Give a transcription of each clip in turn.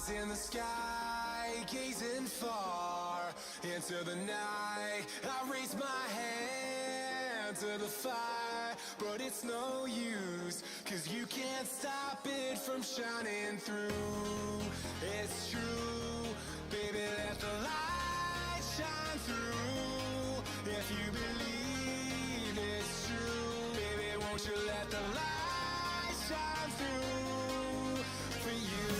in the sky, gazing far into the night. I raise my hand to the fire, but it's no use, 'cause you can't stop it from shining through. It's true, baby, let the light shine through. If you believe it's true, baby, won't you let the light shine through for you.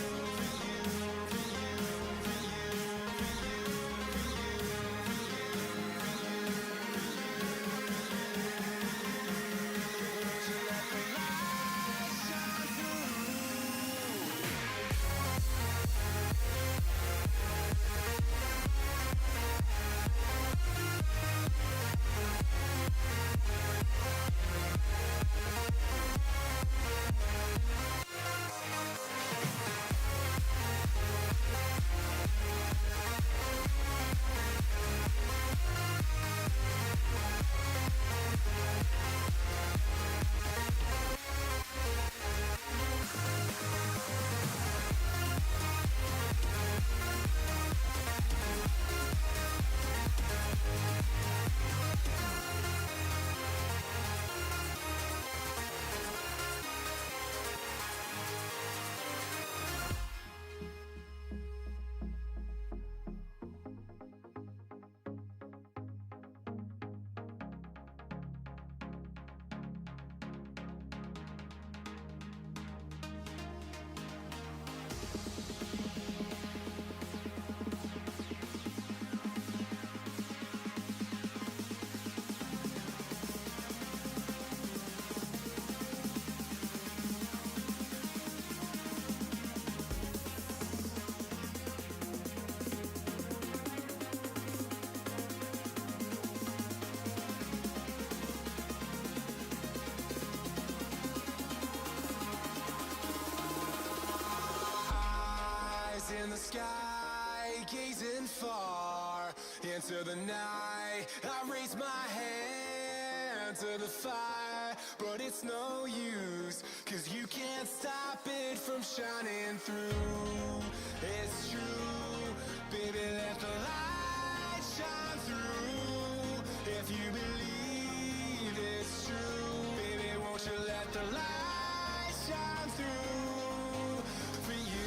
In the sky, gazing far into the night. I raise my hand to the fire, but it's no use, 'cause you can't stop it from shining through. It's true, baby, let the light shine through. If you believe it's true, baby, won't you let the light shine through for you.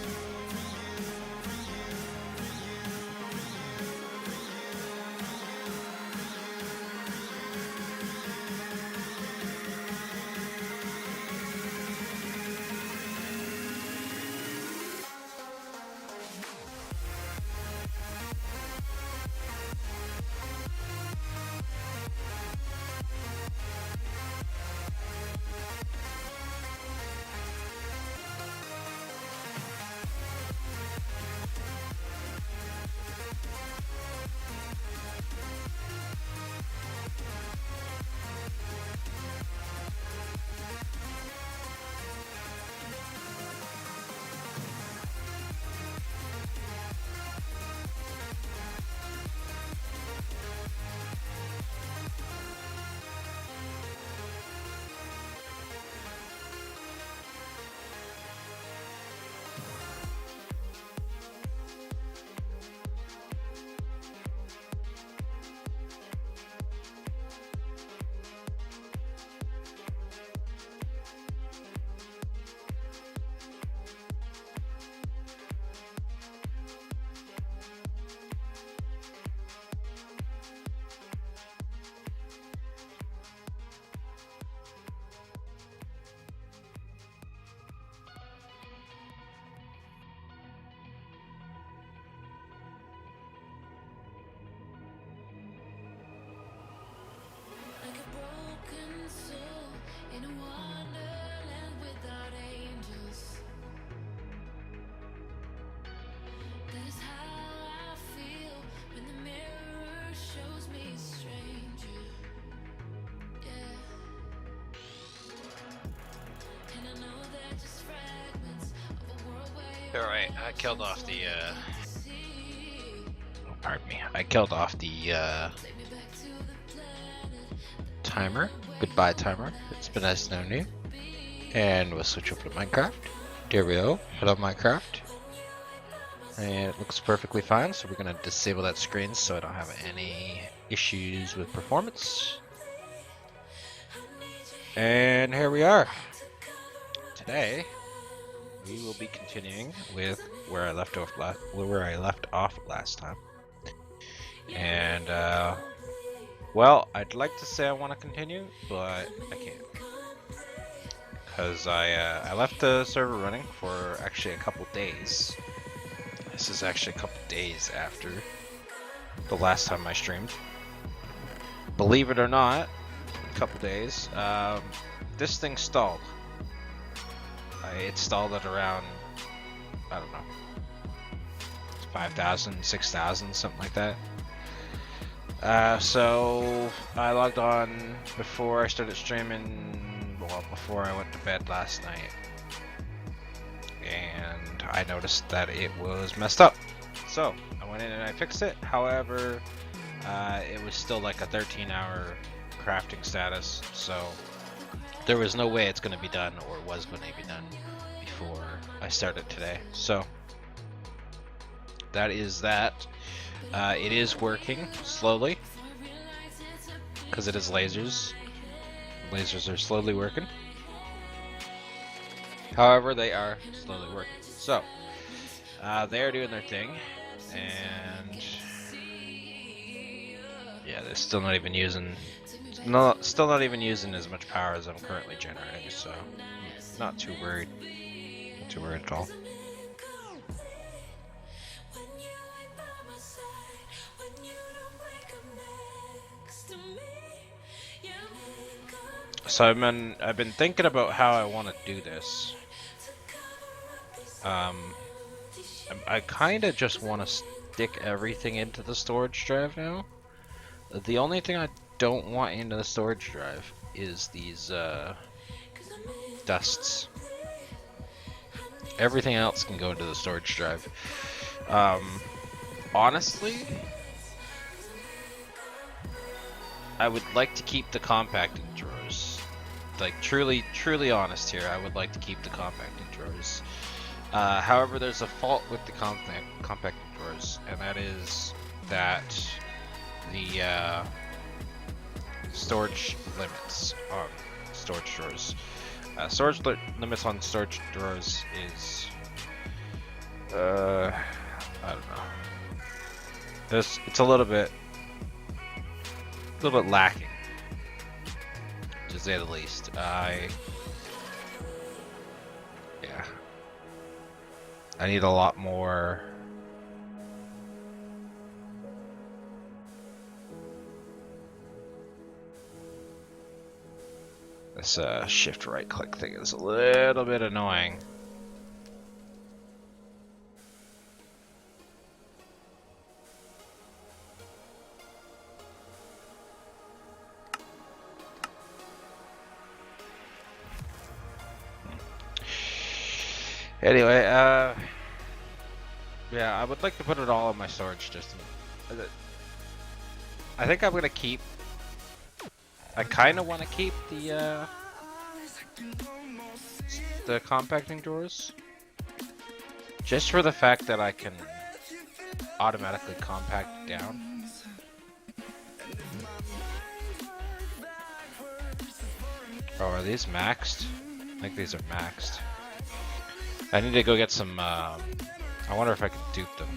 Like a broken soul in a wonderland without angels. That is how I feel when the mirror shows me a stranger. Yeah. And I know they're just fragments of a world where Alright, I killed off the pardon me. I killed off the timer. Goodbye, timer. It's been nice knowing you. And we'll switch over to Minecraft. There we go. Hello, Minecraft. and it looks perfectly fine. So we're gonna disable that screen so I don't have any issues with performance. And here we are. Today we will be continuing with where I left off last time. And well, I'd like to say I want to continue, but I can't. Because I left the server running for actually a couple days. This is actually a couple days after the last time I streamed. Believe it or not, a couple days. This thing stalled. It stalled at around, I don't know, 5,000, 6,000, something like that. So I logged on before I started streaming, well, before I went to bed last night, and I noticed that it was messed up. So I went in and I fixed it. However, it was still like a 13-hour crafting status, so there was no way it's going to be done, or was going to be done, before I started today. So that is that. It is working slowly because it is lasers. Lasers are slowly working. However, they are slowly working. So they are doing their thing, and yeah, they're still not even using as much power as I'm currently generating. So not too worried. Not too worried at all. So I've been thinking about how I want to do this. I kind of just want to stick everything into the storage drive now. The only thing I don't want into the storage drive is these dusts. Everything else can go into the storage drive. Honestly, I would like to keep the compacting drawers. Like, truly honest here, I would like to keep the compacting drawers. However, there's a fault with the compacting drawers, and that is that the storage limits on storage drawers. Limits on storage drawers is, I don't know. It's a little bit lacking, to say the least. I need a lot more. This shift right click thing is a little bit annoying. Anyway, yeah, I would like to put it all in my storage system. I think I'm gonna keep. I kind of want to keep the compacting drawers, just for the fact that I can automatically compact down. Oh, are these maxed? I think these are maxed. I need to go get some, I wonder if I can dupe them.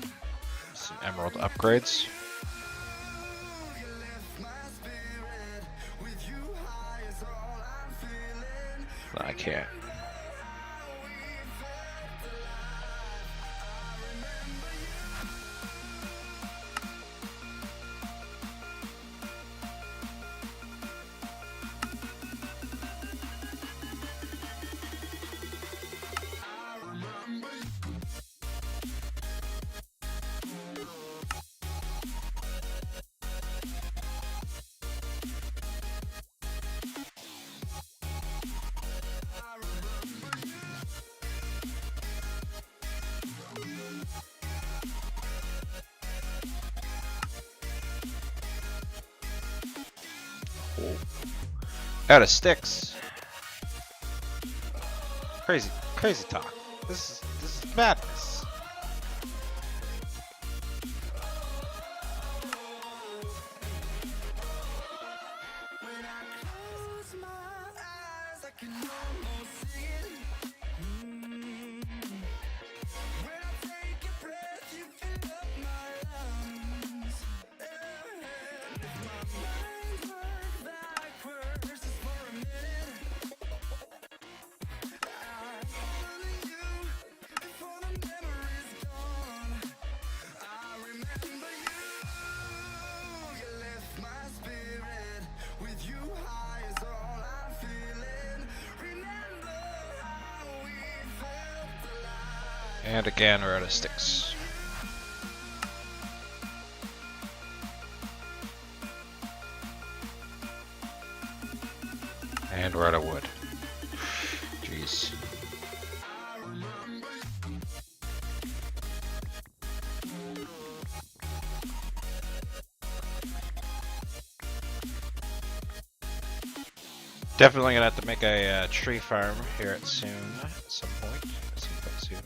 Some emerald upgrades. No, I can't. Out of sticks. Crazy talk. This is madness. And again, we're out of sticks. And we're out of wood. Jeez. Definitely gonna have to make a tree farm here at some point. Soon.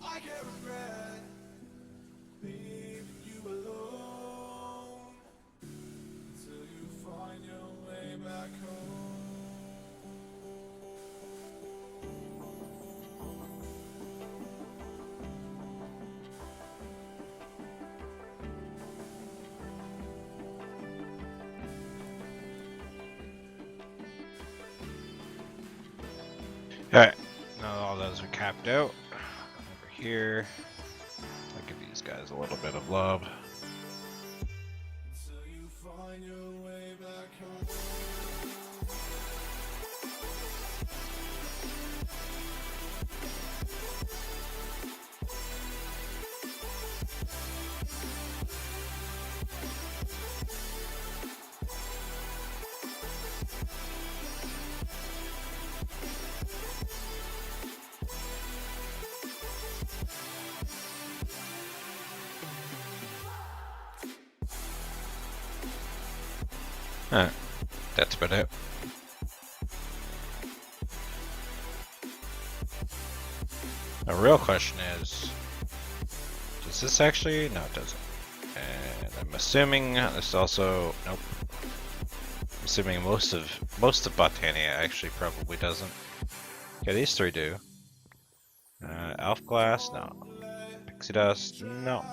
I can't regret leaving you alone until you find your way back home. Alright, now all those are capped out. Over here, I'll give these guys a little bit of love. Until you find your way back home. Alright, that's about it. The real question is, does this actually? No, it doesn't. And I'm assuming this also, nope. I'm assuming most of Botania actually probably doesn't. Okay, these three do. Elf glass, no. Pixie dust, no.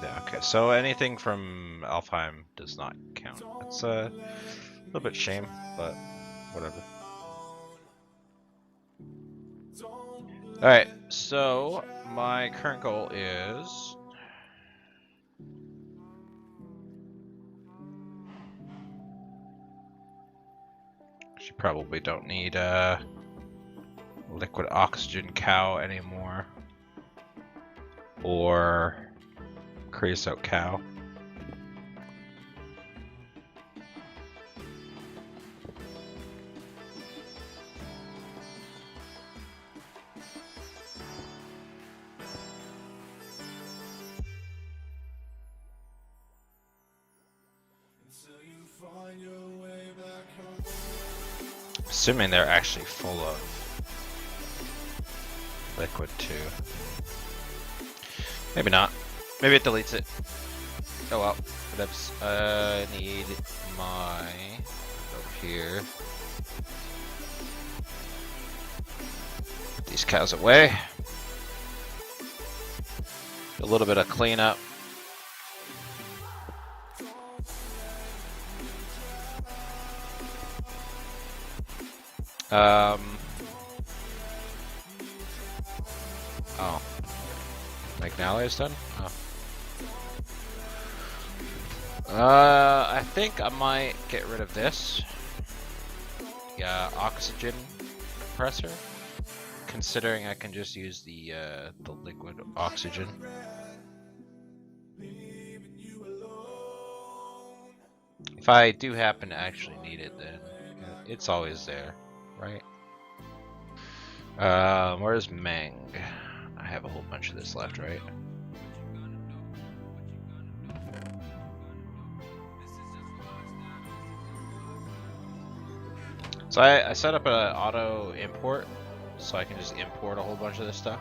Yeah, okay, so anything from Alfheim does not count. It's a little bit shame, but whatever. Alright, so my current goal is she probably don't need a liquid oxygen cow anymore, or creosote cow. Assuming they're actually full of liquid too. Maybe not. Maybe it deletes it. Oh well. Whatevs. I need my over here. Put these cows away. A little bit of cleanup. Oh. Magnalia is done? Oh. I think I might get rid of this. Yeah, oxygen compressor. Considering I can just use the liquid oxygen. If I do happen to actually need it, then it's always there, right? Where's Meng? I have a whole bunch of this left, right? So I set up an auto import so I can just import a whole bunch of this stuff.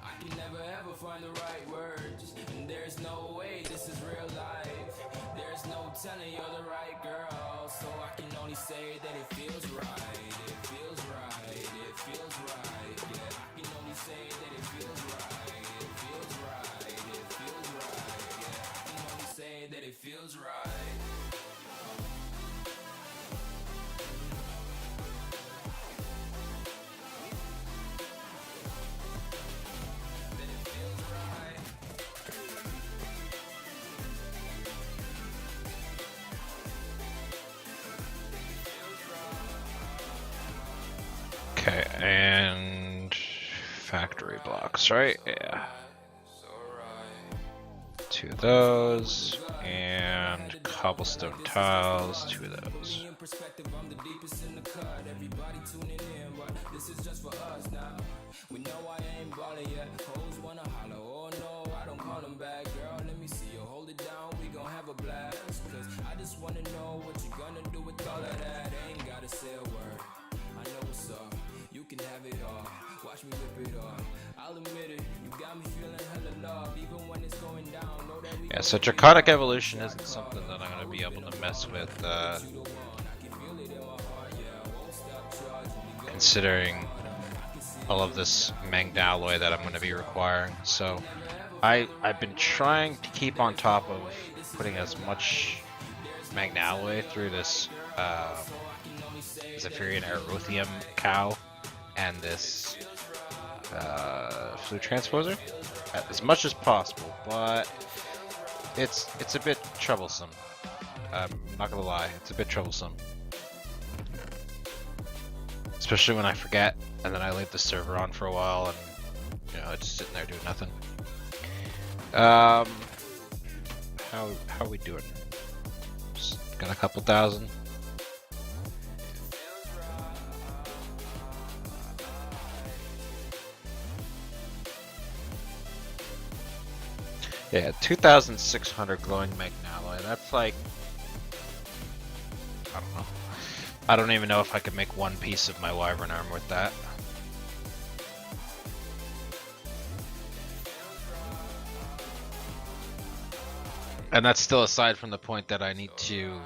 I can never ever find the right words, and there's no way this is real life. There's no telling you're the right girl, so I can only say that it feels right. It feels right. It feels right. Yeah, I can only say that it feels right. It feels right. It feels right. Yeah, I can only say that it feels right. That it feels right. Okay, and factory blocks, right? Yeah. Two of those, and cobblestone tiles, two of those. In perspective, I'm the deepest in the cut. Everybody tuning in, but this is just for us now. We know I ain't ballin' yet. Hoes wanna holler, oh no, I don't call them back. Girl, let me see you hold it down, we gon' have a blast. Cause I just wanna know what you gonna do with all of that. Ain't gotta say a word, I know what's up. You can have it all, watch me whip it off. I'll admit it, you got me feeling hella love. Even when it's going down, know that we Yeah, so Draconic Evolution isn't something that I'm gonna be able to mess with, considering all of this Magnalloy that I'm gonna be requiring. So I've been trying to keep on top of putting as much Magnalloy through this Zephyrian Aerothium cow and this Flu Transposer as much as possible, but it's a bit troublesome. I'm not gonna lie, it's a bit troublesome. Especially when I forget and then I leave the server on for a while and you know, it's sitting there doing nothing. How are we doing? Just got a couple thousand. Yeah, 2,600 glowing Magnalloy. That's like, I don't know. I don't even know if I could make one piece of my Wyvern arm with that. And that's still aside from the point that I need to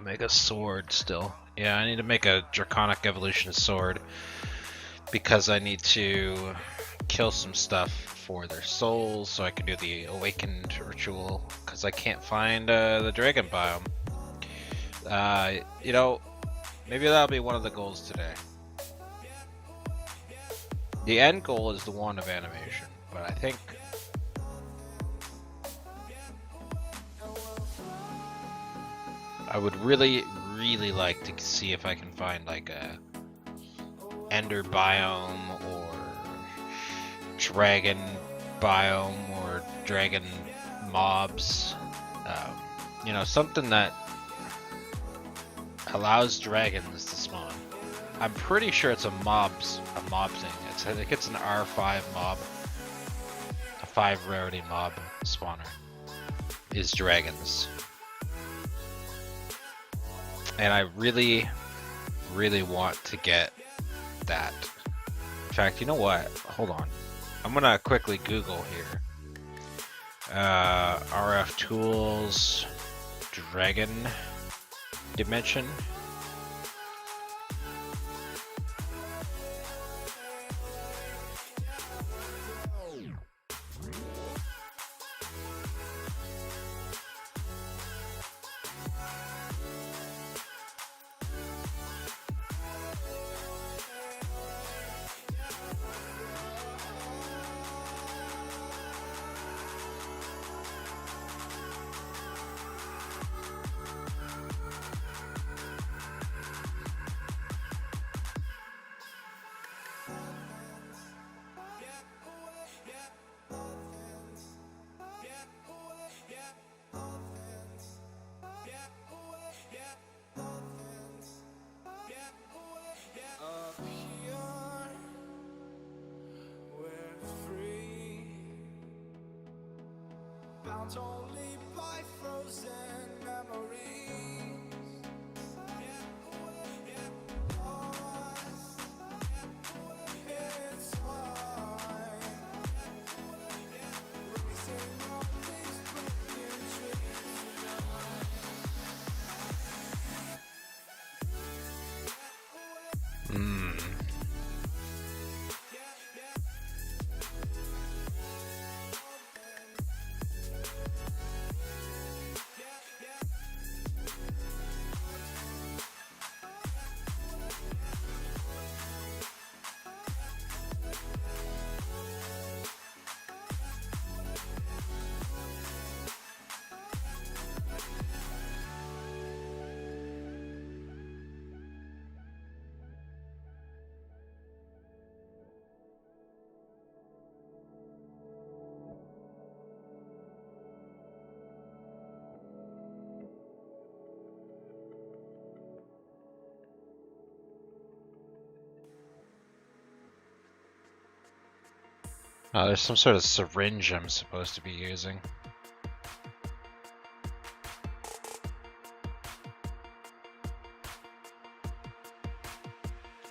make a sword still. Yeah, I need to make a Draconic Evolution sword because I need to kill some stuff for their souls so I can do the Awakened ritual because I can't find the Dragon biome. You know, maybe that'll be one of the goals today. The end goal is the wand of animation, but I think I would really like to see if I can find like a Ender biome or Dragon biome or Dragon mobs. You know, something that allows dragons to spawn. I'm pretty sure it's a mob thing. I think it's an R5 mob, a 5 rarity mob spawner is dragons. And I really want to get that. In fact, you know what? Hold on. I'm gonna quickly Google here. RF tools, dragon dimension. only by frozen memories. It's fine. Racing on these broken Hmm. There's some sort of syringe I'm supposed to be using.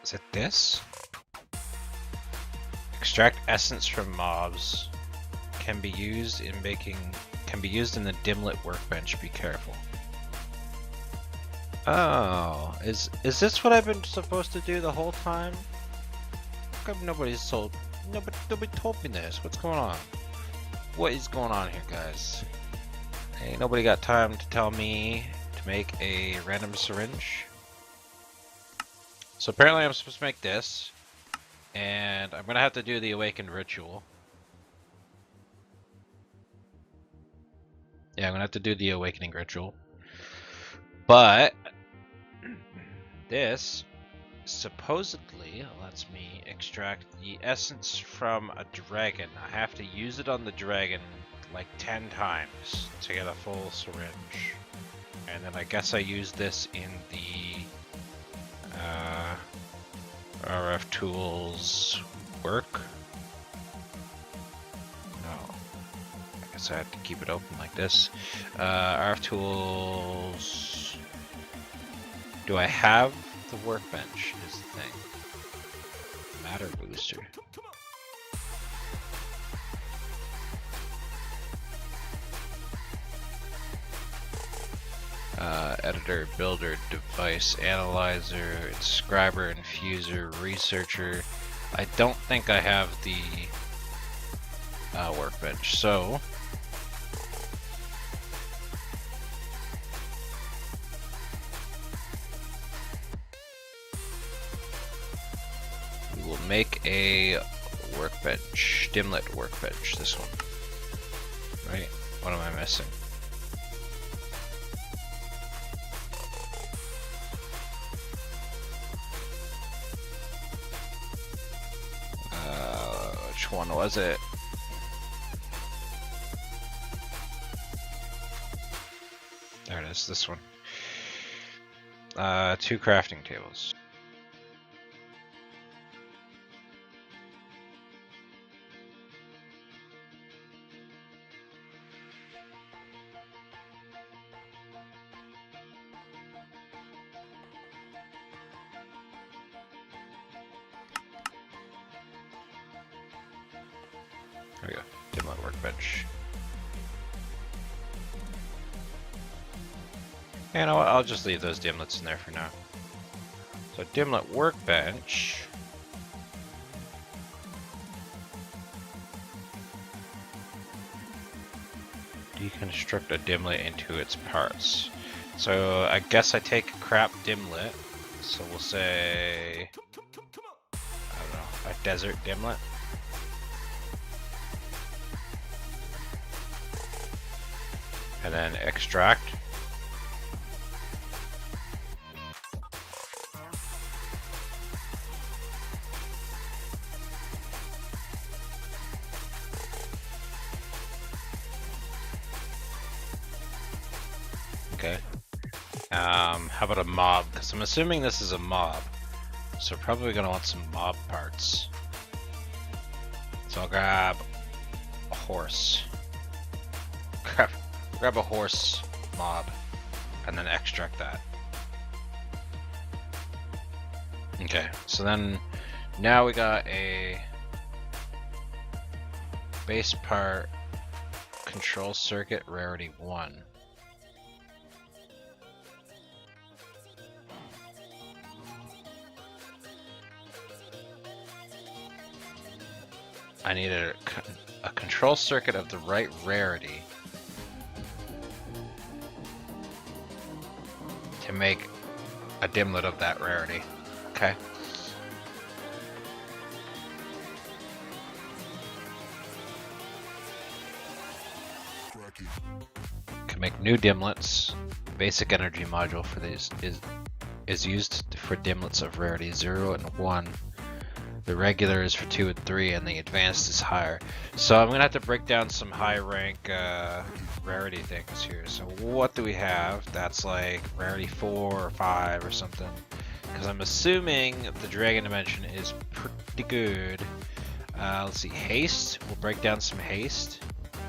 Is it this? Extract essence from mobs. Can be used in making. Can be used in the dimlet workbench. Be careful. Oh, is this what I've been supposed to do the whole time? How come nobody's told? Nobody told me this. What's going on? What is going on here, guys? Ain't nobody got time to tell me to make a random syringe. So apparently I'm supposed to make this, and I'm gonna have to do the awakened ritual. Yeah, I'm gonna have to do the awakening ritual. But this supposedly lets me extract the essence from a dragon. I have to use it on the dragon like 10 times to get a full syringe. And then I guess I use this in the RF tools work. No. I guess I have to keep it open like this. RF tools. Do I have the workbench is the thing. Matter booster. Editor, builder, device, analyzer, inscriber, infuser, researcher. I don't think I have the workbench, so we will make a workbench, dimlet workbench, this one. Right? What am I missing? Which one was it? There it is, this one. 2 crafting tables. There we go, dimlet workbench. You know what, I'll just leave those dimlets in there for now. So dimlet workbench. Deconstruct a dimlet into its parts. So I guess I take a crap dimlet. So we'll say, I don't know, a desert dimlet. And then extract. Okay. How about a mob? Because I'm assuming this is a mob. So probably gonna want some mob parts. So I'll grab a horse. Grab grab a horse mob, and then extract that. Okay, so then now we got a base part control circuit rarity 1. I need a control circuit of the right rarity to make a dimlet of that rarity. Okay. Can make new dimlets. Basic energy module for these is used for dimlets of rarity 0 and 1. The regular is for 2 and 3, and the advanced is higher. So I'm gonna have to break down some high rank rarity things here. So what do we have? That's like rarity 4 or 5 or something. Because I'm assuming the Dragon Dimension is pretty good. Let's see, haste. We'll break down some haste.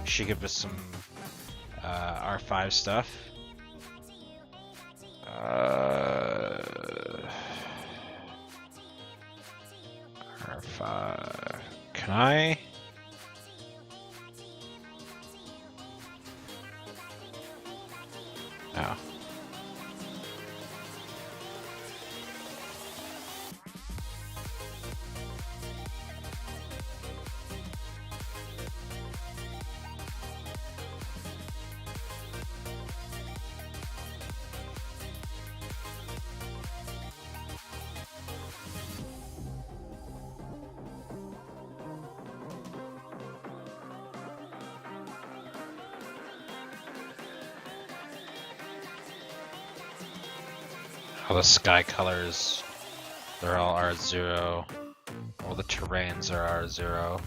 Should give us some R5 stuff. R5. Can I? No. All the sky colors, they're all R0. All the terrains are R0.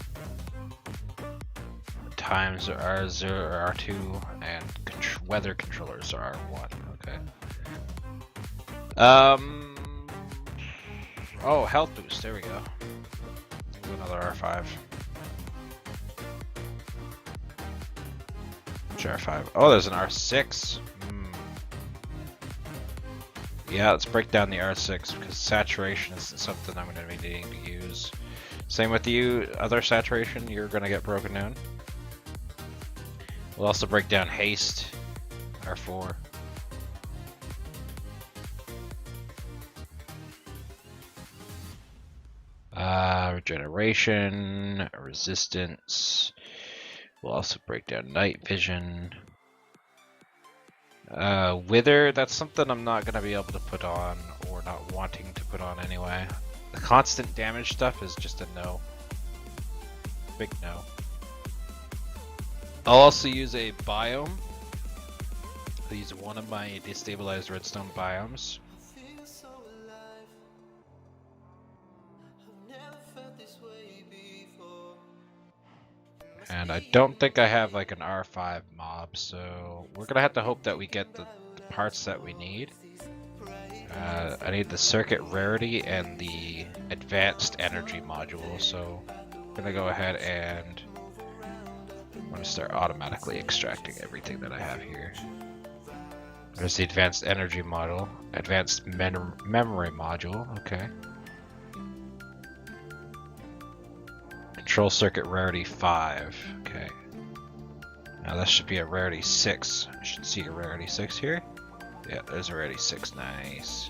The times are R0 or R2, and weather controllers are R1. Okay. Oh, health boost. There we go. Let's do another R5. Which R5? Oh, there's an R6. Yeah, let's break down the R6 because saturation is something I'm going to be needing to use. Same with you, other saturation, you're going to get broken down. We'll also break down haste, R4. Regeneration, resistance. We'll also break down night vision. Wither, that's something I'm not going to be able to put on, or not wanting to put on anyway. The constant damage stuff is just a no. Big no. I'll also use a biome. I'll use one of my destabilized redstone biomes. And I don't think I have like an R5 mob, so we're gonna have to hope that we get the parts that we need. I need the circuit rarity and the advanced energy module, so I'm gonna go ahead and I'm gonna start automatically extracting everything that I have here. There's the advanced energy module, advanced memory module, okay. Control circuit rarity 5. Okay. Now that should be a rarity 6. I should see a rarity 6 here. Yeah, there's a rarity 6. Nice.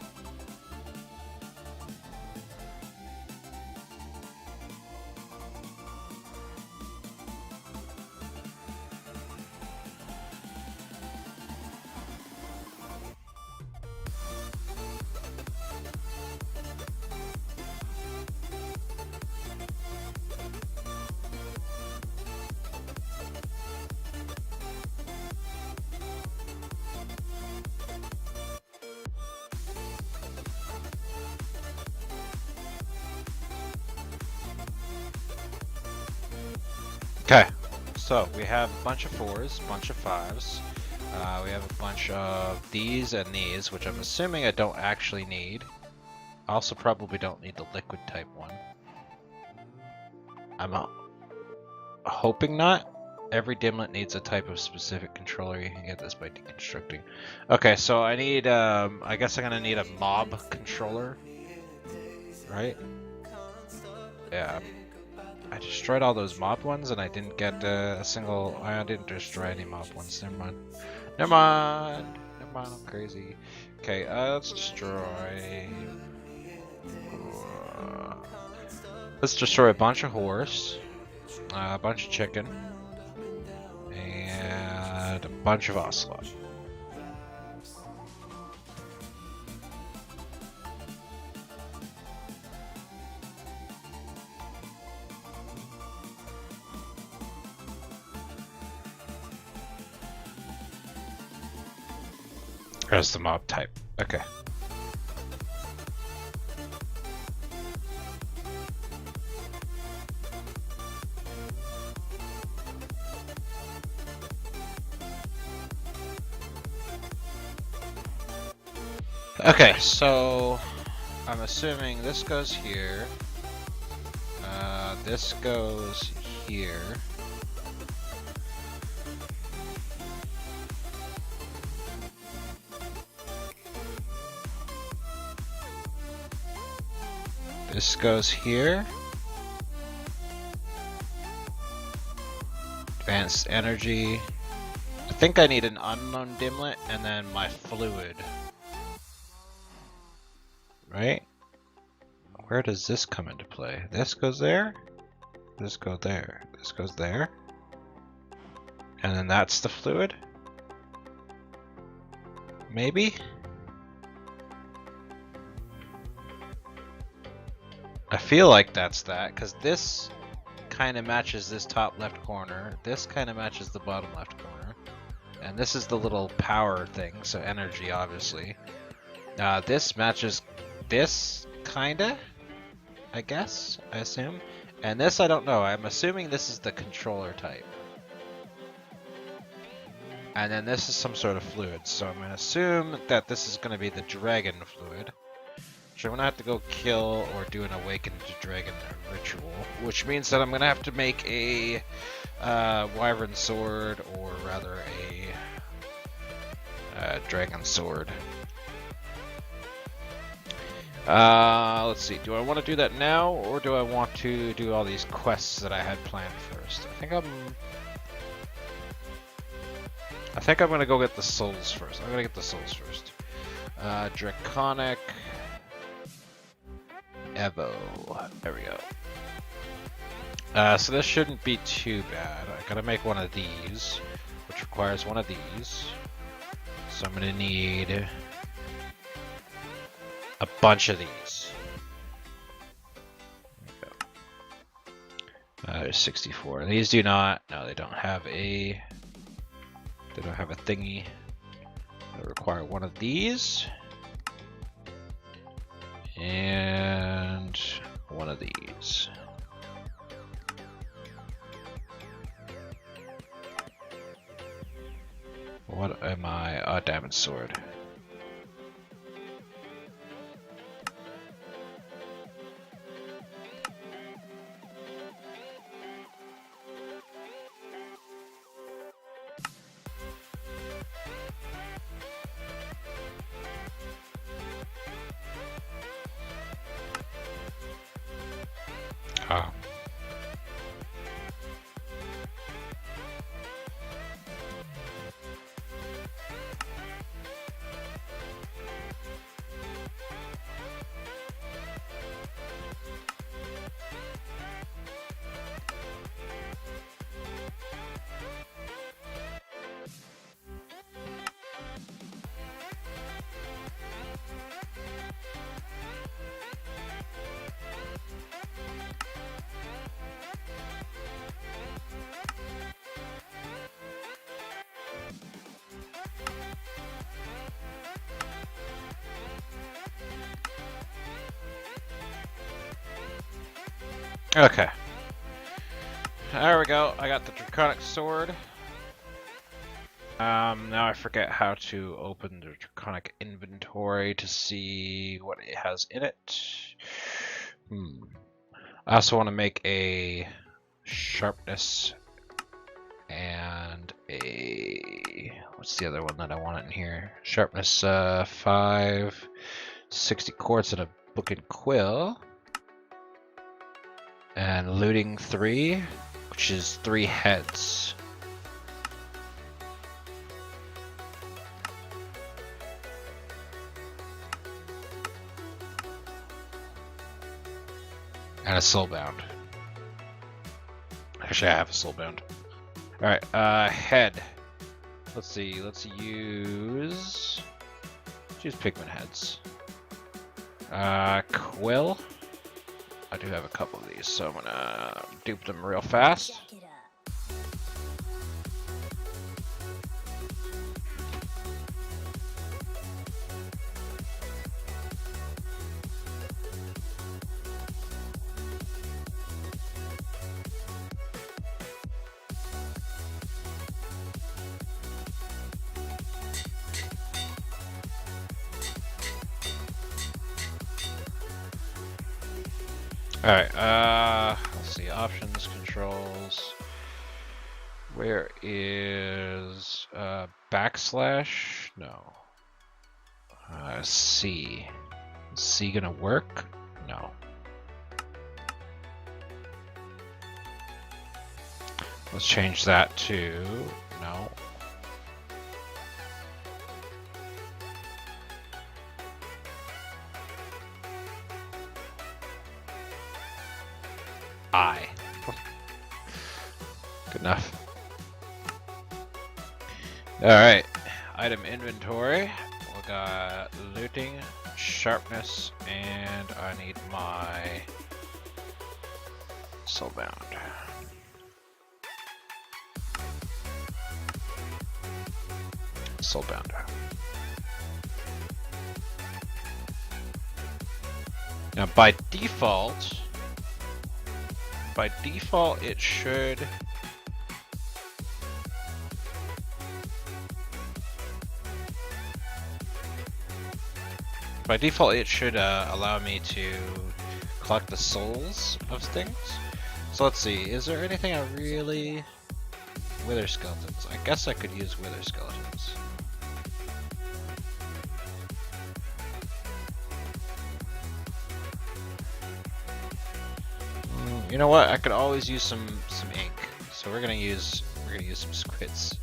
Okay, so we have a bunch of 4s, a bunch of 5s. We have a bunch of these and these, which I'm assuming I don't actually need. I also probably don't need the liquid type one. I'm hoping not. Every dimlet needs a type of specific controller. You can get this by deconstructing. Okay, so I need, I guess I'm gonna need a mob controller, right? Yeah. I destroyed all those mob ones and I didn't get a single, I didn't destroy any mob ones, never mind. Never mind! Never mind, I'm crazy. Okay, let's destroy... let's destroy a bunch of horse, a bunch of chicken, and a bunch of ocelot. There's the mob type. Okay. Okay, so I'm assuming this goes here. This goes here. This goes here. Advanced energy. I think I need an unknown dimlet and then my fluid. Right? Where does this come into play? This goes there. This goes there. This goes there. And then that's the fluid? Maybe? I feel like that's that, because this kind of matches this top left corner. This kind of matches the bottom left corner. And this is the little power thing, so energy, obviously. This matches this, kinda, I guess, I assume. And this, I don't know. I'm assuming this is the controller type. And then this is some sort of fluid. So I'm going to assume that this is going to be the dragon fluid. Which I'm going to have to go kill or do an awakened dragon ritual. Which means that I'm going to have to make a wyvern sword, or rather a dragon sword. Let's see. Do I want to do that now, or do I want to do all these quests that I had planned first? I think I'm gonna go get the souls first. I'm gonna get the souls first. Draconic Evo. There we go. So this shouldn't be too bad. I gotta make one of these, which requires one of these. So I'm gonna need a bunch of these. There we go. There's 64. These do not. No, they don't have a. They don't have a thingy. I require one of these. And one of these. What am I? A diamond sword. Oh. Okay. There we go. I got the Draconic Sword. Now I forget how to open the Draconic inventory to see what it has in it. I also want to make a sharpness and what's the other one that I want in here? Sharpness 5, 60 quartz, and a book and quill, and looting 3, which is 3 heads. And a soulbound. Actually, I have a soulbound. Alright, head. Let's see, let's use pigment heads. Quill. I do have a couple of these, so I'm gonna dupe them real fast. Alright, let's see, options, controls. Where is, backslash? No. C. Is C gonna work? No. Let's change that to, no. I. Good enough. Alright, item inventory. We got looting, sharpness, and I need my soulbound. Soulbound. Now by default it should allow me to collect the souls of things. So let's see, is there anything I really... Wither skeletons. I guess I could use wither skeletons. You know what? I could always use some ink. So we're gonna use some squids.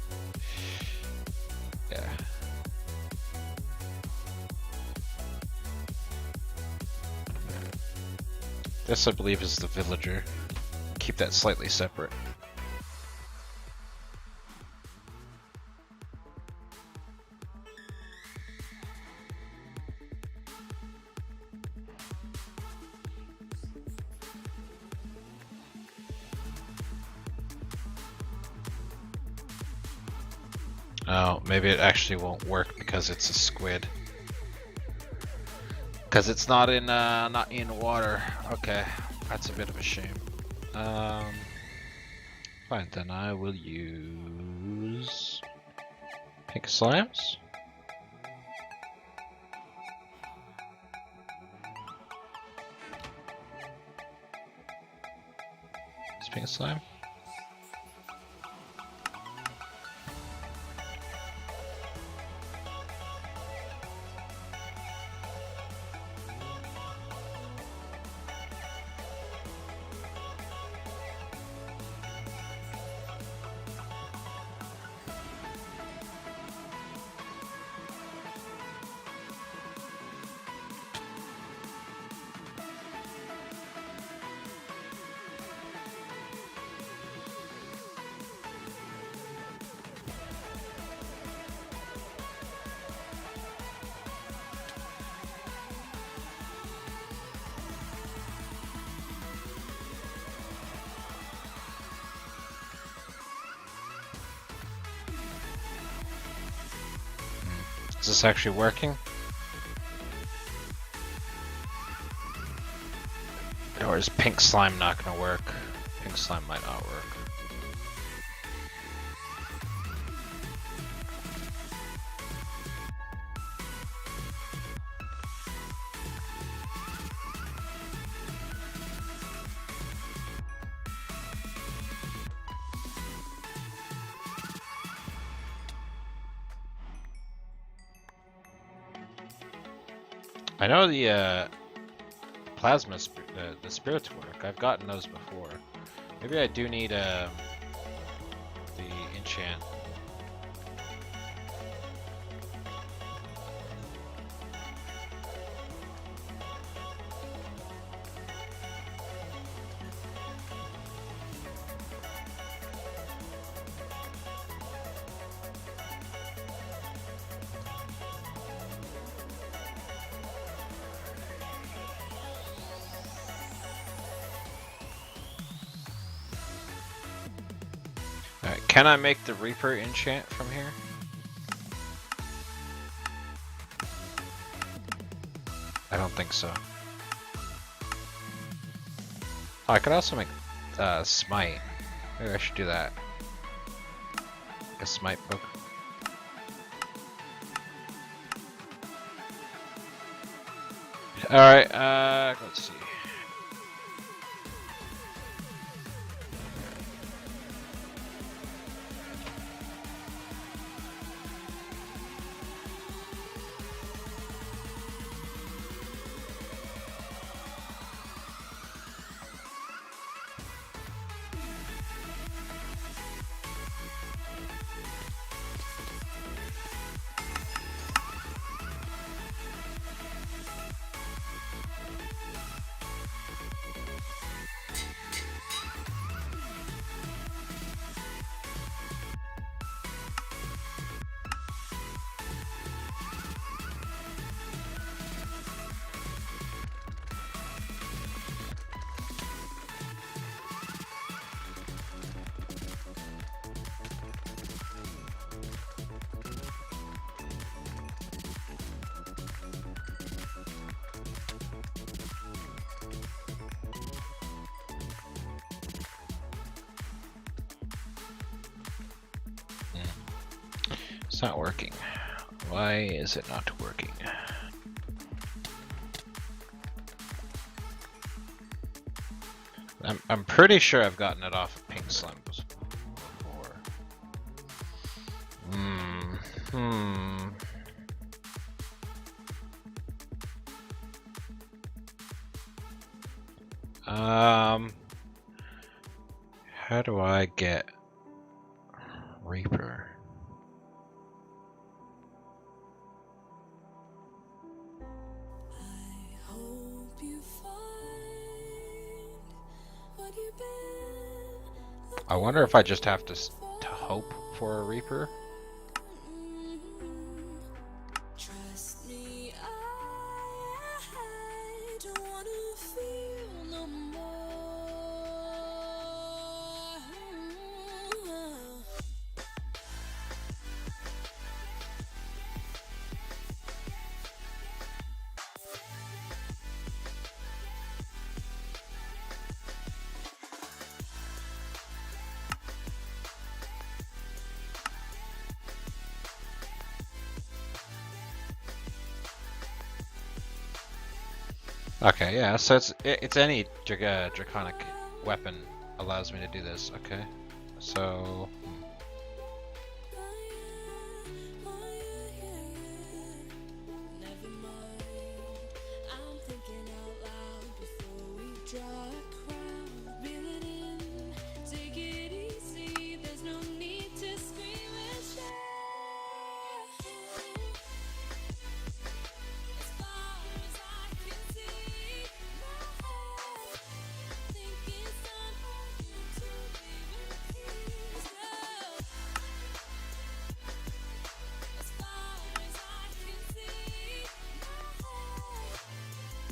Yeah. This, I believe, is the villager. Keep that slightly separate. Oh, maybe it actually won't work because it's a squid. Because it's not in water. Okay, that's a bit of a shame. Fine, then I will use pink slimes. Is pink slime? Is this actually working? Or is pink slime not gonna work? Pink slime might not work. I know the plasma, the spirits work. I've gotten those before. Maybe I do need the enchant. Alright, can I make the Reaper enchant from here? I don't think so. Oh, I could also make Smite. Maybe I should do that. A Smite book. Alright, let's see. It's not working. Why is it not working? I'm pretty sure I've gotten it off of pink slime before. How do I get Reaper? I wonder if I just have to hope for a Reaper. Trust me, I don't wanna feel no more. Okay, yeah, so it's any draconic weapon allows me to do this. Okay, so Never mind, I'm thinking out loud before we draw a crowd. Reel it in, take it easy, there's no need to scream and shout. As far as I can see, my head think it's time for you to leave in peace. As far as I can see, my head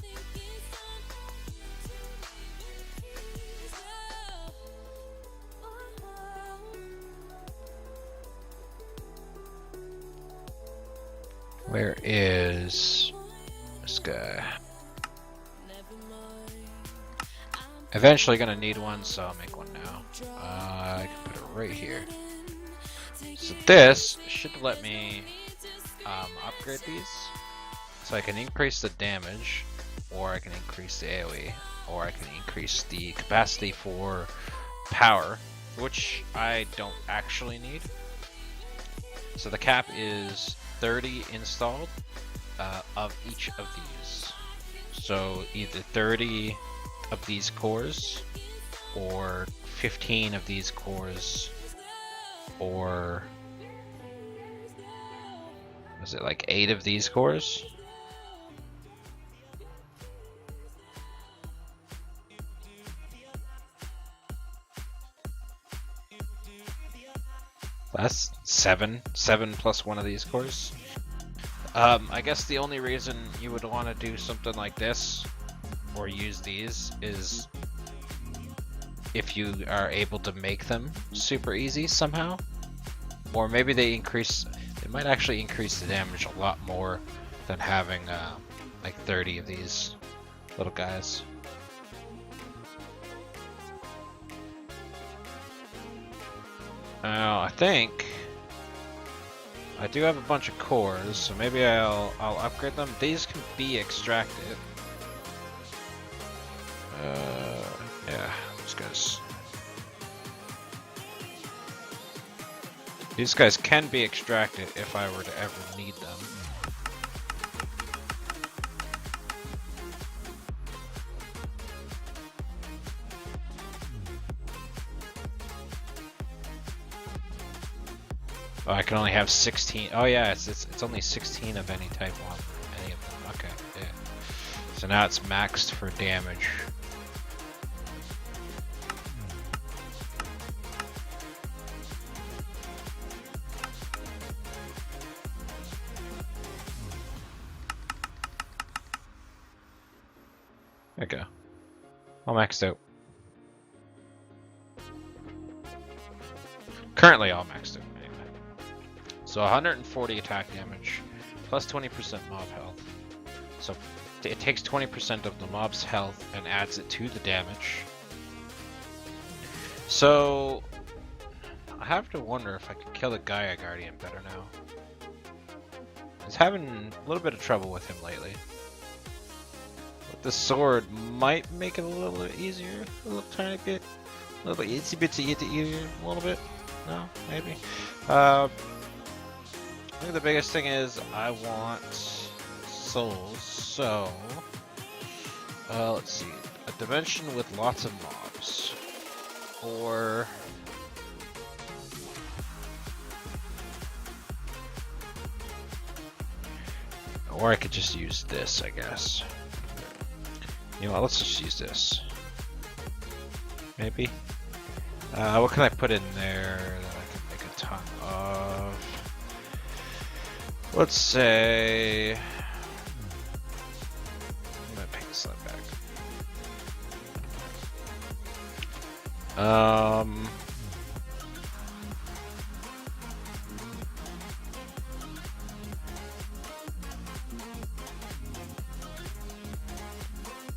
think it's time for you to leave in peace. where is this guy? Eventually gonna need one, so I'll make one now. I can put it right here. So this should let me upgrade these. So I can increase the damage, or I can increase the AoE, or I can increase the capacity for power, which I don't actually need. So the cap is 30 installed, of each of these. So either 30 of these cores, or 15 of these cores, or was it like 8 of these cores? That's 7 plus one of these cores. I guess the only reason you would want to do something like this or use these is if you are able to make them super easy somehow, or maybe they might actually increase the damage a lot more than having like 30 of these little guys. Now I think I do have a bunch of cores, so maybe I'll upgrade them. These can be extracted. Yeah, these guys can be extracted if I were to ever need them. Oh, I can only have 16. Oh yeah, it's only 16 of any type on any of them. Okay, yeah. So now it's maxed for damage. There we go. All maxed out. Currently all maxed out. So 140 attack damage, plus 20% mob health. So it takes 20% of the mob's health and adds it to the damage. So I have to wonder if I could kill the Gaia Guardian better now. I was having a little bit of trouble with him lately. But the sword might make it a little bit easier, a little tiny bit, a little bit itsy bitsy easier, a little bit. No, maybe. I think the biggest thing is I want souls, so let's see, a dimension with lots of mobs, or I could just use this, I guess. You know what, let's just use this. Maybe. What can I put in there that I can make a ton of? Let's say, I'm gonna pick this slide back.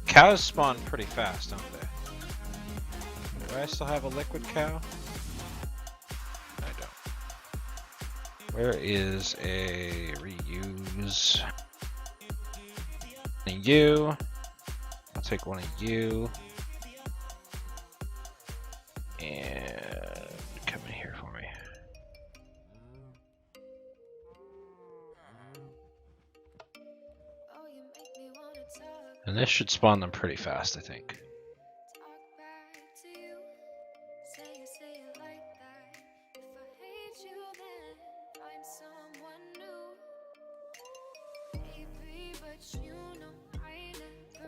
Cows spawn pretty fast, don't they? Do I still have a liquid cow? I don't. Where is a reuse? And you. I'll take one of you. And come in here for me. And this should spawn them pretty fast, I think.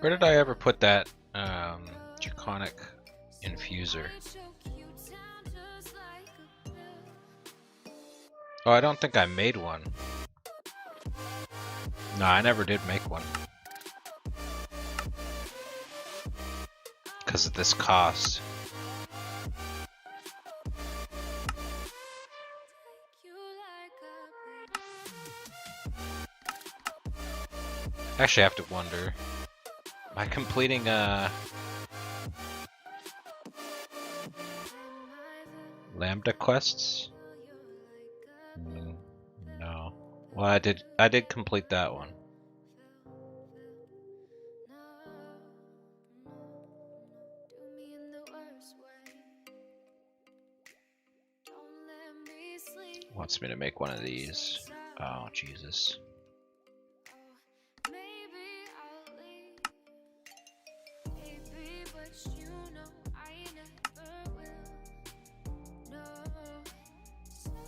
Where did I ever put that draconic infuser? Oh, I don't think I made one. No, I never did make one. Because of this cost. Actually, I have to wonder. Am I completing Lambda quests? No. Well, I did complete that one. Wants me to make one of these. Oh, Jesus.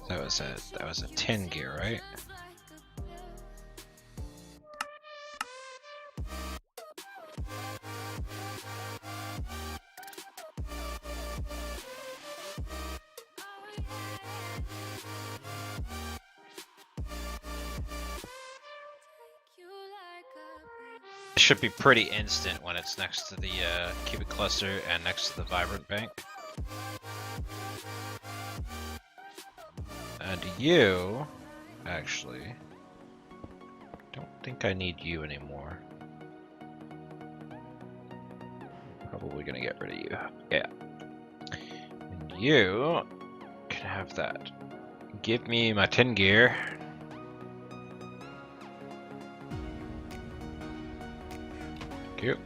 That was a 10 gear, right? It should be pretty instant when it's next to the cubic cluster and next to the vibrant bank. And you, actually, don't think I need you anymore. Probably gonna get rid of you. Yeah. And you can have that. Give me my 10 gear. Thank you.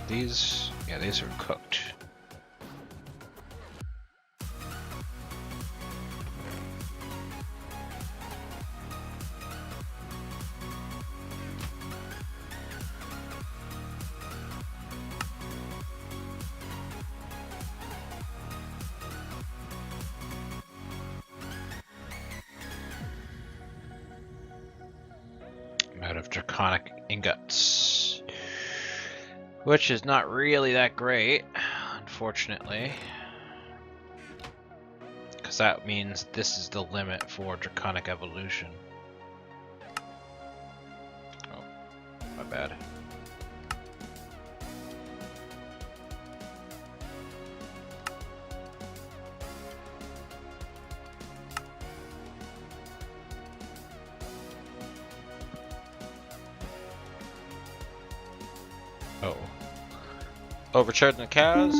These, yeah, these are cooked. I'm out of draconic ingots. Which is not really that great, unfortunately. Because that means this is the limit for Draconic Evolution. Oh, my bad. Oh. Overcharging the cows.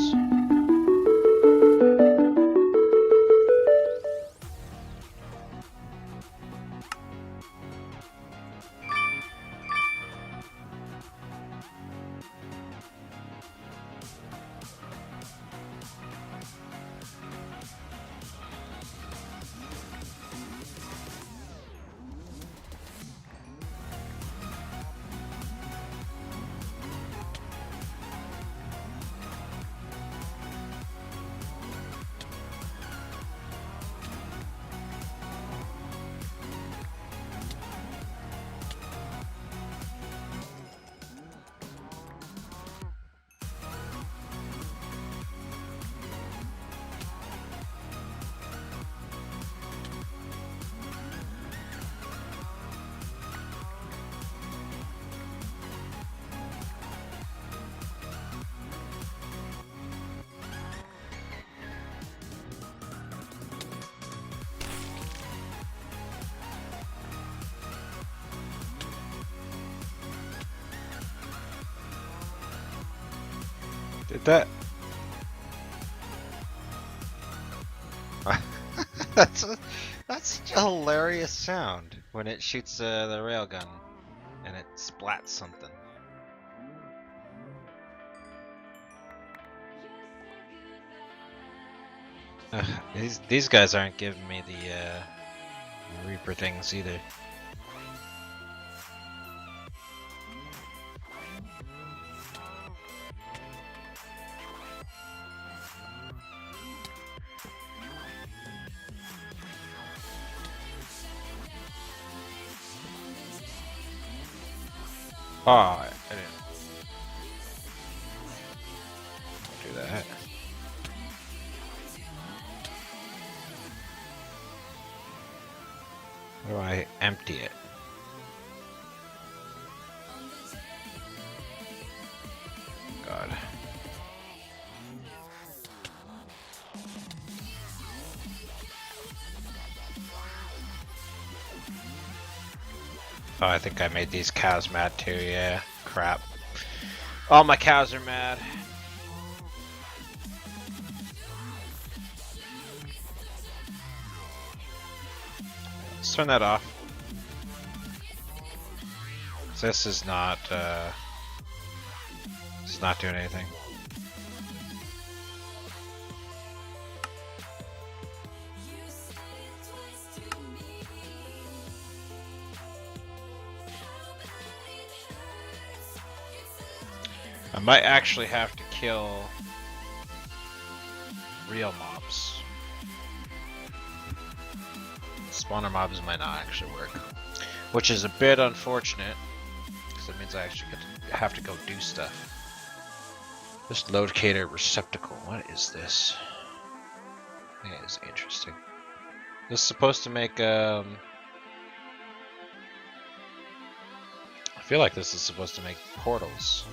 Did that? that's such a hilarious sound when it shoots the railgun and it splats something. These guys aren't giving me the Reaper things either. Oh, I didn't do that. How do I empty it? God. Oh, I think I made these cows mad too, yeah. Crap. All my cows are mad. Let's turn that off. This is not, it's not doing anything. I might actually have to kill real mobs. Spawner mobs might not actually work, which is a bit unfortunate because it means I actually have to go do stuff. This locator receptacle, what is this? It is interesting. This is supposed to make I feel like this is supposed to make portals.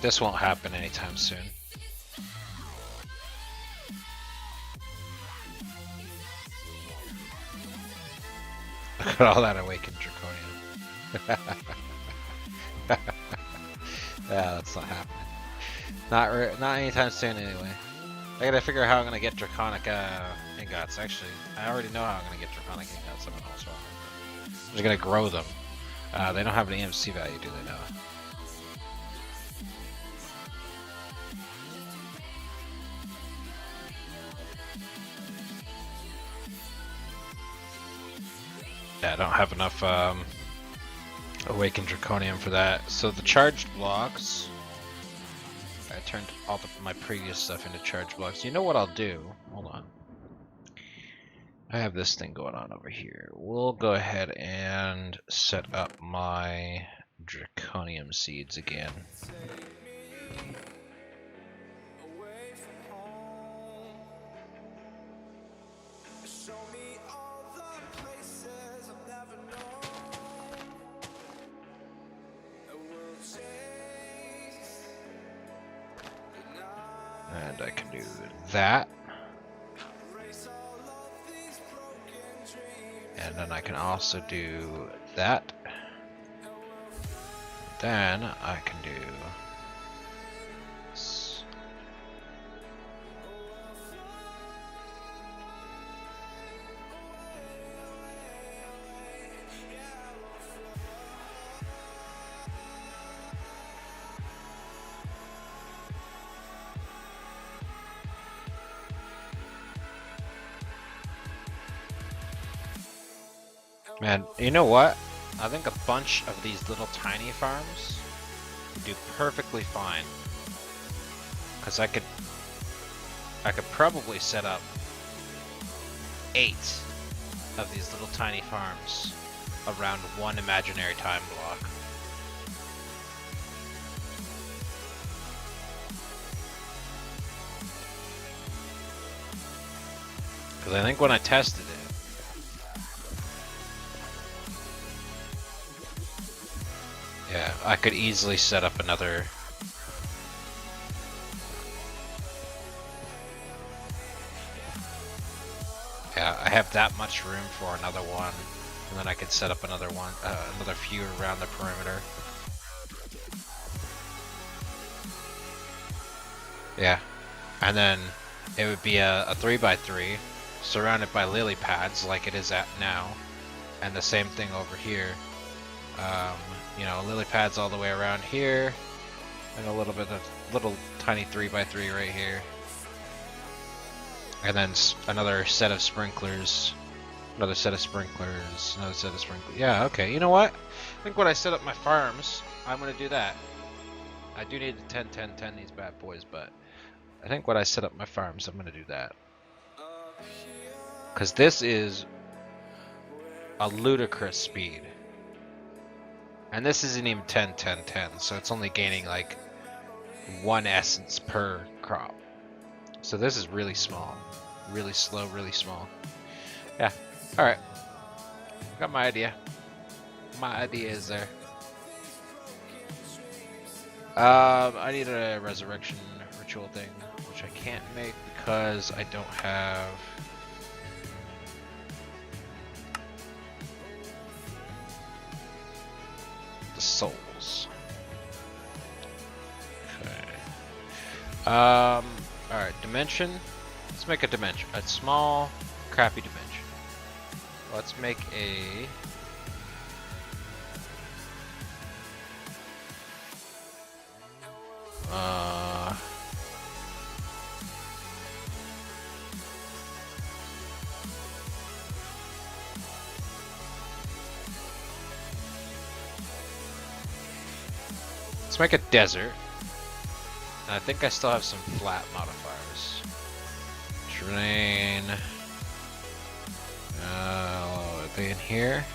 This won't happen anytime soon. Look at all that awakened draconium. Yeah, that's not happening. Not anytime soon anyway. I gotta figure out how I'm gonna get draconic ingots. Actually, I already know how I'm gonna get draconic ingots. I don't know what's wrong with them. I'm just gonna grow them. They don't have an EMC value, do they? No. Yeah, I don't have enough awakened draconium for that. So the charged blocks, I turned all my previous stuff into charged blocks. You know what I'll do? Hold on. I have this thing going on over here. We'll go ahead and set up my draconium seeds again. And I can do that. And then I can also do that. Then I can do this. Man, you know what? I think a bunch of these little tiny farms would do perfectly fine. Cause I could probably set up 8 of these little tiny farms around one imaginary time block. Cause I think when I tested it, yeah, I could easily set up another. Yeah, I have that much room for another one, and then I could set up another one, another few around the perimeter. Yeah, and then it would be a 3x3 surrounded by lily pads like it is at now, and the same thing over here. You know, lily pads all the way around here, and a little bit of little tiny 3x3 right here, and then another set of sprinklers, another set of sprinklers, another set of sprinklers. Yeah, okay. You know what? I think when I set up my farms, I'm gonna do that. I do need to 10 these bad boys, but I think when I set up my farms, I'm gonna do that. Cause this is a ludicrous speed. And this isn't even 10, 10, 10, so it's only gaining like 1 essence per crop. So this is really small. Really slow, really small. Yeah. Alright. Got my idea. My idea is there. I need a resurrection ritual thing, which I can't make because I don't have the souls. Okay. Alright, dimension. Let's make a dimension. A small, crappy dimension. Let's make a let's make a desert. And I think I still have some flat modifiers. Terrain. Are they in here?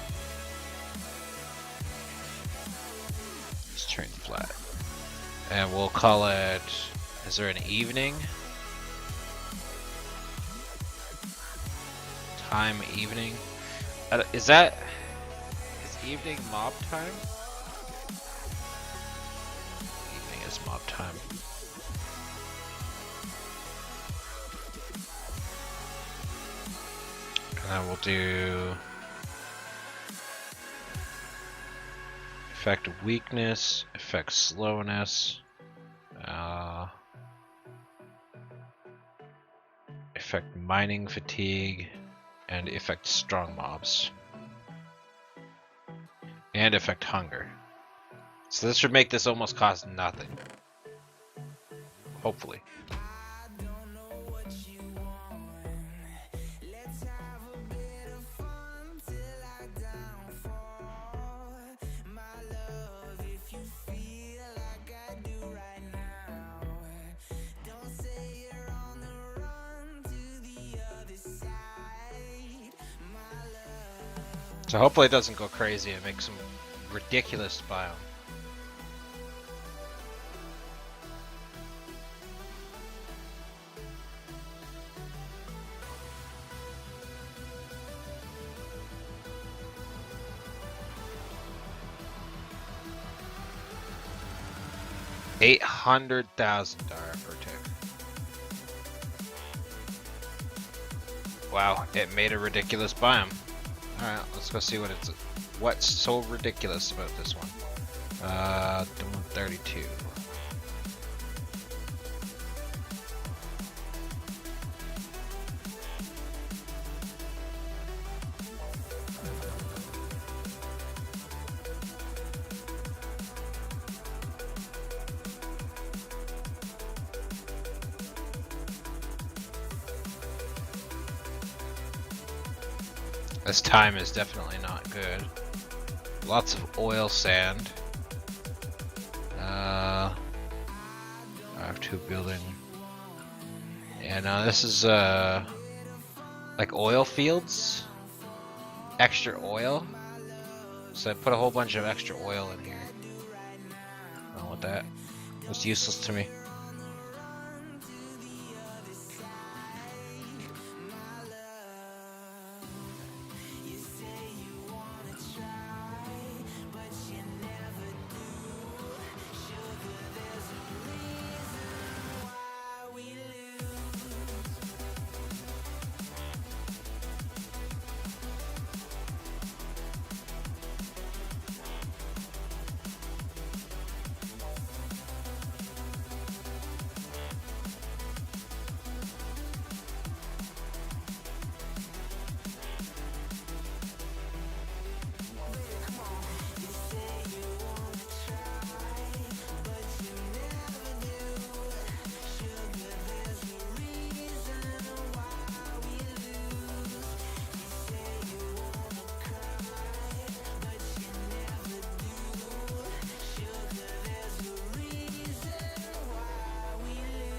Let's turn flat. And we'll call it, is there an evening? Time evening? Is evening mob time? Evening is mob time. And then we'll do effect weakness, effect slowness, effect mining fatigue, and effect strong mobs. And effect hunger. So this should make this almost cost nothing. Hopefully. So hopefully it doesn't go crazy and make some ridiculous biome. $800,000 per tick. Wow, it made a ridiculous biome. Alright, let's go see what's so ridiculous about this one. 32. This time is definitely not good. Lots of oil sand. I have 2 building. And this is like oil fields. Extra oil. So I put a whole bunch of extra oil in here. I don't want that. It's useless to me.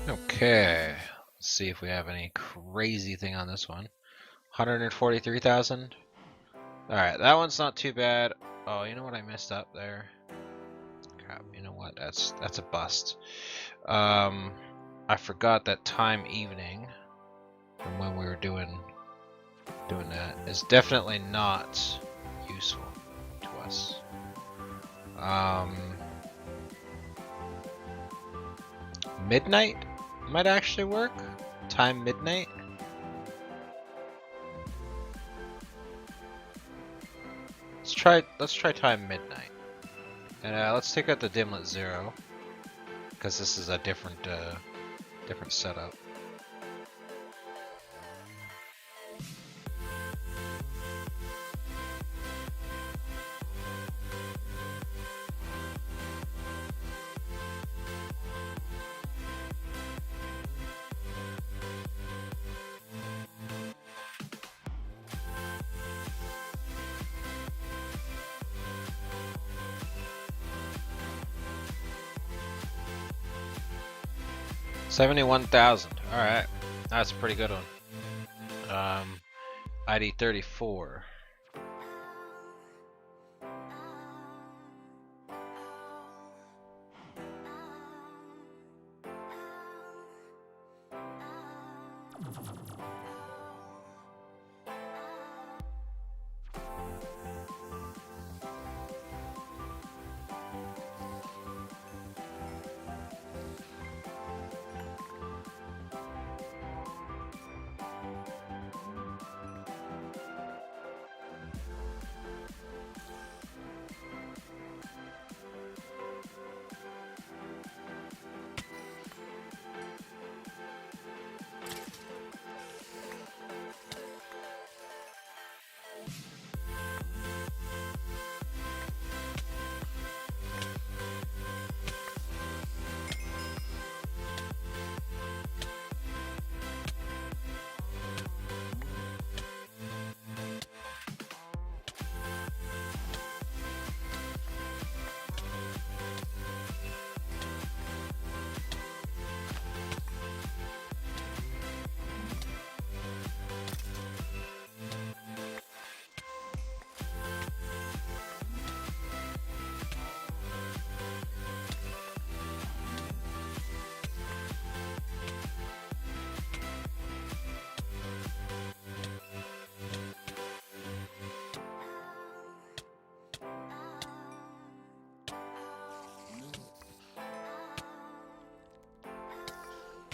Okay, let's see if we have any crazy thing on this one. 143,000. Alright, that one's not too bad. Oh, you know what I messed up there? Crap, you know what? That's a bust. I forgot that time evening from when we were doing that is definitely not useful to us. Midnight might actually work. Time midnight. Let's try time midnight. And let's take out the dimlet 0 because this is a different setup. $71,000. All right, that's a pretty good one. ID 34.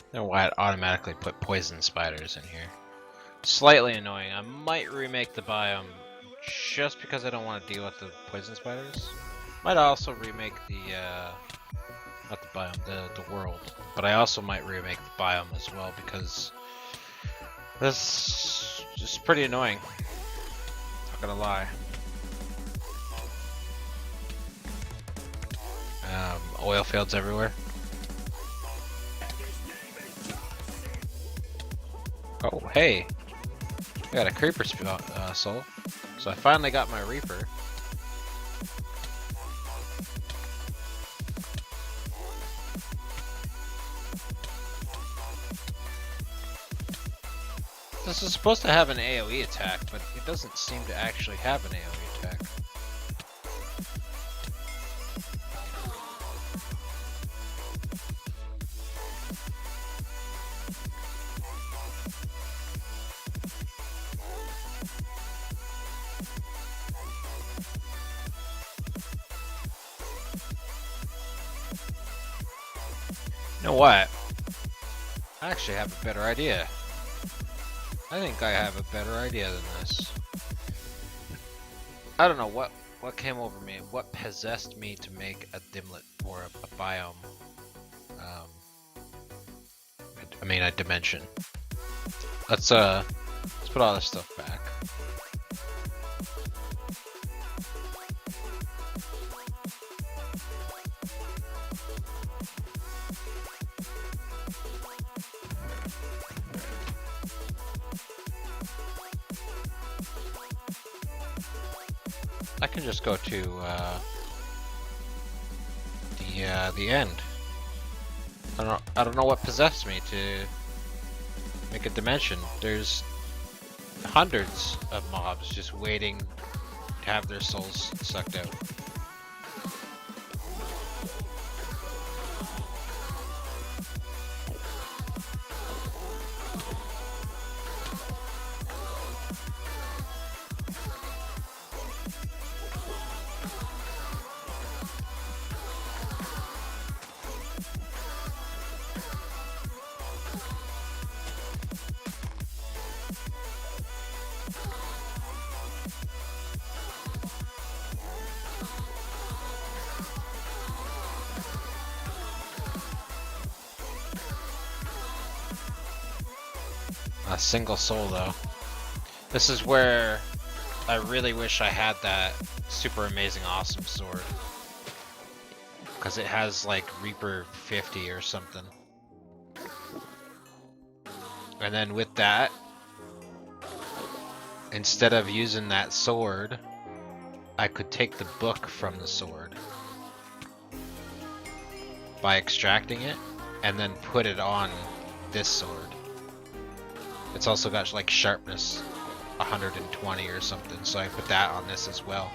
I don't know why it automatically put poison spiders in here. Slightly annoying. I might remake the biome just because I don't want to deal with the poison spiders. Might also remake the not the biome, the world. But I also might remake the biome as well because this is just pretty annoying. Not gonna lie. Oil fields everywhere. Oh, hey! I got a creeper soul. So I finally got my reaper. This is supposed to have an AoE attack, but it doesn't seem to actually have an AoE attack. You know what? I actually have a better idea. I think I have a better idea than this. I don't know what came over me, what possessed me to make a dimlet or a biome. I mean a dimension. Let's put all this stuff back. I can just go to the end. I don't know what possessed me to make a dimension. There's hundreds of mobs just waiting have their souls sucked out. A single soul though. This is where I really wish I had that super amazing awesome sword. Because it has like Reaper 50 or something. And then with that, instead of using that sword, I could take the book from the sword by extracting it and then put it on this sword. It's also got like sharpness 120 or something, so I put that on this as well.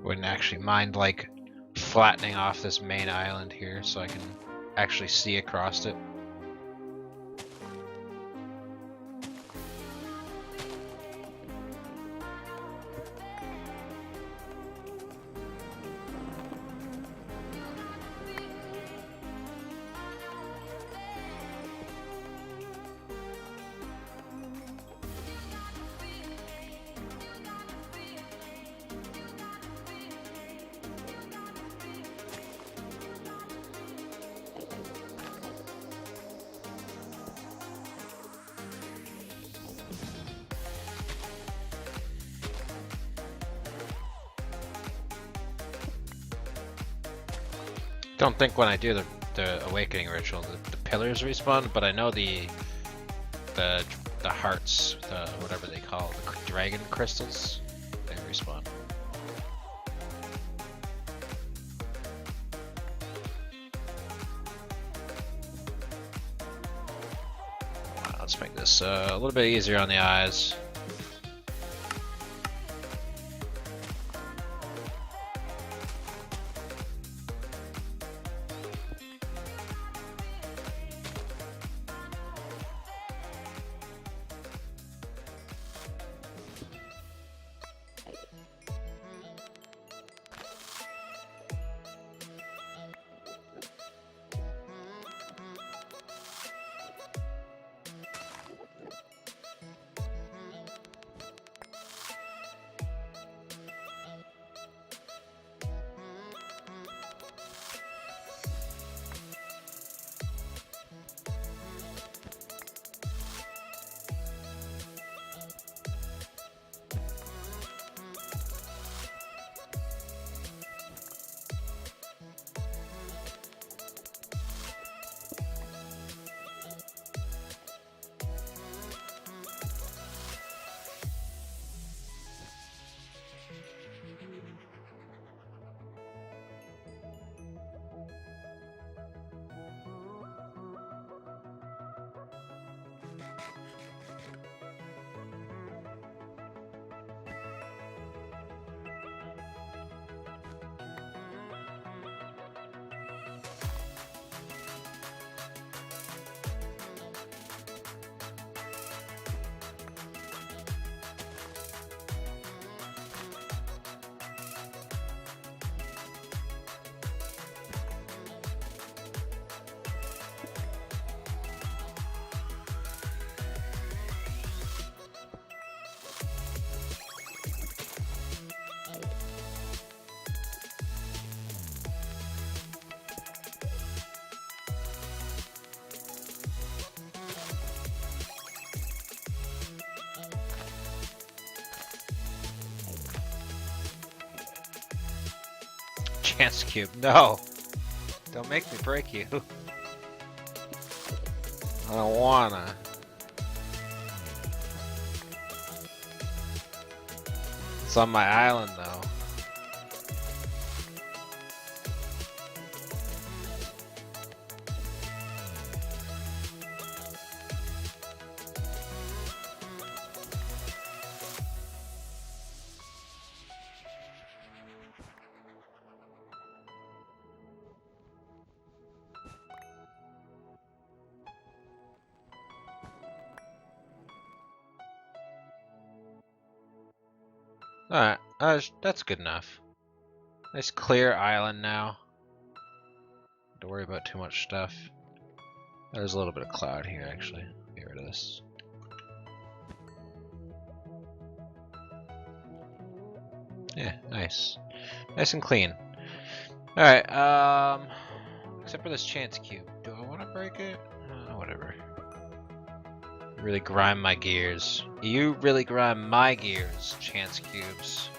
Wouldn't actually mind like flattening off this main island here so I can actually see across it. Don't think when I do the awakening ritual the pillars respawn, but I know the hearts, the whatever they call it, the dragon crystals, they respawn. Let's make this a little bit easier on the eyes. Chance cube. No! Don't make me break you. I don't wanna. It's on my island though. Alright, that's good enough. Nice clear island now. Don't worry about too much stuff. There's a little bit of cloud here actually. Get rid of this. Yeah, nice. Nice and clean. Alright, except for this chance cube. Do I want to break it? Whatever. Really grind my gears. You really grind my gears, chance cubes.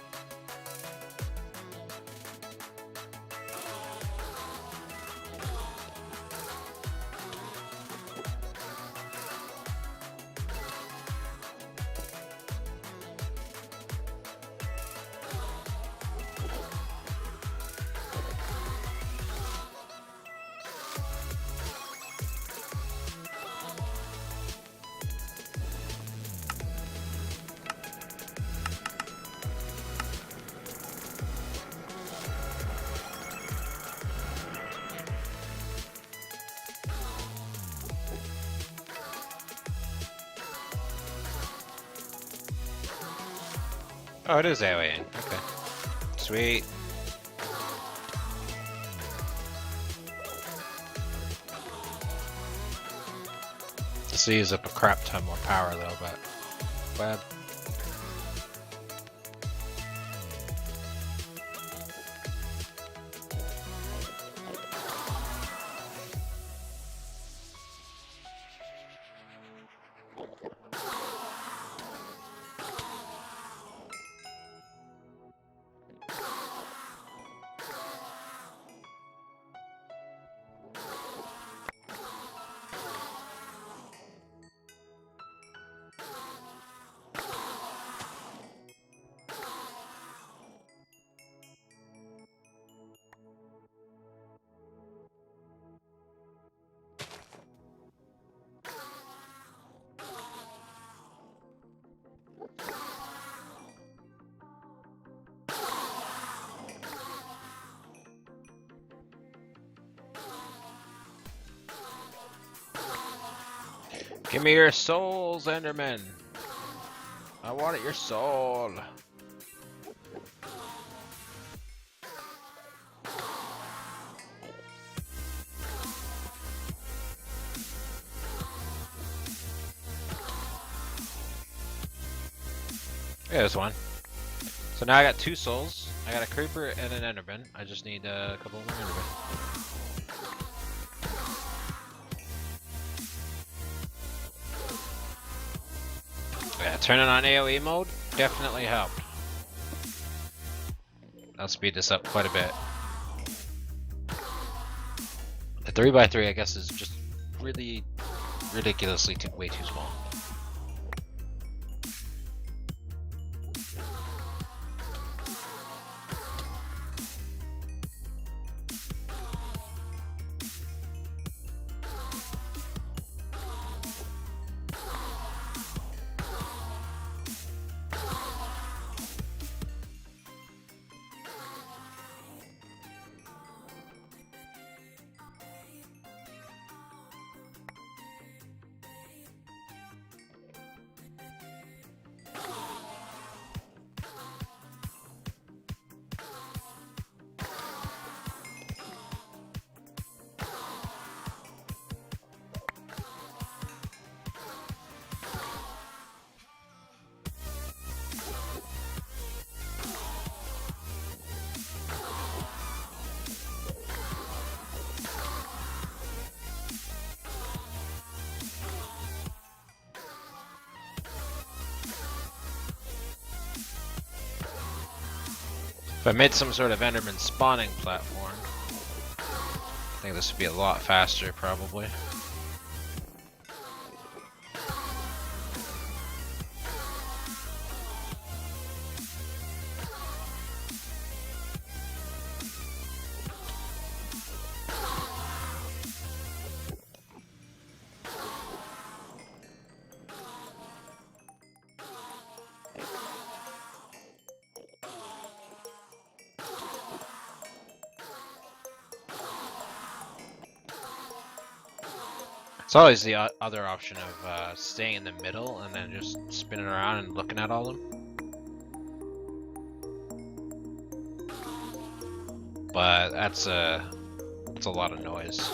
Oh, it is AoE. Okay. Sweet. This uses up a crap ton more power though, but bad. Give me your souls, Enderman. I want your soul. Yeah, there's one. So now I got 2 souls. I got a creeper and an enderman. I just need a couple more endermen. Yeah, turning on AoE mode definitely helped. I'll speed this up quite a bit. The 3x3 I guess is just really ridiculously way too small. If I made some sort of Enderman spawning platform, I think this would be a lot faster, probably. It's always the other option of staying in the middle and then just spinning around and looking at all of them. But that's a lot of noise.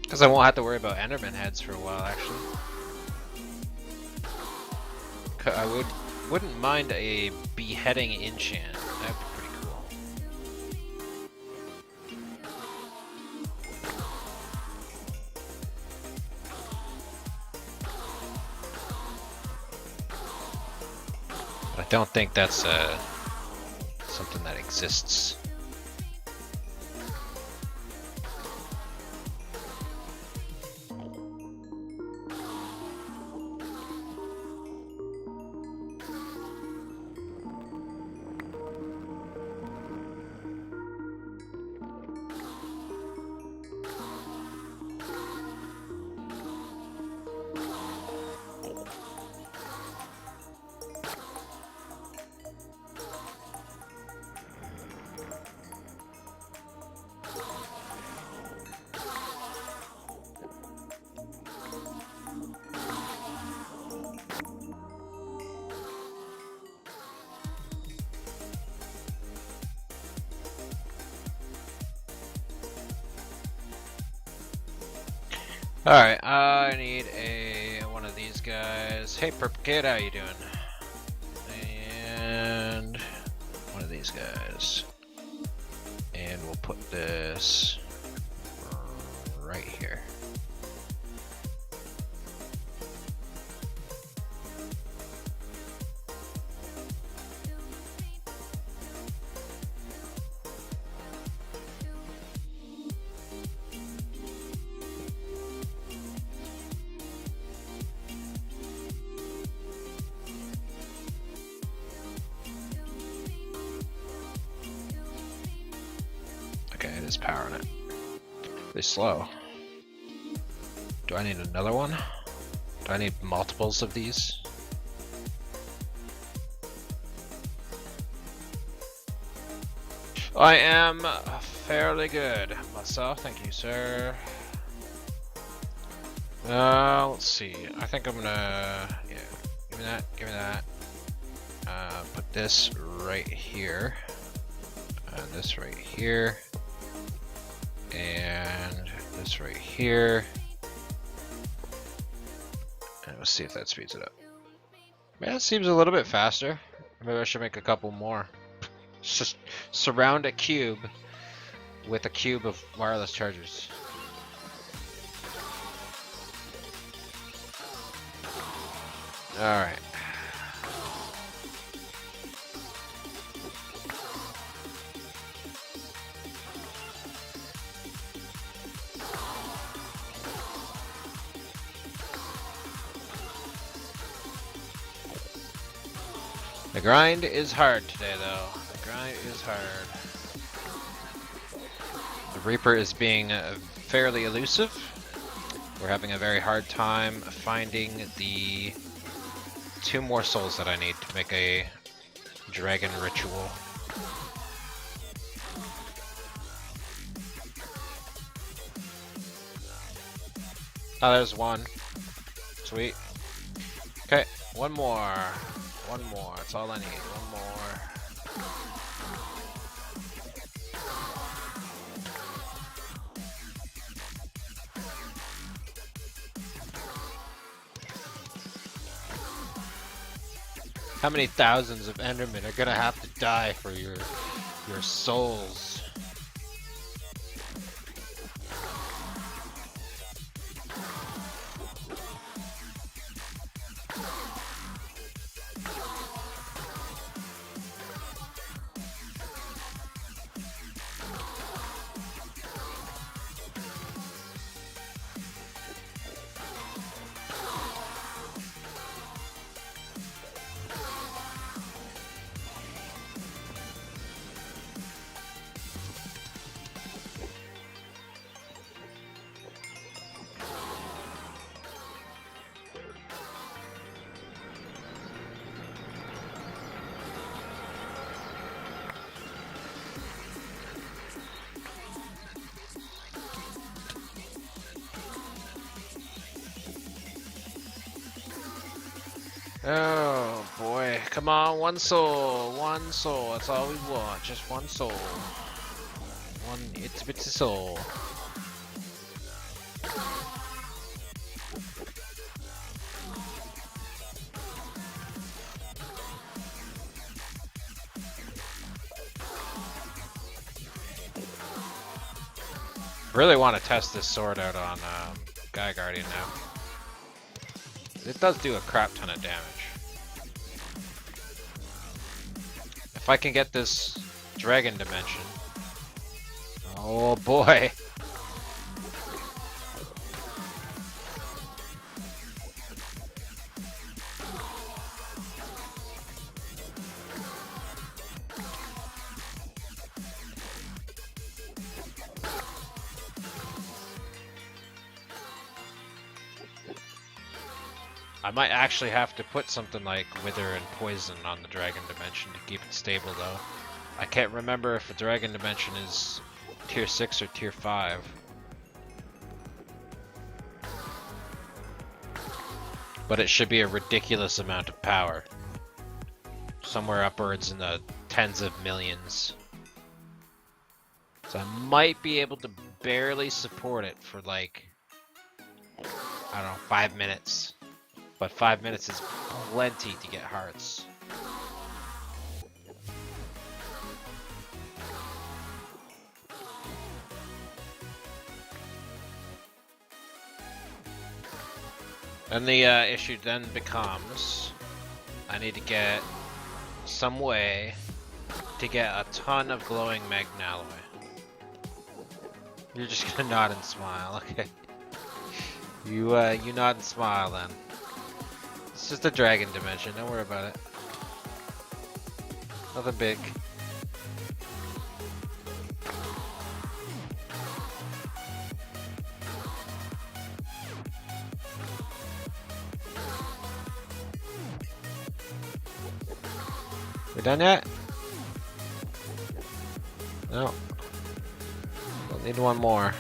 Because I won't have to worry about Enderman heads for a while, actually. I wouldn't mind a beheading enchant. That'd be pretty cool. But I don't think that's something that exists. Alright, I need one of these guys. Hey Purple Kid, how you doing? And one of these guys. And we'll put this right here. Okay, it is powering it. Really slow. Do I need another one? Do I need multiples of these? I am fairly good myself, thank you, sir. Let's see. I think I'm gonna, yeah, give me that, give me that. Put this right here, this right here, and this right here. And let's see if that speeds it up. Man, it seems a little bit faster. Maybe I should make a couple more. Just surround a cube with a cube of wireless chargers. Alright. The grind is hard today, though. The grind is hard. The Reaper is being fairly elusive. We're having a very hard time finding the 2 more souls that I need to make a dragon ritual. Oh, there's one. Sweet. Okay, one more. One more. That's all I need. One more. How many thousands of Endermen are gonna have to die for your souls? Oh boy, come on, one soul, that's all we want, just one soul. One itsy bitsy soul. Really want to test this sword out on Guy Guardian now. It does do a crap ton of damage. If I can get this dragon dimension. Oh boy. I might actually have to put something like Wither and Poison on the Dragon Dimension to keep it stable though. I can't remember if a Dragon Dimension is tier 6 or tier 5. But it should be a ridiculous amount of power. Somewhere upwards in the tens of millions. So I might be able to barely support it for like, I don't know, 5 minutes. But 5 minutes is plenty to get hearts. And the issue then becomes, I need to get some way to get a ton of glowing Magnalloy. You're just gonna nod and smile, okay? You nod and smile then. It's just a dragon dimension, don't worry about it. Nothing big. We done yet? No. We'll need one more.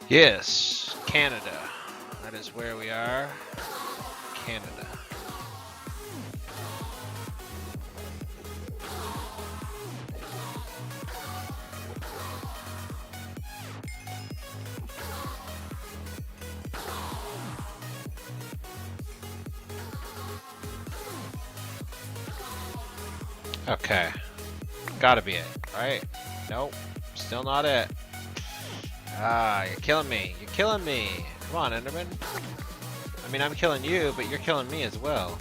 Yes, Canada. That is where we are. Canada. Okay. Gotta be it, right? Nope. Still not it. Ah, you're killing me. You're killing me. Come on, Enderman. I mean, I'm killing you, but you're killing me as well.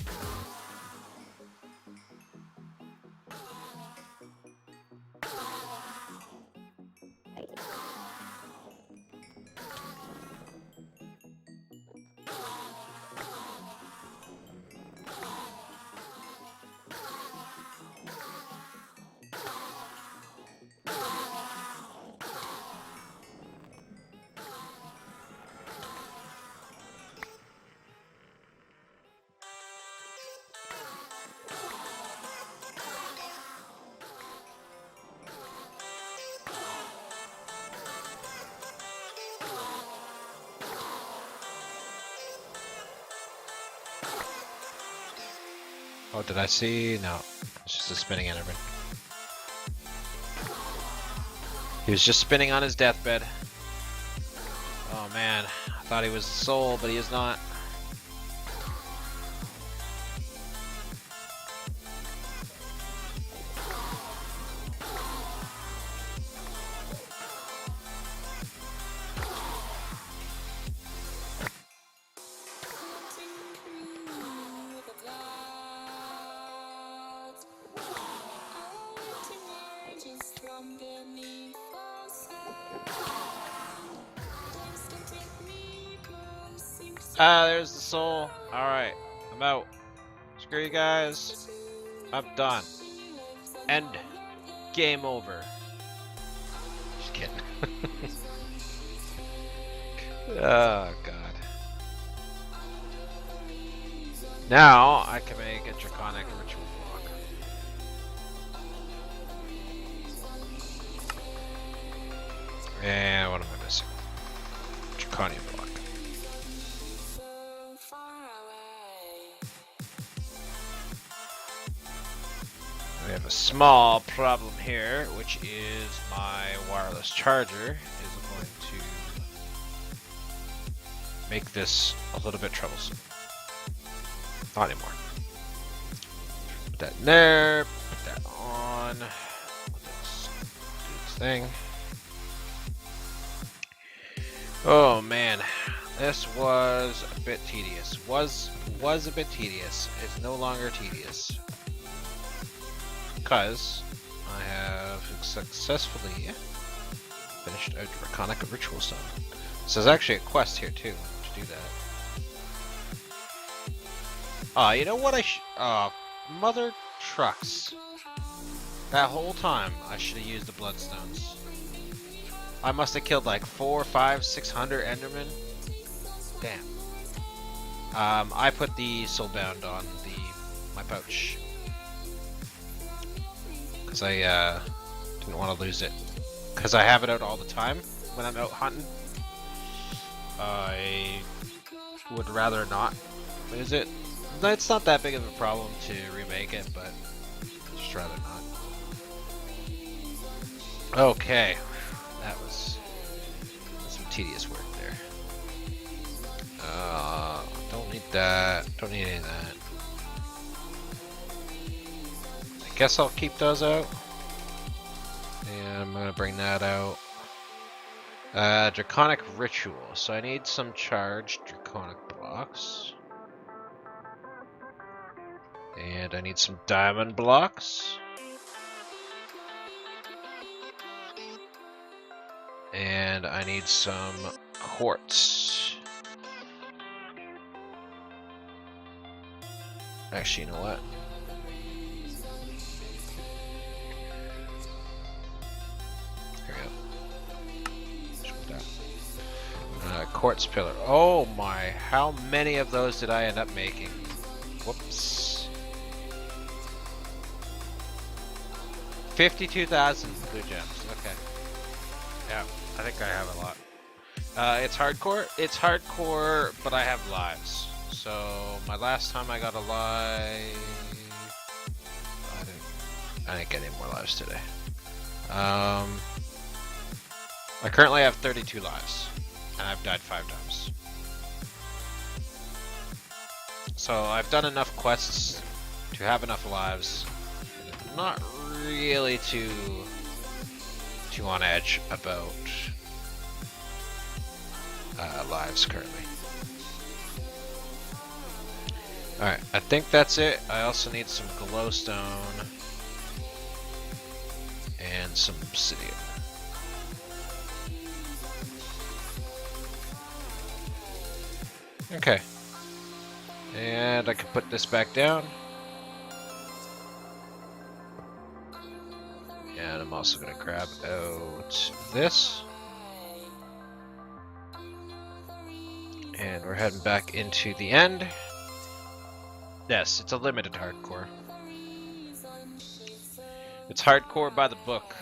Oh, did I see? No. It's just a spinning Enderman. He was just spinning on his deathbed. Oh man, I thought he was the soul, but he is not. Ah, there's the soul. Alright, I'm out. Screw you guys. I'm done. End. Game over. Just kidding. Oh, God. Now, I can make a draconic ritual block. And what am I missing? Draconian block. We have a small problem here, which is my wireless charger is going to make this a little bit troublesome. Not anymore. Put that in there, put that on. Let's do this thing. Oh man, this was a bit tedious. Was a bit tedious. It's no longer tedious. Because I have successfully finished a draconic ritual stone. So there's actually a quest here too to do that. You know what mother trucks. That whole time I should have used the bloodstones. I must have killed like 400, 500, 600 Endermen. Damn. I put the soulbound on my pouch. Because I didn't want to lose it. Because I have it out all the time when I'm out hunting. I would rather not lose it. It's not that big of a problem to remake it, but I'd just rather not. Okay. That was some tedious work there. Don't need that. Don't need any of that. I guess I'll keep those out. And I'm gonna bring that out. Draconic ritual. So I need some charged draconic blocks. And I need some diamond blocks. And I need some quartz. Actually, you know what? Here we go. Just put that. Quartz pillar. Oh my, how many of those did I end up making? Whoops. 52,000 blue gems. Okay. Yeah, I think I have a lot. It's hardcore. It's hardcore, but I have lives. So my last time I got a live, I didn't get any more lives today. I currently have 32 lives, and I've died 5 times. So I've done enough quests to have enough lives. I'm not really too on edge about lives currently. Alright, I think that's it. I also need some glowstone and some obsidian. Okay. And I can put this back down. And I'm also going to grab out this. And we're heading back into the end. Yes, it's a limited hardcore. It's hardcore by the book.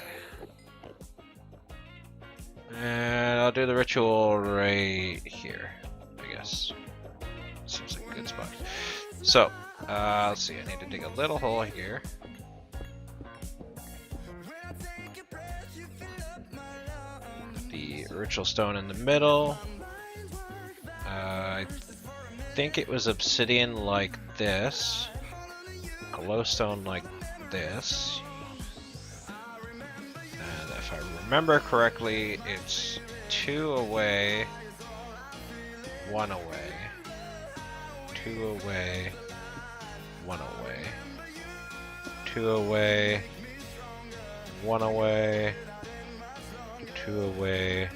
And I'll do the ritual right here, I guess. Seems like a good spot. So, let's see, I need to dig a little hole here. The ritual stone in the middle. I think it was obsidian like this. Glowstone like this. And if I remember correctly, it's 2 away, 1 away. 2 away, 1 away. 2 away, 1 away. 2 away,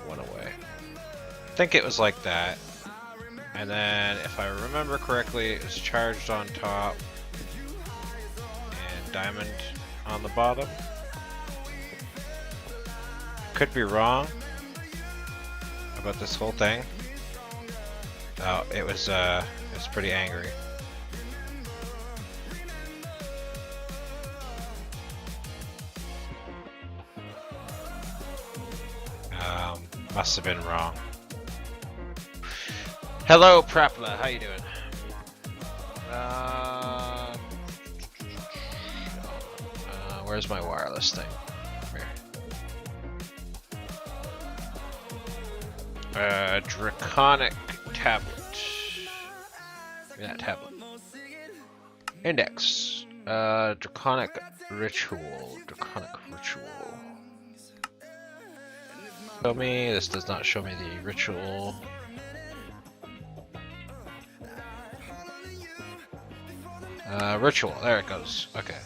1 away. I think it was like that. And then, if I remember correctly, it was charged on top and diamond on the bottom. Could be wrong about this whole thing. Oh, it was pretty angry. Must have been wrong. Hello, Prapla. How you doing? Where's my wireless thing? Here. Draconic tablet. Give me that tablet. Index. Draconic ritual. Draconic ritual. Show me. This does not show me the ritual. Ritual. There it goes. Okay.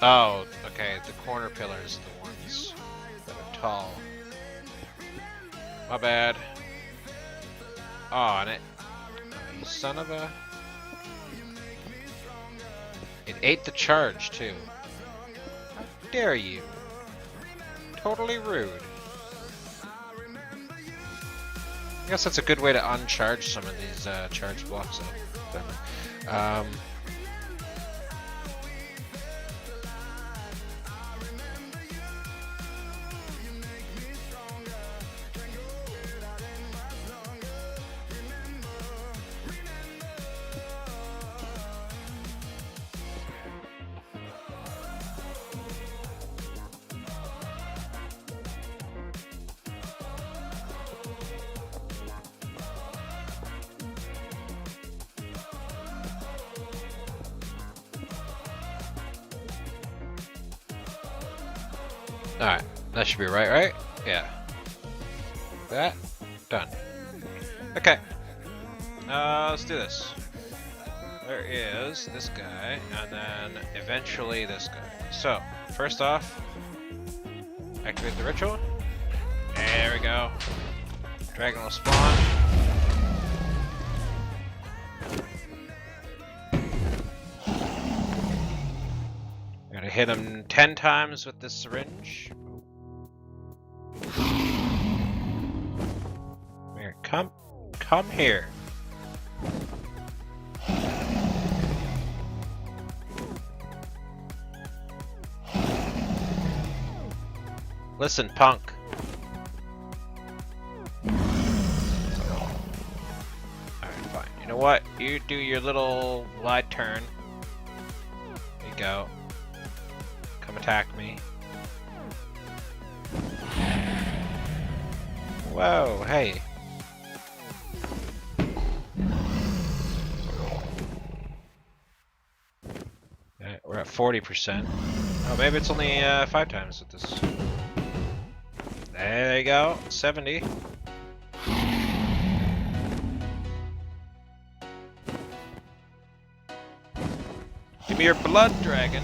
Oh, okay. The corner pillars are the ones that are tall. My bad. Oh, and it. Oh, you son of a. It ate the charge too. How dare you? Totally rude. I guess that's a good way to uncharge some of these charge blocks. Alright, that should be right? Yeah. That, done. Okay. Let's do this. There is this guy, and then eventually this guy. So, first off, activate the ritual. There we go. Dragon will spawn. Gotta hit him 10 times with this syringe. Here, come here. Listen, punk. what? You do your little wide turn. There you go. Come attack me. Whoa, hey. Alright, we're at 40%. Oh, maybe it's only 5 times with this. There you go, 70. Give me your blood, dragon.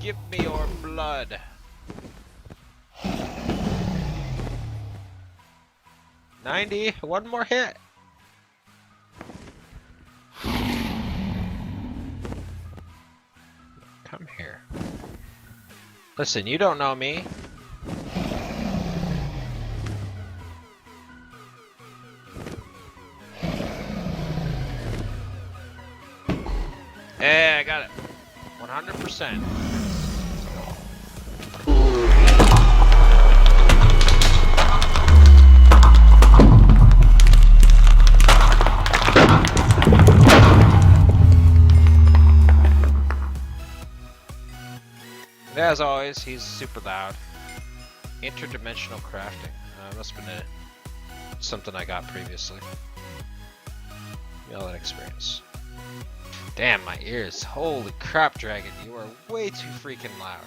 Give me your blood. 90, one more hit. Come here. Listen, you don't know me. Hey, I got it. 100%. And as always, he's super loud. Interdimensional crafting. Must have been something I got previously. Give me all that experience. Damn, my ears. Holy crap, Dragon. You are way too freaking loud.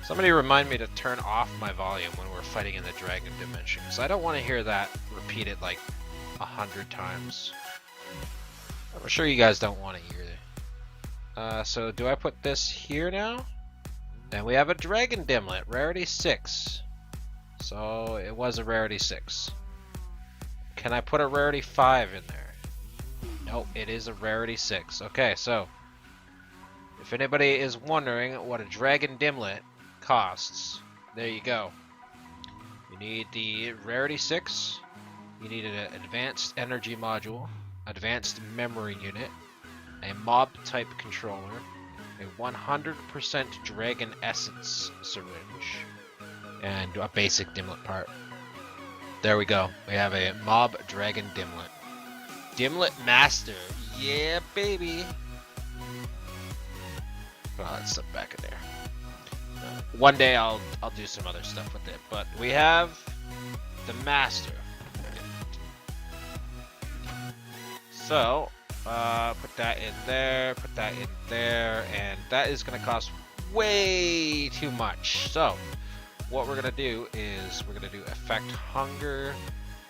Somebody remind me to turn off my volume when we're fighting in the Dragon Dimension, because I don't want to hear that repeated like 100 times. I'm sure you guys don't want it either. So do I put this here now? And we have a Dragon Dimlet, rarity 6. So it was a rarity 6. Can I put a rarity 5 in there? Nope, it is a rarity 6. Okay, so if anybody is wondering what a Dragon Dimlet costs, there you go. You need the rarity 6. You need an advanced energy module, advanced memory unit, a mob type controller, a 100% dragon essence syringe, and a basic dimlet part. There we go. We have a mob dragon dimlet. Dimlet master. Yeah, baby. Put all that stuff back in there. One day I'll do some other stuff with it, but we have the master. So, put that in there, put that in there, and that is going to cost way too much. So, what we're going to do is we're going to do effect hunger,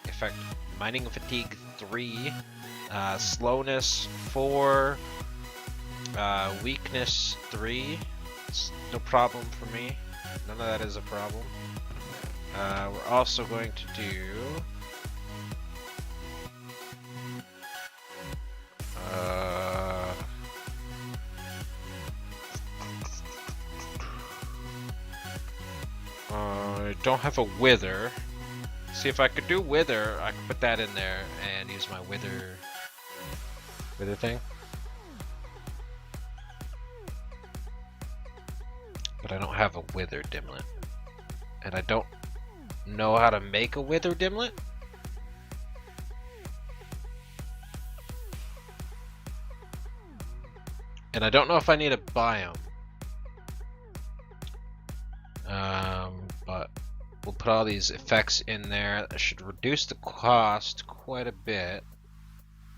effect mining fatigue 3, slowness 4, weakness 3. It's no problem for me. None of that is a problem. We're also going to do I don't have a wither. See, if I could do wither, I could put that in there and use my wither thing. But I don't have a wither dimlet. And I don't know how to make a wither dimlet. And I don't know if I need a biome. But we'll put all these effects in there. That should reduce the cost quite a bit.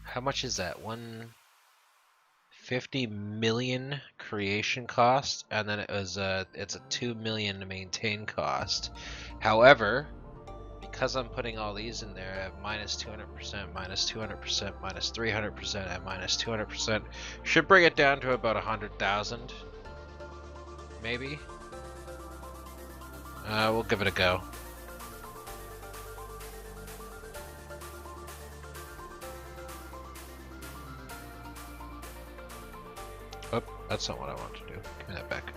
How much is that? 150 million creation cost, and then it's a 2 million to maintain cost. However, because I'm putting all these in there, I have minus 200%, minus 200%, minus 300%, and minus 200%. Should bring it down to about 100,000, maybe. We'll give it a go. Oh, that's not what I want to do. Give me that back.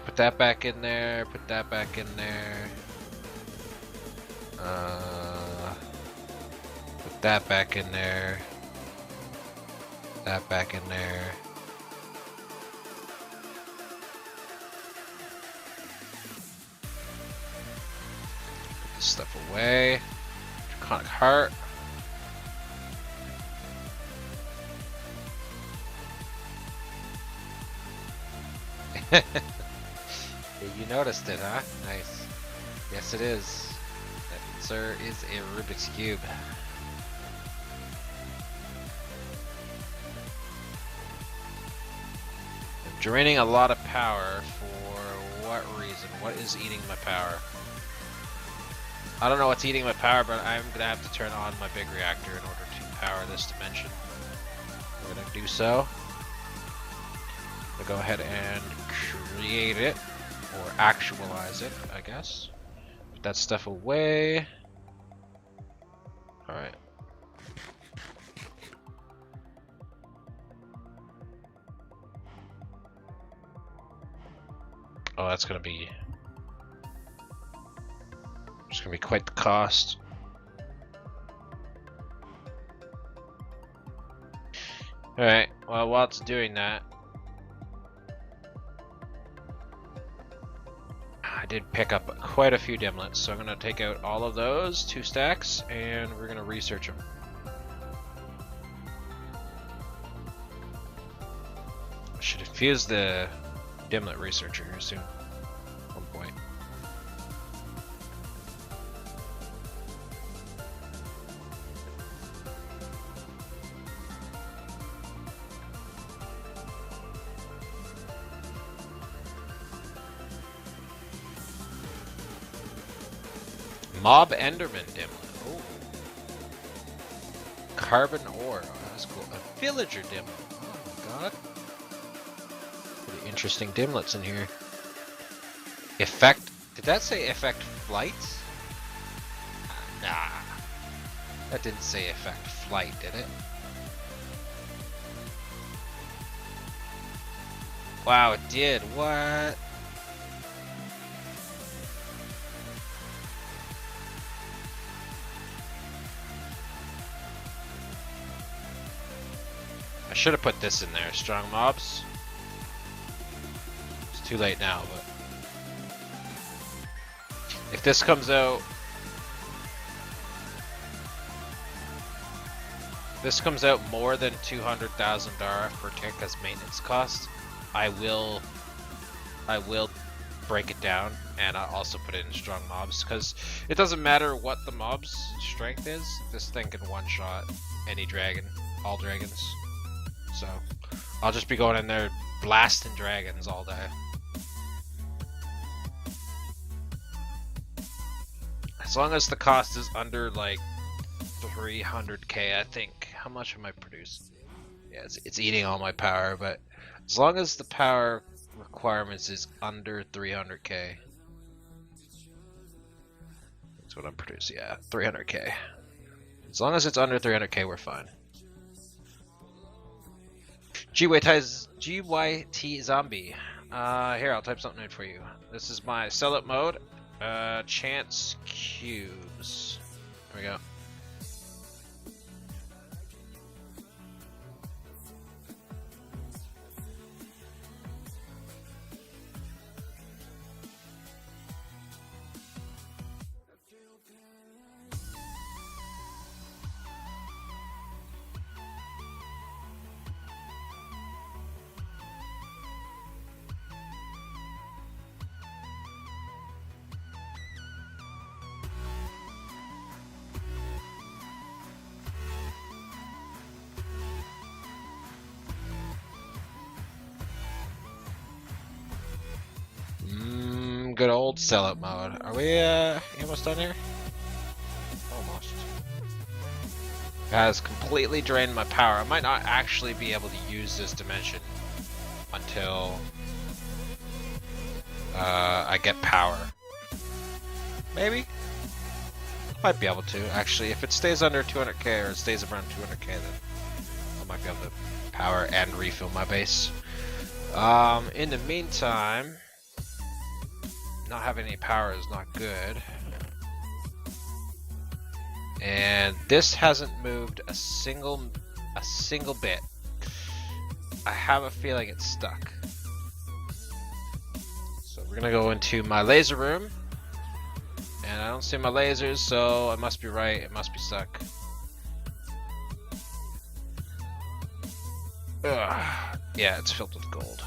Put that back in there. Put that back in there. Put that back in there. That back in there. stuff away. Draconic Heart. You noticed it, huh? Nice. Yes, it is. That, sir, is a Rubik's Cube. I'm draining a lot of power for what reason? What is eating my power? I don't know what's eating my power, but I'm gonna have to turn on my big reactor in order to power this dimension. We're gonna do so. We'll go ahead and create it, or actualize it, I guess. Put that stuff away. Alright. Oh, that's gonna be... it's gonna be quite the cost. Alright, well, while it's doing that, I did pick up quite a few dimlets, so I'm going to take out all of those, 2 stacks, and we're going to research them. I should infuse the dimlet researcher here soon, at one point. Mob Enderman dimlet. Oh. Carbon ore. Oh, that's cool. A villager dimlet. Oh my god. Pretty interesting dimlets in here. Effect. Did that say effect flight? Nah. That didn't say effect flight, did it? Wow, it did. What? I should have put this in there. Strong mobs. It's too late now, but if this comes out, more than 200,000 Dara per tick as maintenance cost, I will break it down, and I'll also put it in strong mobs, because it doesn't matter what the mob's strength is. This thing can one-shot any dragon, all dragons. So I'll just be going in there blasting dragons all day. As long as the cost is under like 300k, I think. How much am I producing? Yeah, it's eating all my power, but as long as the power requirements is under 300k, that's what I'm producing. Yeah, 300k. As long as it's under 300k, we're fine. GYT Zombie. Here, I'll type something in for you. This is my sellout mode. Chance cubes. There we go. Good old sellout mode. Are we almost done here? Almost. It has completely drained my power. I might not actually be able to use this dimension until I get power. Maybe? Might be able to, actually. If it stays under 200k or it stays around 200k, then I might be able to power and refill my base. In the meantime, not having any power is not good. And this hasn't moved a single bit. I have a feeling it's stuck. So we're gonna go into my laser room And I don't see my lasers, so I must be right. It must be stuck. Ugh. Yeah, it's filled with gold.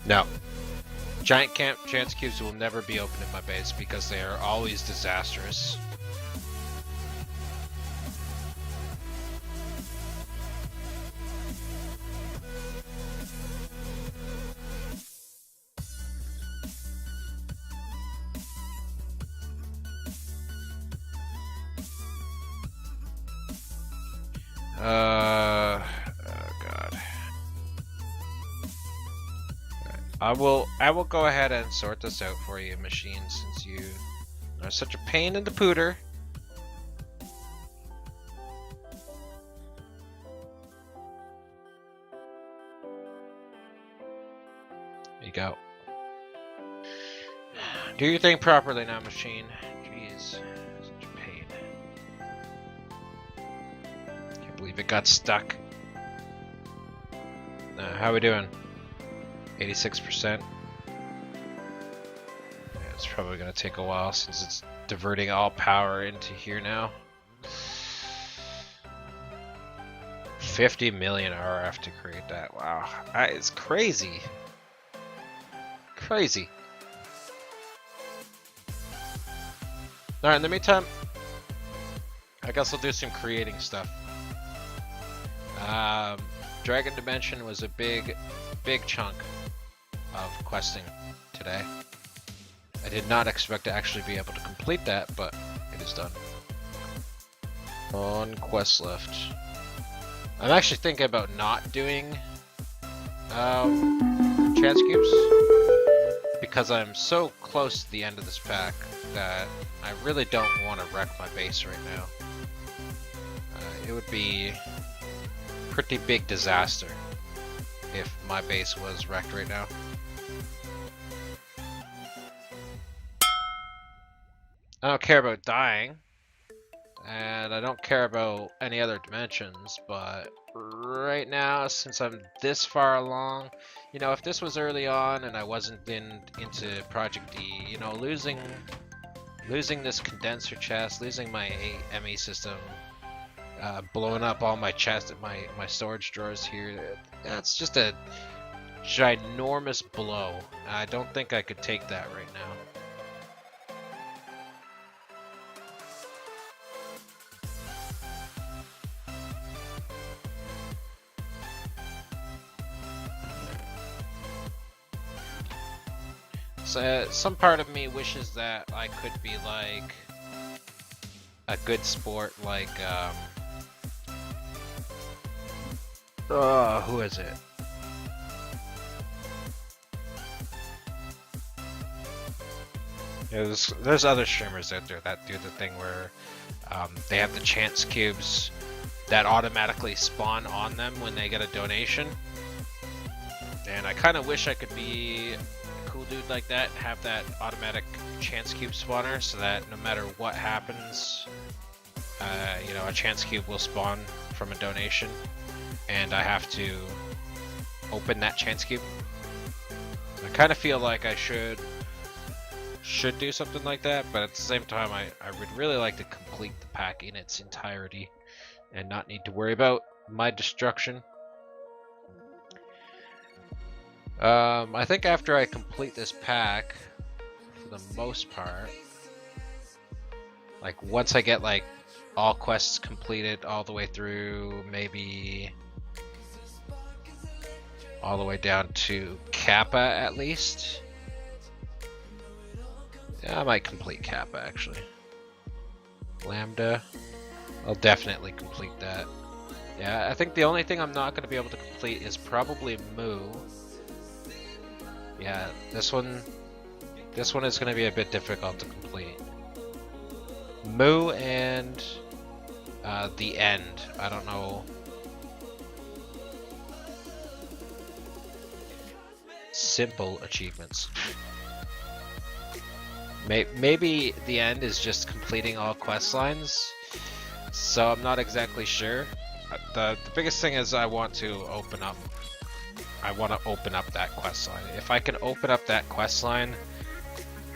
No. Giant camp chance cubes will never be open in my base because they are always disastrous. Oh god. I will go ahead and sort this out for you, machine, since you are such a pain in the pooter. There you go. Do your thing properly now, machine. Jeez, such a pain. Can't believe it got stuck. How we doing? 86%. Yeah, it's probably gonna take a while since it's diverting all power into here now. 50 million RF to create that. Wow, that is crazy. Crazy. Alright, in the meantime, I guess I'll do some creating stuff. Dragon Dimension was a big chunk of questing today. I did not expect to actually be able to complete that, but it is done. One quest left. I'm actually thinking about not doing chance cubes because I'm so close to the end of this pack that I really don't want to wreck my base right now. It would be a pretty big disaster if my base was wrecked right now. I don't care about dying, and I don't care about any other dimensions, but right now, since I'm this far along, you know, if this was early on and I wasn't into Project D, you know, losing this condenser chest, losing my ME system, blowing up all my chest, my storage drawers here, that's just a ginormous blow. I don't think I could take that right now. So, some part of me wishes that I could be like a good sport, like who is it? Yeah, there's other streamers out there that do the thing where they have the chance cubes that automatically spawn on them when they get a donation, and I kind of wish I could be cool dude like that, have that automatic chance cube spawner, so that no matter what happens, you know, a chance cube will spawn from a donation, and I have to open that chance cube. I kind of feel like I should do something like that, but at the same time, I would really like to complete the pack in its entirety and not need to worry about my destruction. I think after I complete this pack, for the most part, like once I get like all quests completed all the way through, maybe all the way down to Kappa at least. Yeah, I might complete Kappa actually. Lambda, I'll definitely complete that. Yeah, I think the only thing I'm not going to be able to complete is probably Moo. Yeah, this one is going to be a bit difficult to complete. Moo and the End. I don't know simple achievements. Maybe the end is just completing all quest lines, so I'm not exactly sure. The biggest thing is I want to open up that quest line. If I can open up that quest line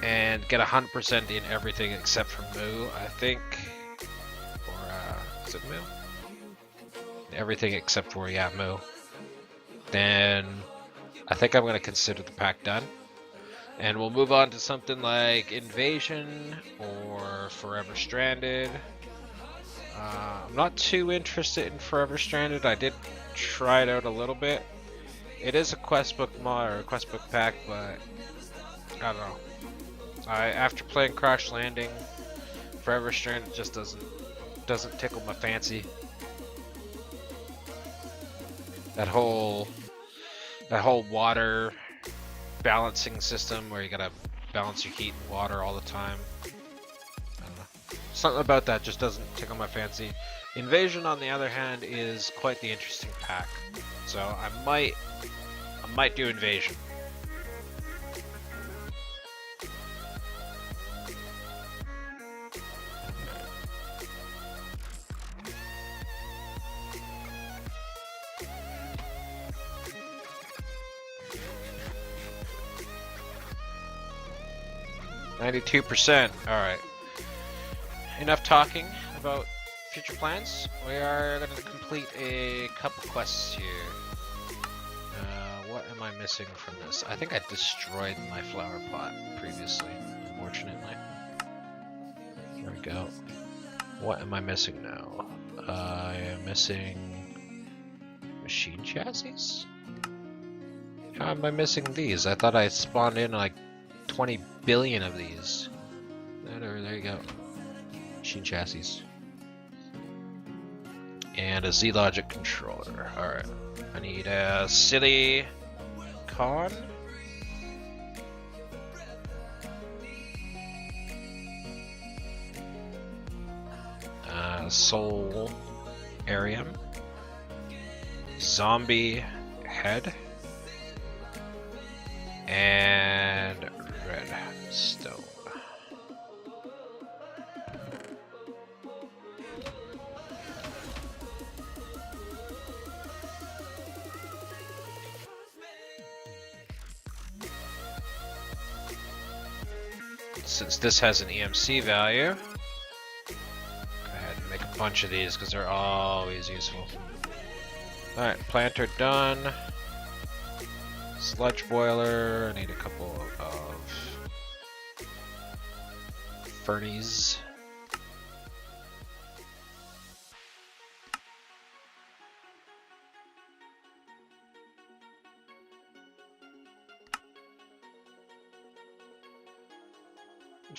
and get 100% in everything except for Moo, I think, or is it Moo? Everything except for Moo. Then I think I'm gonna consider the pack done. And we'll move on to something like Invasion or Forever Stranded. I'm not too interested in Forever Stranded. I did try it out a little bit. It is a quest book mod or a quest book pack, but I don't know. After playing Crash Landing, Forever Stranded just doesn't tickle my fancy. That whole water balancing system where you gotta balance your heat and water all the time. I don't know. Something about that just doesn't tickle my fancy. Invasion, on the other hand, is quite the interesting pack. So I might do Invasion. %. Alright. Enough talking about future plans. We are going to complete a couple quests here. What am I missing from this? I think I destroyed my flower pot previously, unfortunately. There we go. What am I missing now? I am missing machine chassis? How am I missing these? I thought I spawned in like 20 billion of these. There you go. Machine chassis. And a Z-Logic controller. Alright. I need a Silly Con. Soul Arium. Zombie Head. And Redstone. Since this has an EMC value, go ahead and make a bunch of these because they're always useful. Alright, planter done. Sludge boiler, I need a couple of fernies.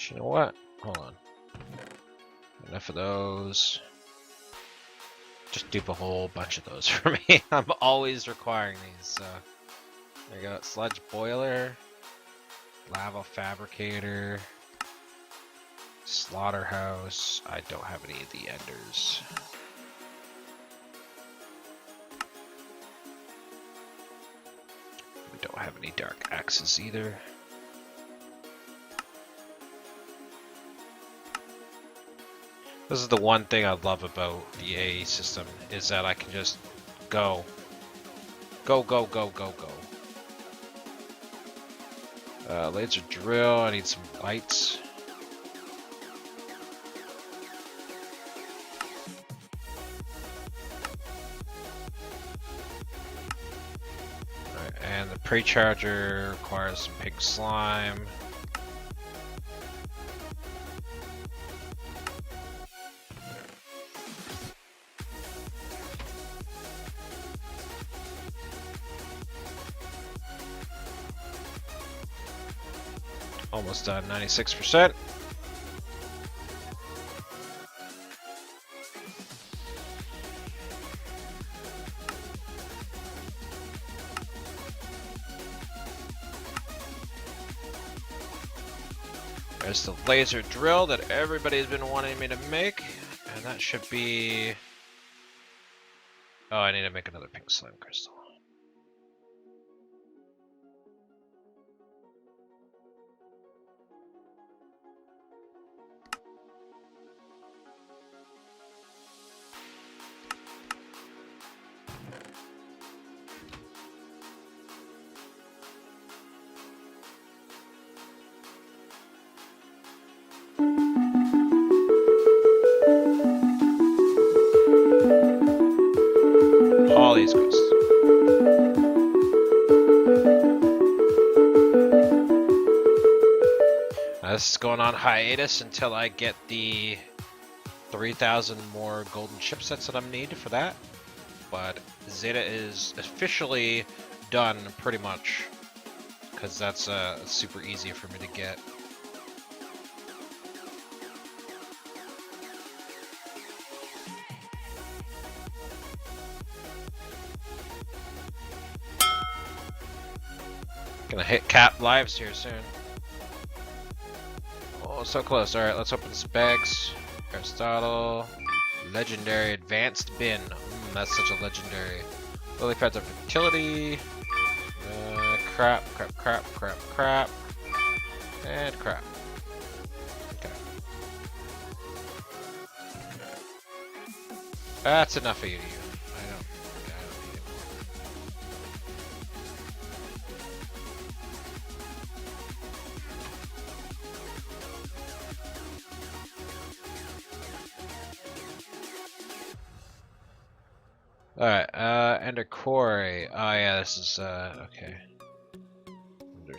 You know what? Hold on. Enough of those. Just do a whole bunch of those for me. I'm always requiring these, so. There you go. Sludge boiler. Lava fabricator. Slaughterhouse. I don't have any of the enders. We don't have any dark axes either. This is the one thing I love about the AE system, is that I can just go. Go, go, go, go, go. Laser drill, I need some lights. Alright, and the pre-charger requires some pink slime. Almost done, 96%. There's the laser drill that everybody's been wanting me to make, and that should be... Oh, I need to make another pink slime crystal. This is going on hiatus until I get the 3,000 more golden chipsets that I'm needed for that. But Zeta is officially done pretty much, because that's super easy for me to get. Gonna hit cap lives here soon. Oh, so close. Alright, let's open some bags. Aristotle. Legendary Advanced Bin. That's such a legendary. Lily pads of fertility. Crap. And crap. Okay. That's enough of you. I don't need it more. Alright, Ender Quarry. Oh yeah, this is, okay.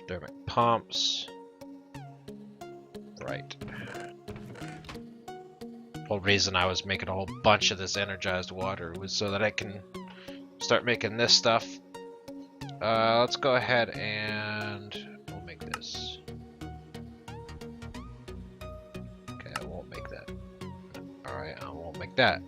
Thermic pumps. Right. Whole reason I was making a whole bunch of this energized water was so that I can start making this stuff. Let's go ahead and we'll make this. Okay, I won't make that. Alright, I won't make that.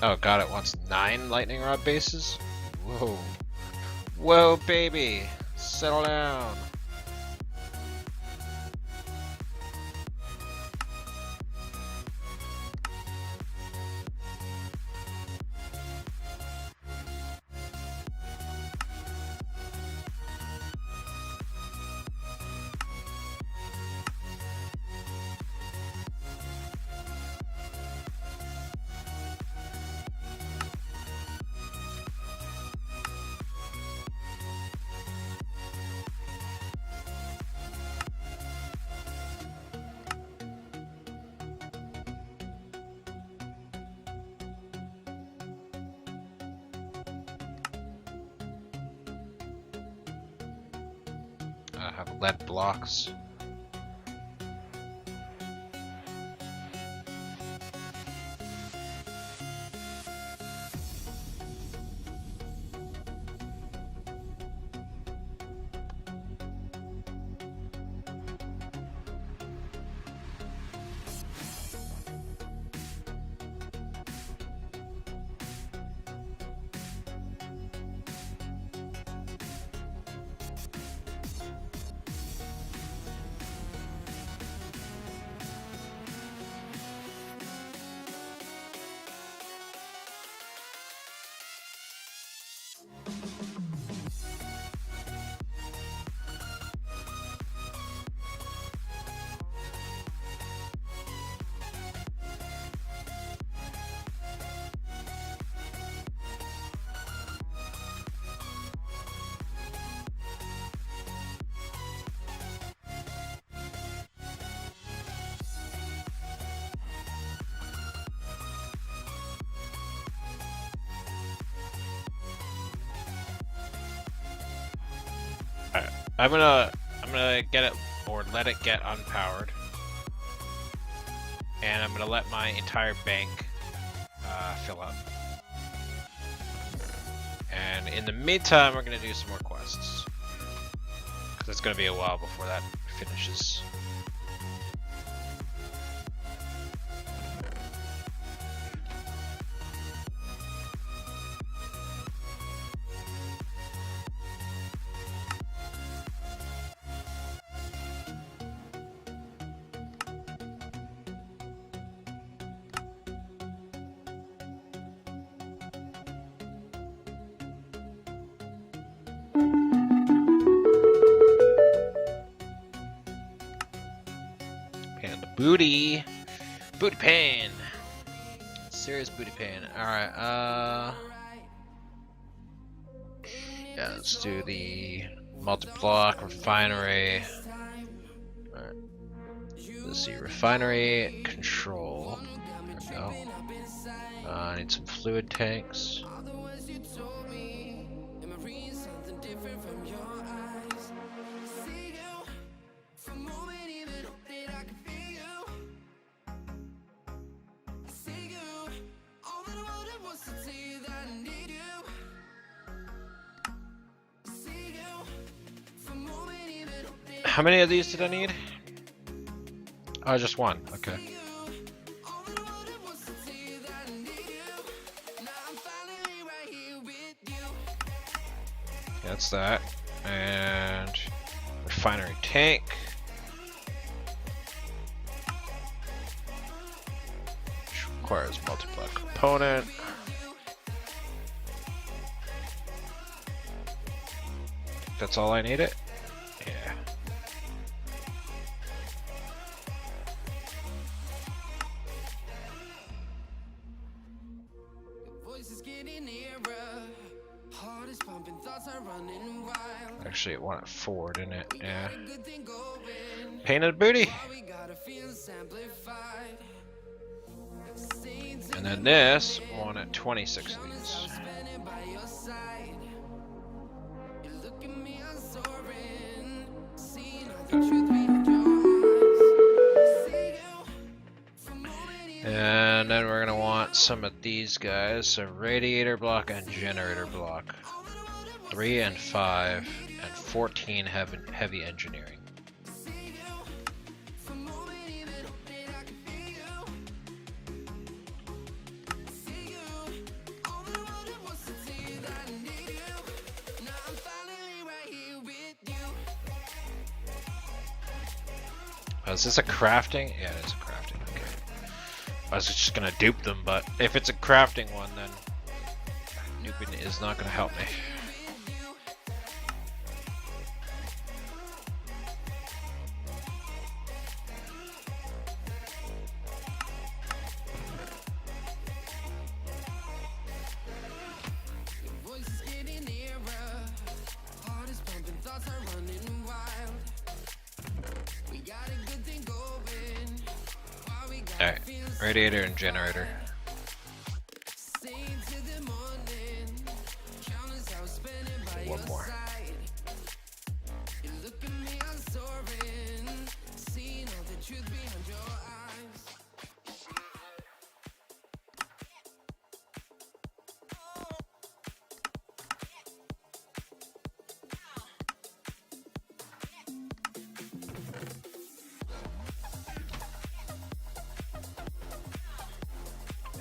Oh god, it wants 9 lightning rod bases? Whoa. Whoa, baby! Settle down! I have lead blocks. I'm gonna get it, or let it get unpowered, and I'm gonna let my entire bank fill up. And in the meantime, we're gonna do some more quests, because it's gonna be a while before that finishes. booty pain. Serious booty pain. All right. Yeah, let's do the multi-block refinery. All right. Let's see, refinery control. There we go. I need some fluid tanks. How many of these did I need? Oh, just one. Okay. That's that. And refinery tank. Which requires multi-block component. That's all I need it? Yeah. Actually, it won at 4, didn't it? Yeah. Painted booty. And then this won at 26 of these. And then we're gonna want some of these guys. So radiator block and generator block. 3 and 5 and 14 heavy engineering. Oh, is this a crafting? Yeah, it is a crafting. Okay. I was just gonna dupe them, but if it's a crafting one, then duping is not gonna help me. Alright, radiator and generator. One more.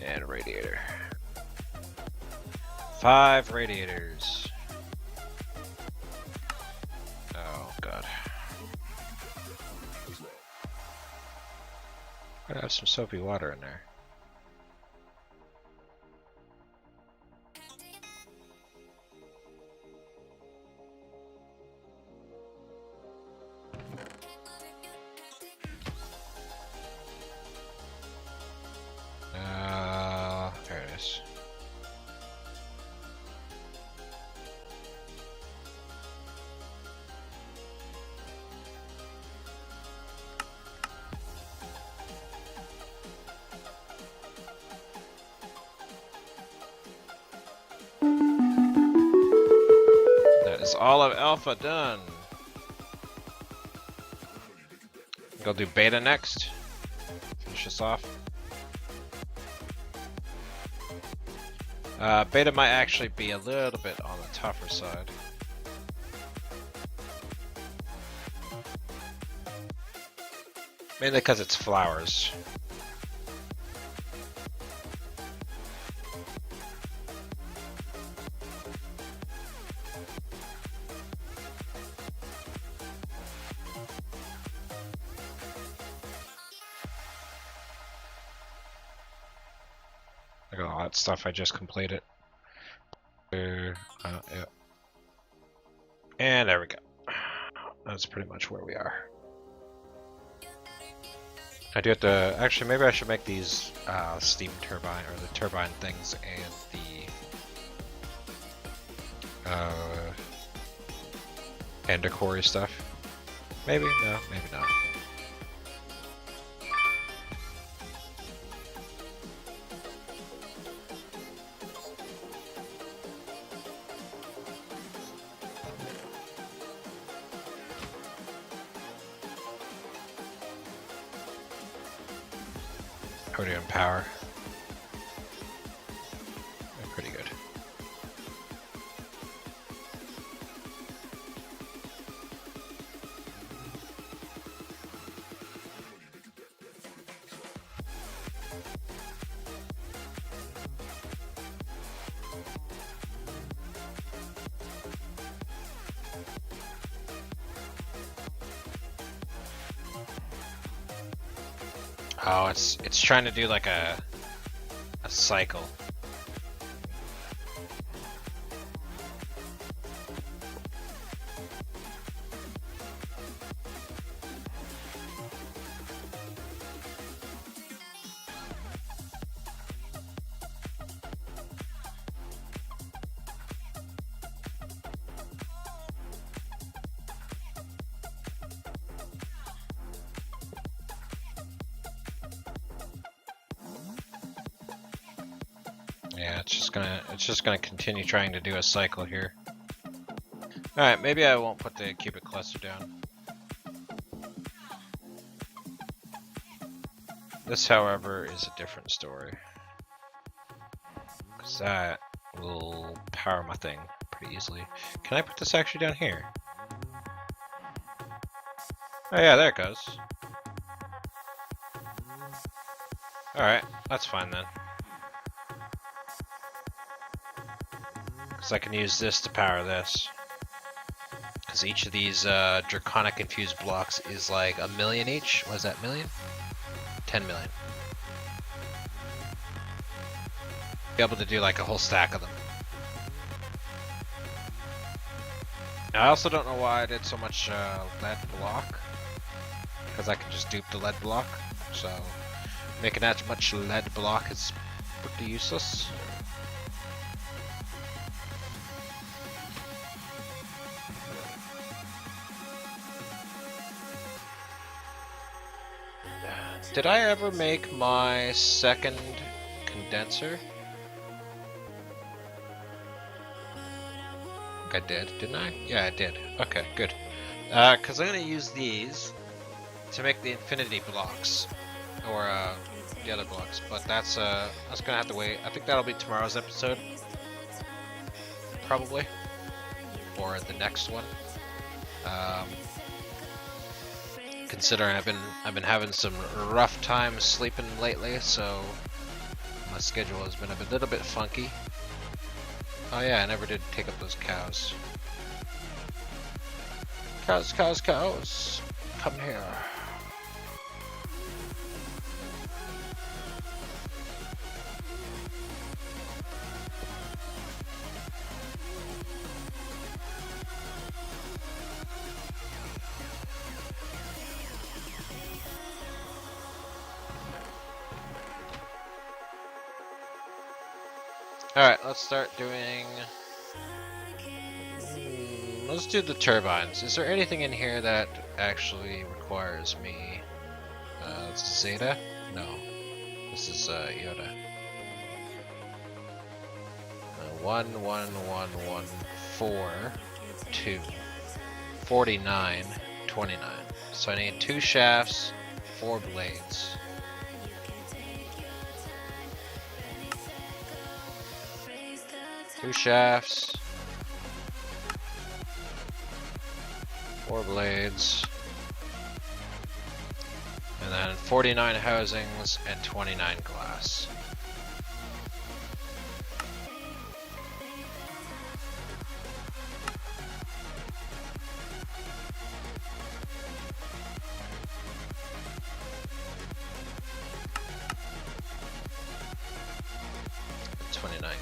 And radiator. 5 radiators. Oh god. Gotta have some soapy water in there. There it is. That is all of Alpha done. Go do Beta next. Finish this off. Beta might actually be a little bit on the tougher side. Mainly because it's flowers. Look at all that stuff I just completed. Yeah. And there we go. That's pretty much where we are. I do have to, actually maybe I should make these steam turbine, or the turbine things, and the Endercore stuff. Maybe? No, maybe not. How are we doing power? Pretty good. Oh, it's trying to do like a cycle. Yeah, it's just gonna continue trying to do a cycle here. Alright, maybe I won't put the cubic cluster down. This, however, is a different story. Because that will power my thing pretty easily. Can I put this actually down here? Oh yeah, there it goes. Alright, that's fine then. Because I can use this to power this. Because each of these draconic infused blocks is like 1 million each. What is that, million? 10 million. Be able to do like a whole stack of them. I also don't know why I did so much lead block. Because I can just dupe the lead block. So making that much lead block is pretty useless. Did I ever make my second condenser? I think I did, didn't I? Yeah, I did. Okay, good. Because I'm going to use these to make the infinity blocks. Or the other blocks. But that's going to have to wait. I think that'll be tomorrow's episode. Probably. Or the next one. Considering I've been having some rough times sleeping lately, so my schedule has been a little bit funky. Oh yeah, I never did take up those cows. Cows, cows, cows, come here. Alright, let's start doing... let's do the turbines. Is there anything in here that actually requires me... Zeta? No. This is Yoda. 1, 1, 1, 1, 4, 2, 49, 29. So I need 2 shafts, 4 blades. Two shafts, 4 blades, and then 49 housings and 29 glass.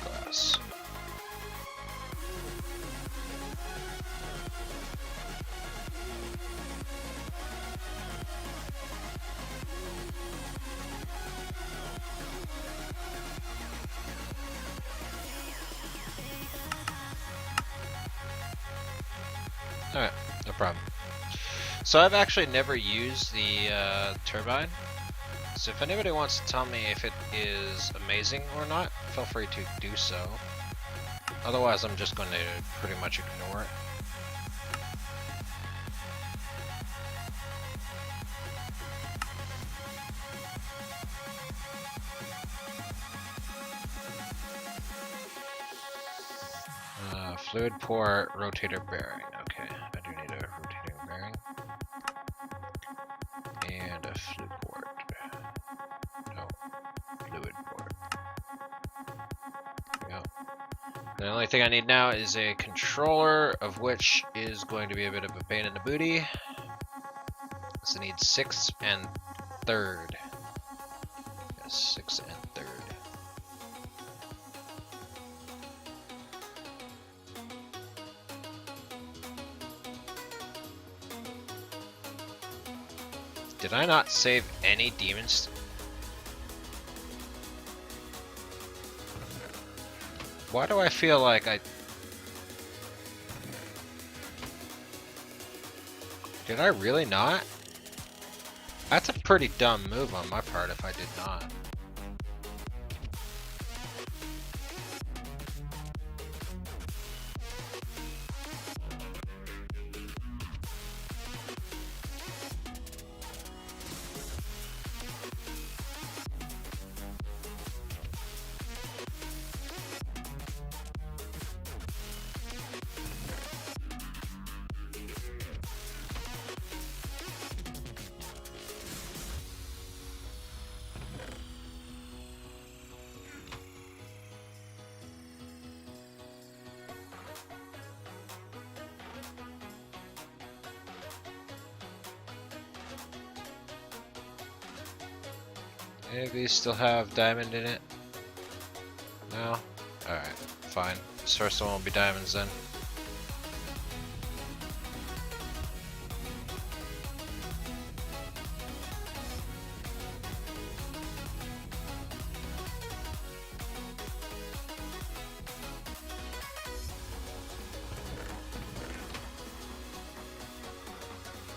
Glass. Alright, no problem. So I've actually never used the turbine. So if anybody wants to tell me if it is amazing or not, feel free to do so. Otherwise, I'm just going to pretty much ignore it. Fluid port, rotator bearing. Okay, I do need a rotating bearing. And a fluid port. No, fluid port. There we go. The only thing I need now is a controller, of which is going to be a bit of a pain in the booty. So I need 6 and 3rd. Yes, 6 and 3rd. Did I not save any demons? Why do I feel like I... Did I really not? That's a pretty dumb move on my part if I did not. Any of these still have diamond in it? No? Alright, fine. This first one will be diamonds then.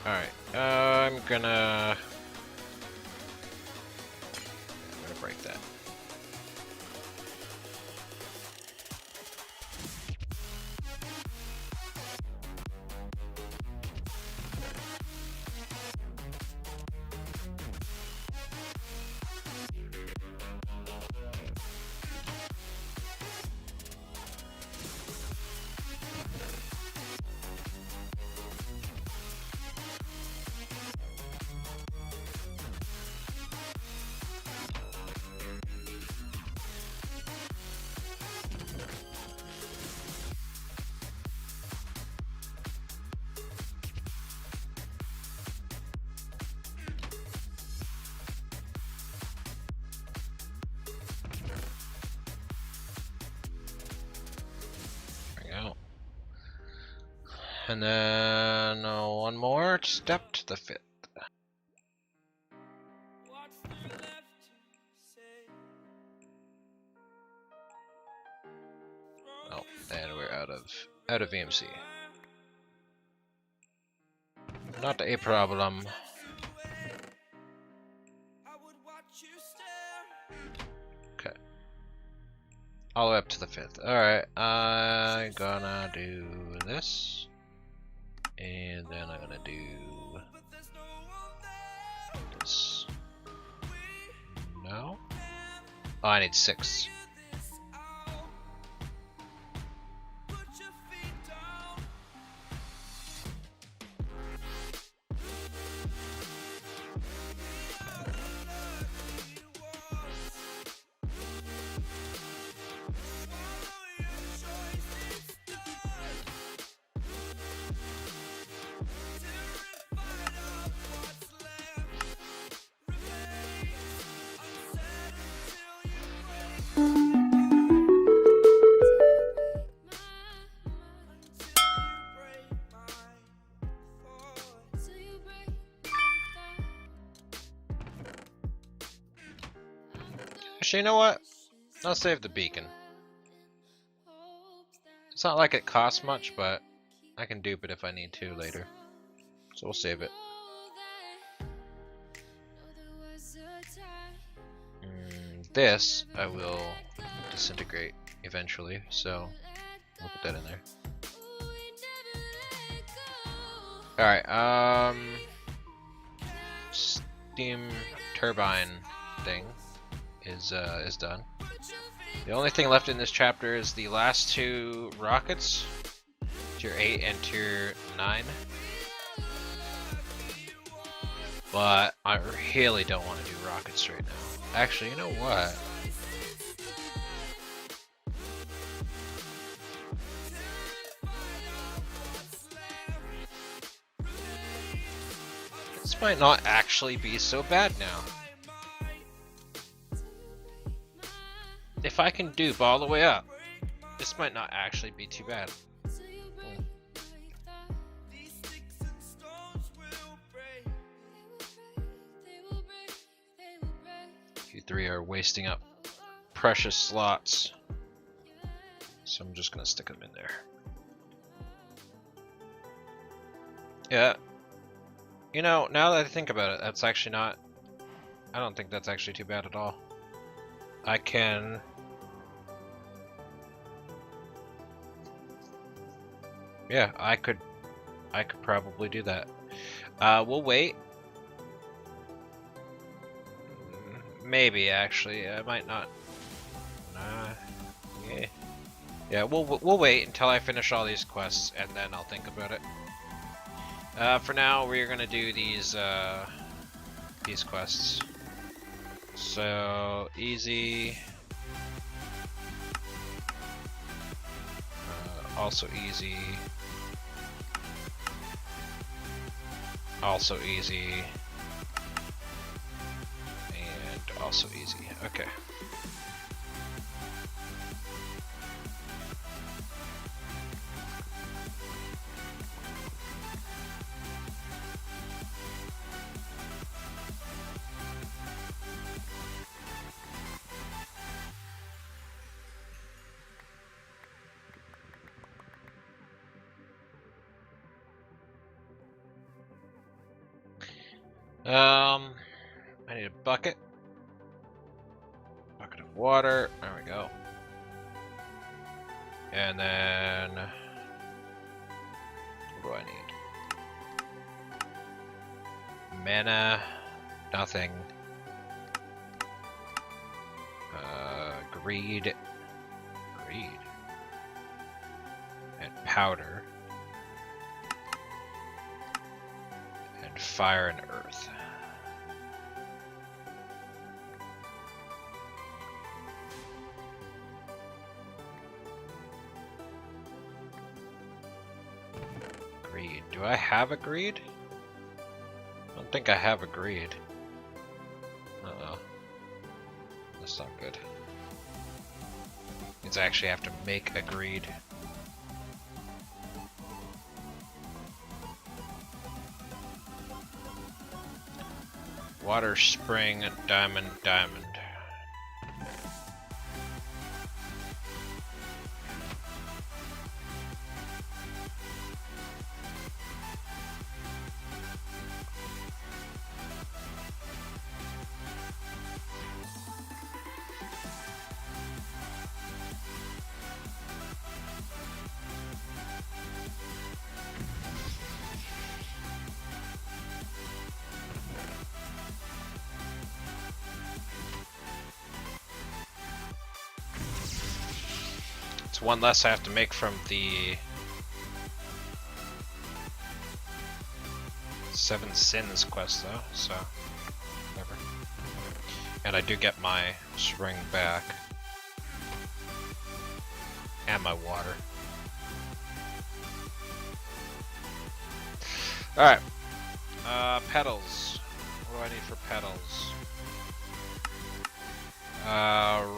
Alright, I'm gonna break that. And then one more step to the 5th. Oh, and we're out of EMC. Not a problem. Okay. All the way up to the 5th. Alright, I'm gonna do this. And then I'm gonna do this. No? Oh, I need 6. Actually, you know what? I'll save the beacon. It's not like it costs much, but I can dupe it if I need to later. So we'll save it. This I will disintegrate eventually, so we'll put that in there. Alright, steam turbine thing is done. The only thing left in this chapter is the last two rockets, Tier 8 and Tier 9. But I really don't want to do rockets right now. Actually, you know what? This might not actually be so bad now. If I can dupe all the way up, this might not actually be too bad. You three are wasting up precious slots, so I'm just gonna stick them in there. Yeah, you know, now that I think about it, that's actually not, I don't think that's actually too bad at all. I can, yeah, I could probably do that. We'll wait. Maybe actually, I might not. Yeah. Yeah, we'll wait until I finish all these quests and then I'll think about it. For now, we're gonna do these quests. So easy. Also easy. Also easy. And also easy. Okay. I need a bucket. Bucket of water. There we go. And then, what do I need? Mana. Nothing. Greed. Greed. And powder. And fire and earth. Greed. Do I have a greed? I don't think I have a greed. Uh-oh. That's not good. Means I actually have to make a greed. Water, spring, diamond, diamond. It's one less I have to make from the 7 Sins quest though, so whatever. And I do get my spring back. And my water. Alright. Petals. What do I need for petals?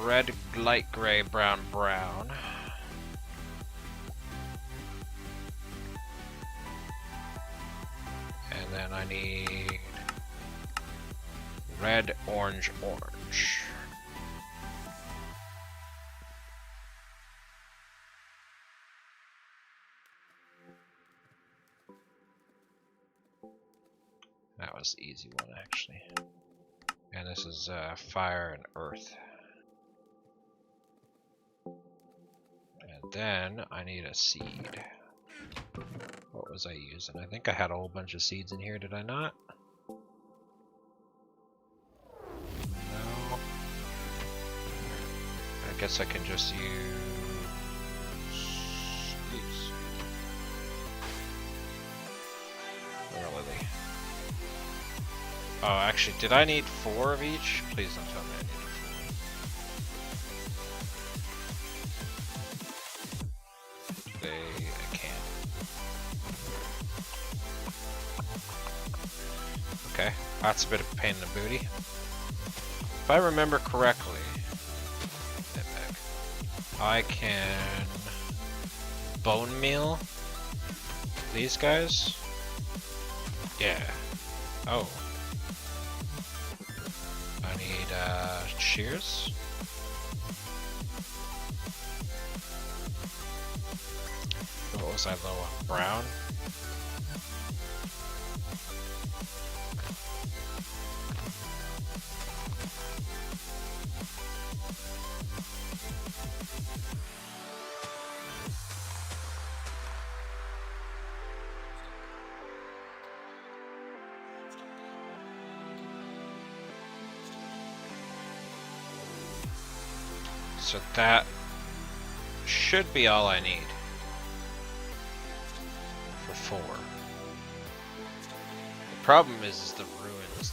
Red, light gray, brown, brown. And then I need red, orange, orange. That was the easy one, actually. And this is fire and earth. And then I need a seed. What was I using? I think I had a whole bunch of seeds in here, did I not? No. I guess I can just use these. Where are they? Oh, actually, did I need 4 of each? Please don't tell me I needed 4. I can't. Okay, that's a bit of a pain in the booty. If I remember correctly, I can bone meal these guys. Yeah. Oh. I need shears. What was I low on? Brown? So that should be all I need for 4. The problem is the ruins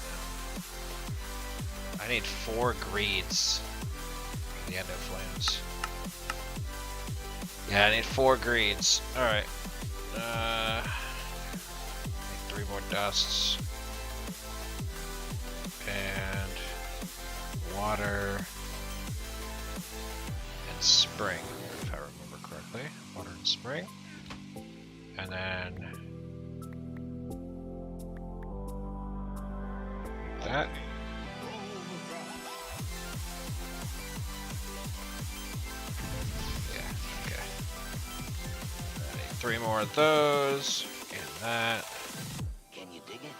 now. I need 4 greeds for the end of flames. Yeah, I need 4 greeds. Alright. Need 3 more dusts. And water. Spring, if I remember correctly. Water and spring. And then that. Yeah, okay. I need 3 more of those. And that. Can you dig it?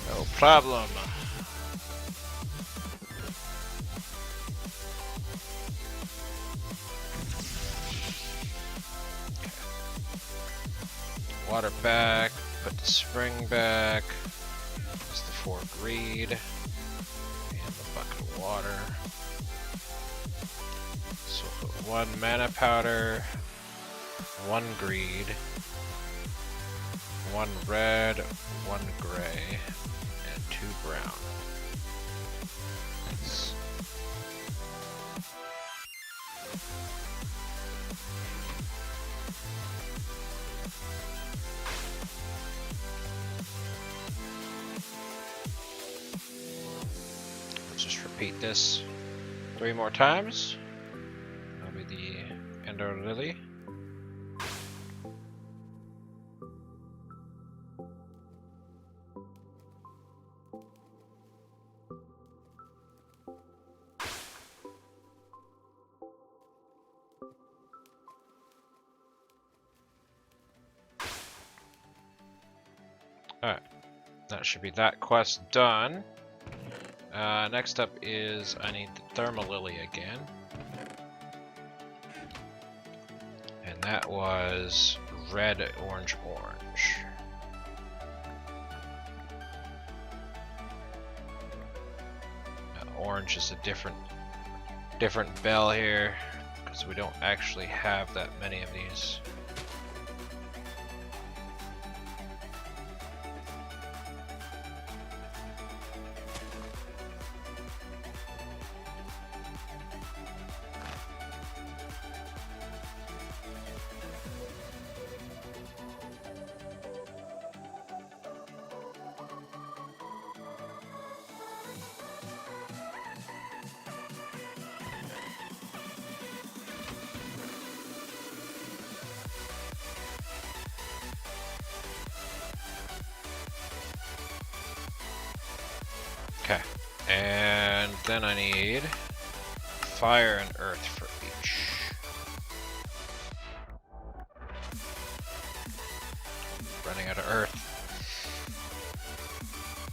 No problem. Water back, put the spring back. There's the 4 greed. And the bucket of water. So we'll put 1 mana powder, 1 greed, 1 red, 1 gray, and 2 brown. Nice. Let's just repeat this 3 more times. That'll be the Ender Lily. Alright, that should be that quest done. Next up is I need the Thermal Lily again. And that was red, orange, orange. Now, orange is a different bell here because we don't actually have that many of these. And then I need fire and earth for each. Running out of earth.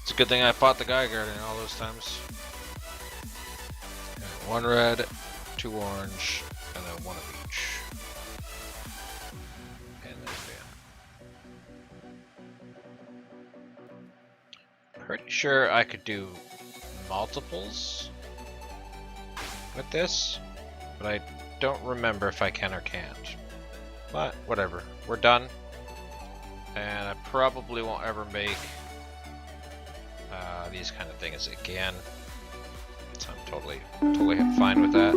It's a good thing I fought the guy guarding all those times. And 1 red, 2 orange, and then 1 of each. And then bam. Pretty sure I could do multiples with this, but I don't remember if I can or can't. But whatever, we're done. And I probably won't ever make these kind of things again. So I'm totally fine with that.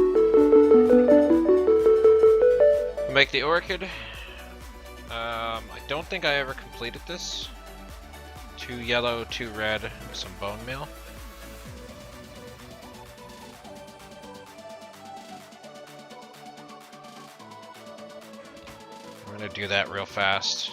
Make the orchid. I don't think I ever completed this. 2 yellow, 2 red, some bone meal. We're gonna do that real fast.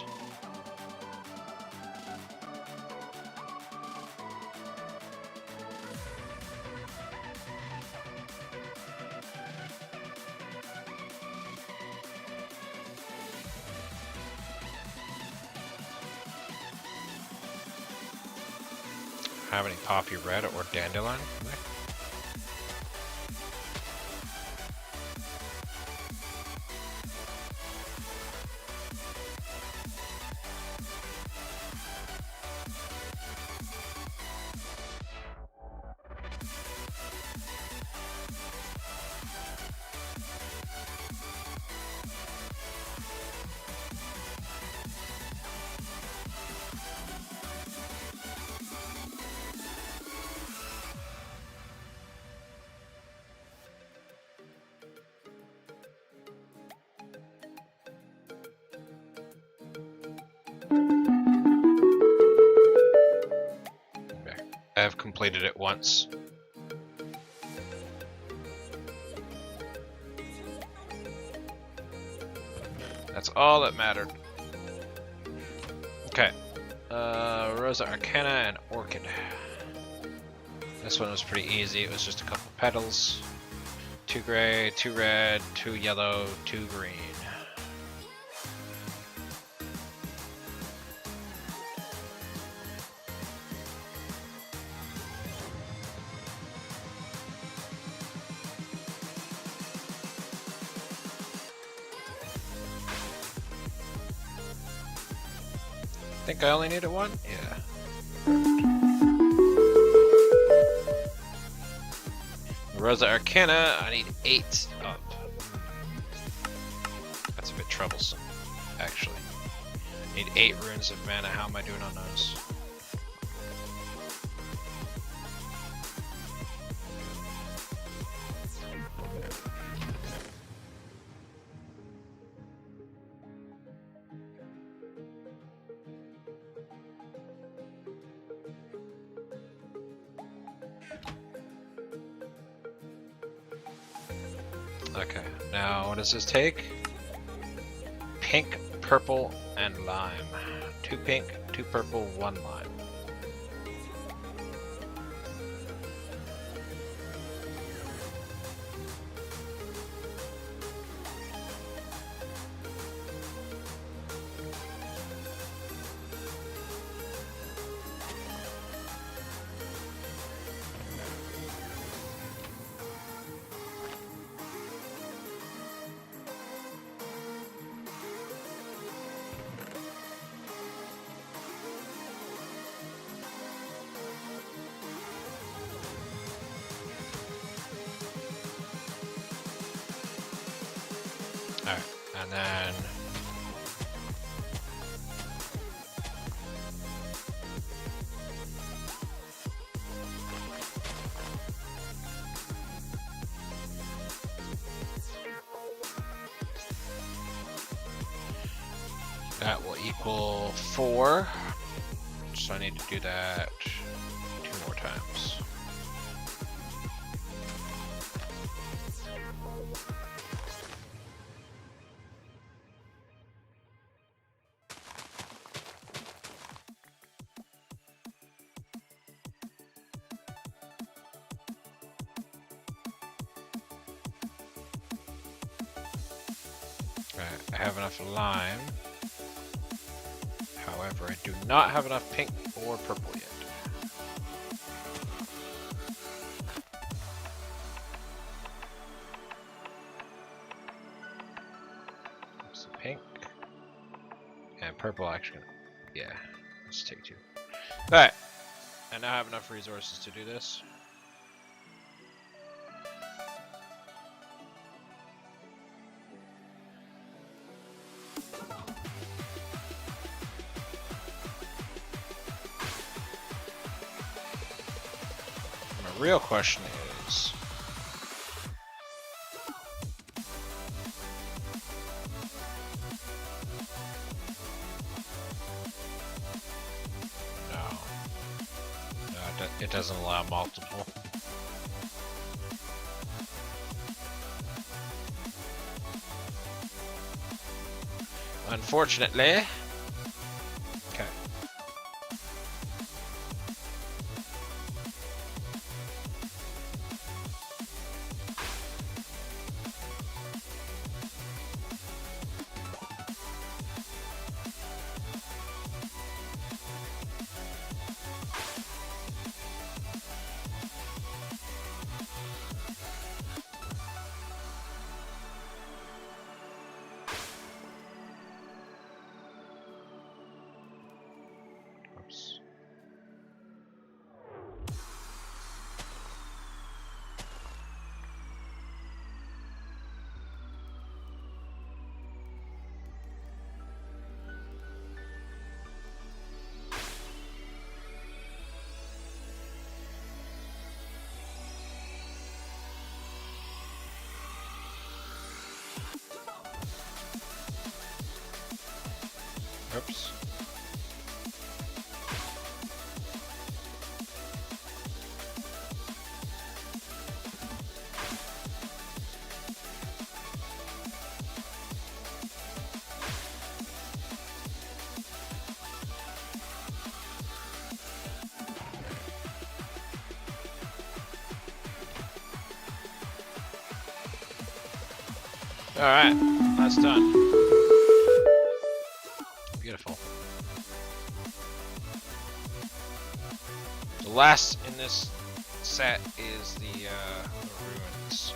Have any poppy red or dandelion? I've completed it once. That's all that mattered. Okay. Rosa Arcana and Orchid. This one was pretty easy. It was just a couple petals. 2 gray, 2 red, 2 yellow, 2 green. I think I only needed 1? Yeah. Rosa Arcana, I need 8 up. That's a bit troublesome, actually. I need 8 runes of mana. How am I doing on those? Okay, now what does this take? Pink, purple, and lime. 2 pink, 2 purple, 1 lime. Alright, and then that will equal 4. So I need to do that 2 more times. I have enough lime. However, I do not have enough pink or purple yet. Some pink. And purple actually. Yeah, let's take 2. Alright. I now have enough resources to do this. My real question is... it doesn't allow multiple. Unfortunately. Okay. Oops. Oops. Alright, that's done. Beautiful. The last in this set is the ruins.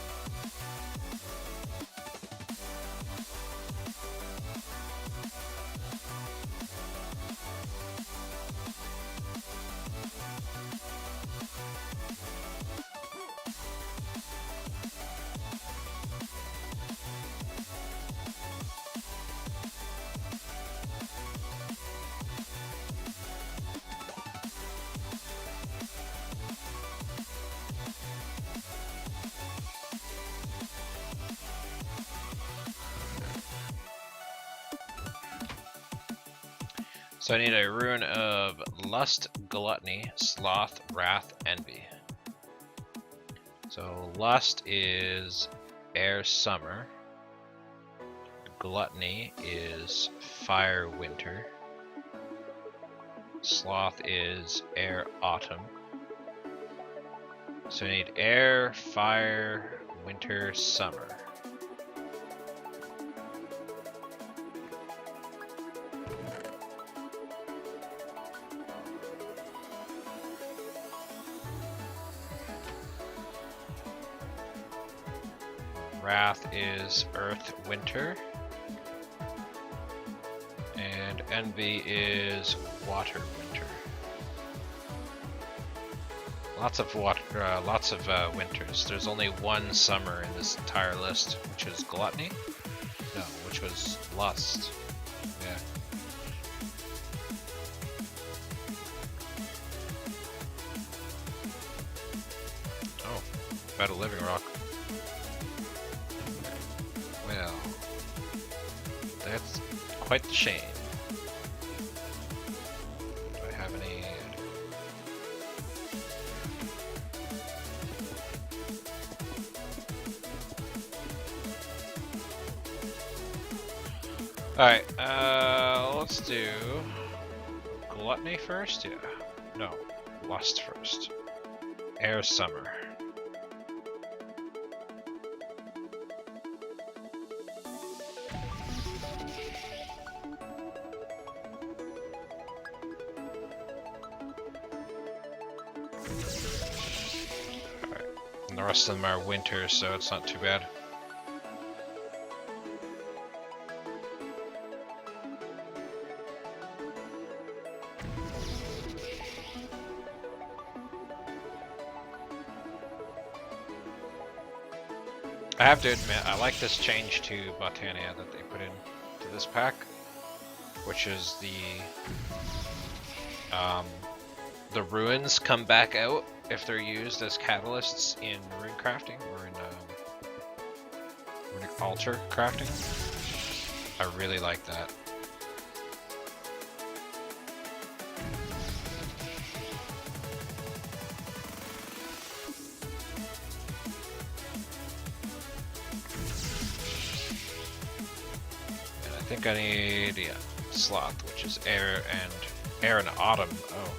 So I need a rune of Lust, Gluttony, Sloth, Wrath, Envy. So Lust is Air, Summer. Gluttony is Fire, Winter. Sloth is Air, Autumn. So I need Air, Fire, Winter, Summer. Wrath is Earth, Winter. And Envy is Water, Winter. Lots of water, winters. There's only one summer in this entire list, which is Gluttony. No, which was Lust. Yeah. Oh, found a living rock. Well, that's quite the shame. Do I have any? Alright, let's do Gluttony first? Yeah. No, Lust first. Air, Summer. And the rest of them are winter, so it's not too bad. I have to admit, I like this change to Botania that they put in to this pack, which is the ruins come back out if they're used as catalysts in rune crafting or in runic altar crafting. I really like that. And I think I need, yeah, sloth, which is air and autumn. Oh.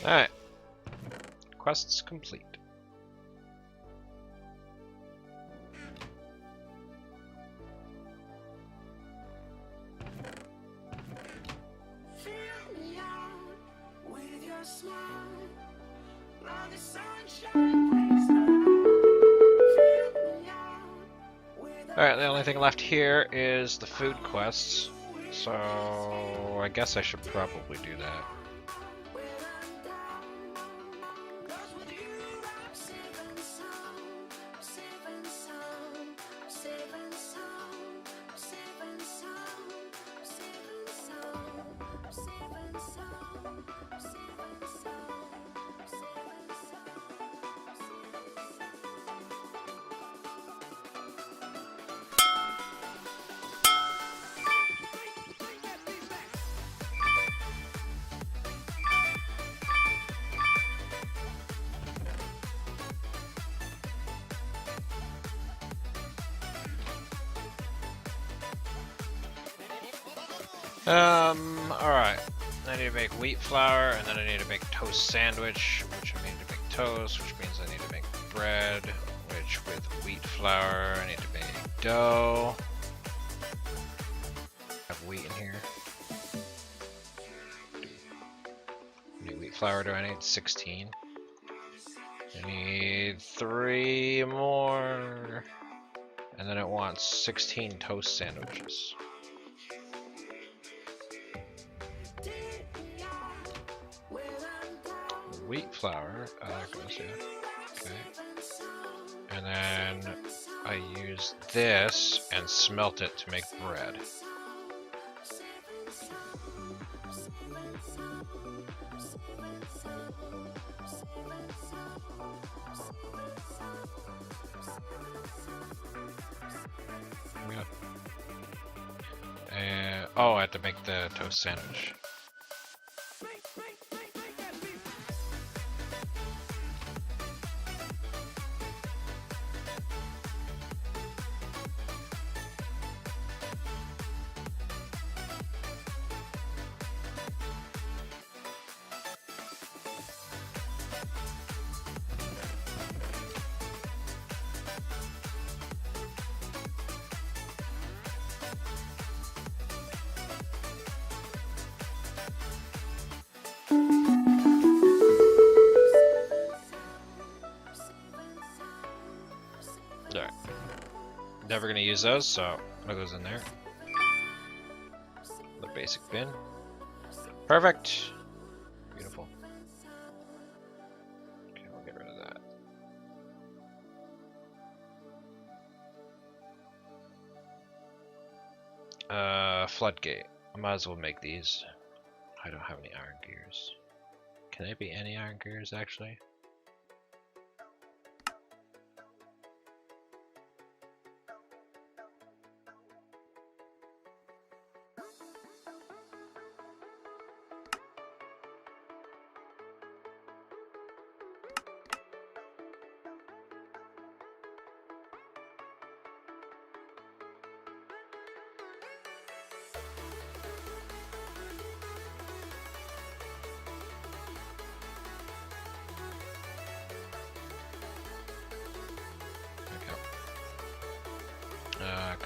Alright. Quests complete. Alright, the only thing left here is the food quests. So I guess I should probably do that. Alright. I need to make wheat flour, and then I need to make toast sandwich, which I need to make toast, which means I need to make bread, which with wheat flour, I need to make dough. I have wheat in here. How many wheat flour do I need? 16. I need 3 more. And then it wants 16 toast sandwiches. Wheat flour, there goes, yeah. Okay. And then I use this and smelt it to make bread. Yeah. Oh, I have to make the toast sandwich. Alright. Never gonna use those, so put those in there. The basic bin. Perfect. Beautiful. Okay, we'll get rid of that. Floodgate. I might as well make these. I don't have any iron gears. Can there be any iron gears actually?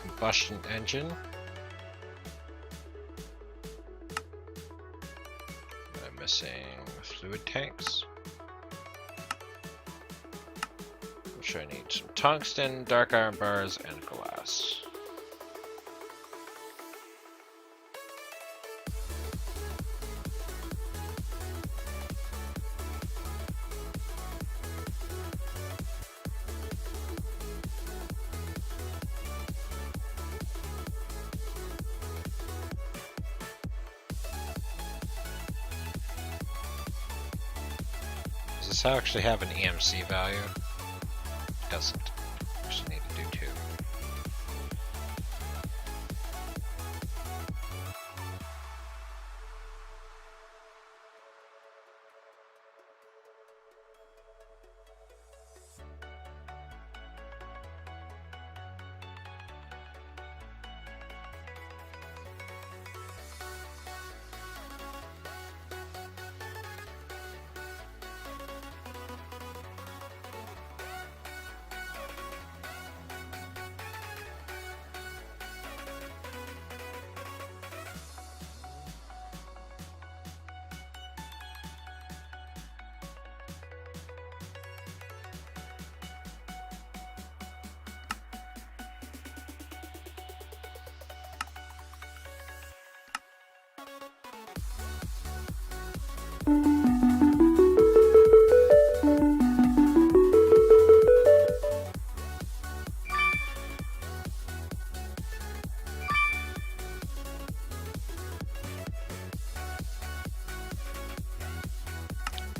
combustion engine. I'm missing fluid tanks. Which I need some tungsten, dark iron bars, and glass. Does this actually have an EMC value? It doesn't. Just need to do 2.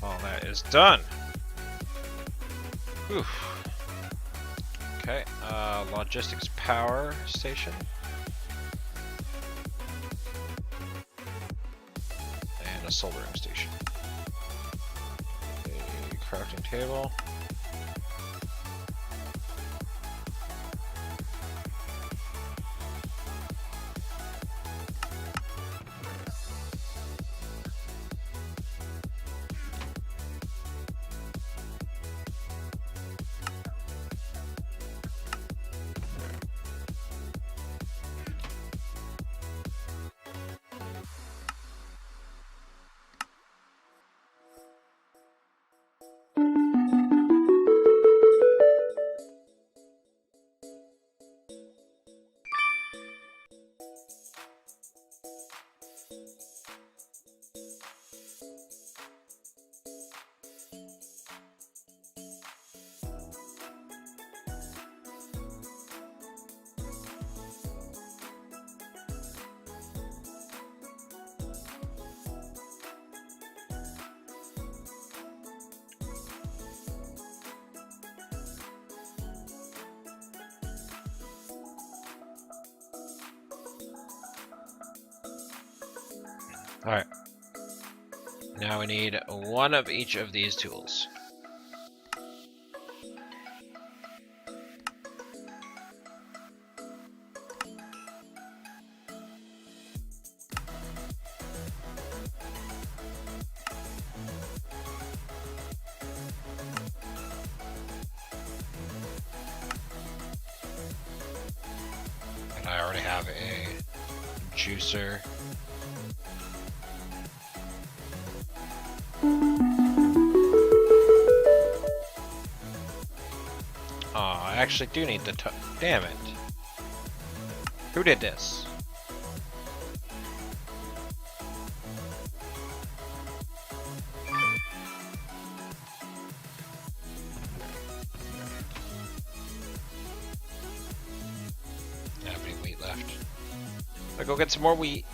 All that is done. Whew. Okay, logistics power station. And a soldering station. A crafting table. Alright. Now we need 1 of each of these tools. And I already have a juicer. I actually do need the damn it. Who did this? I don't have any wheat left. I'll go get some more wheat.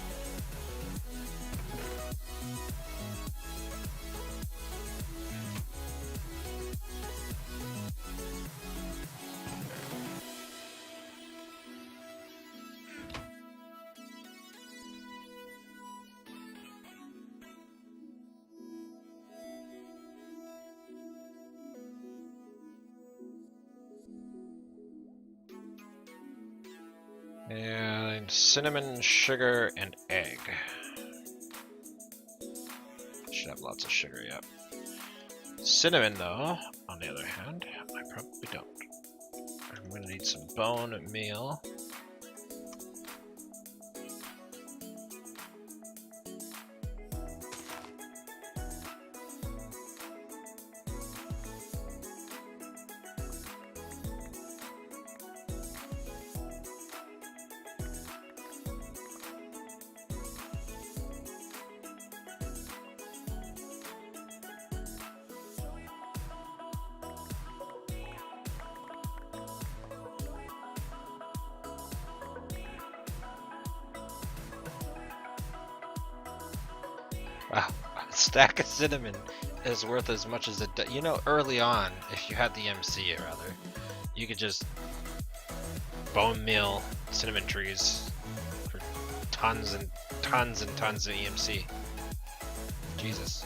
And cinnamon, sugar, and egg. Should have lots of sugar, yep. Cinnamon, though, on the other hand, I probably don't. I'm gonna need some bone meal. A stack of cinnamon is worth as much as you know, early on, if you had the MC rather, you could just bone meal cinnamon trees for tons and tons and tons of EMC. Jesus.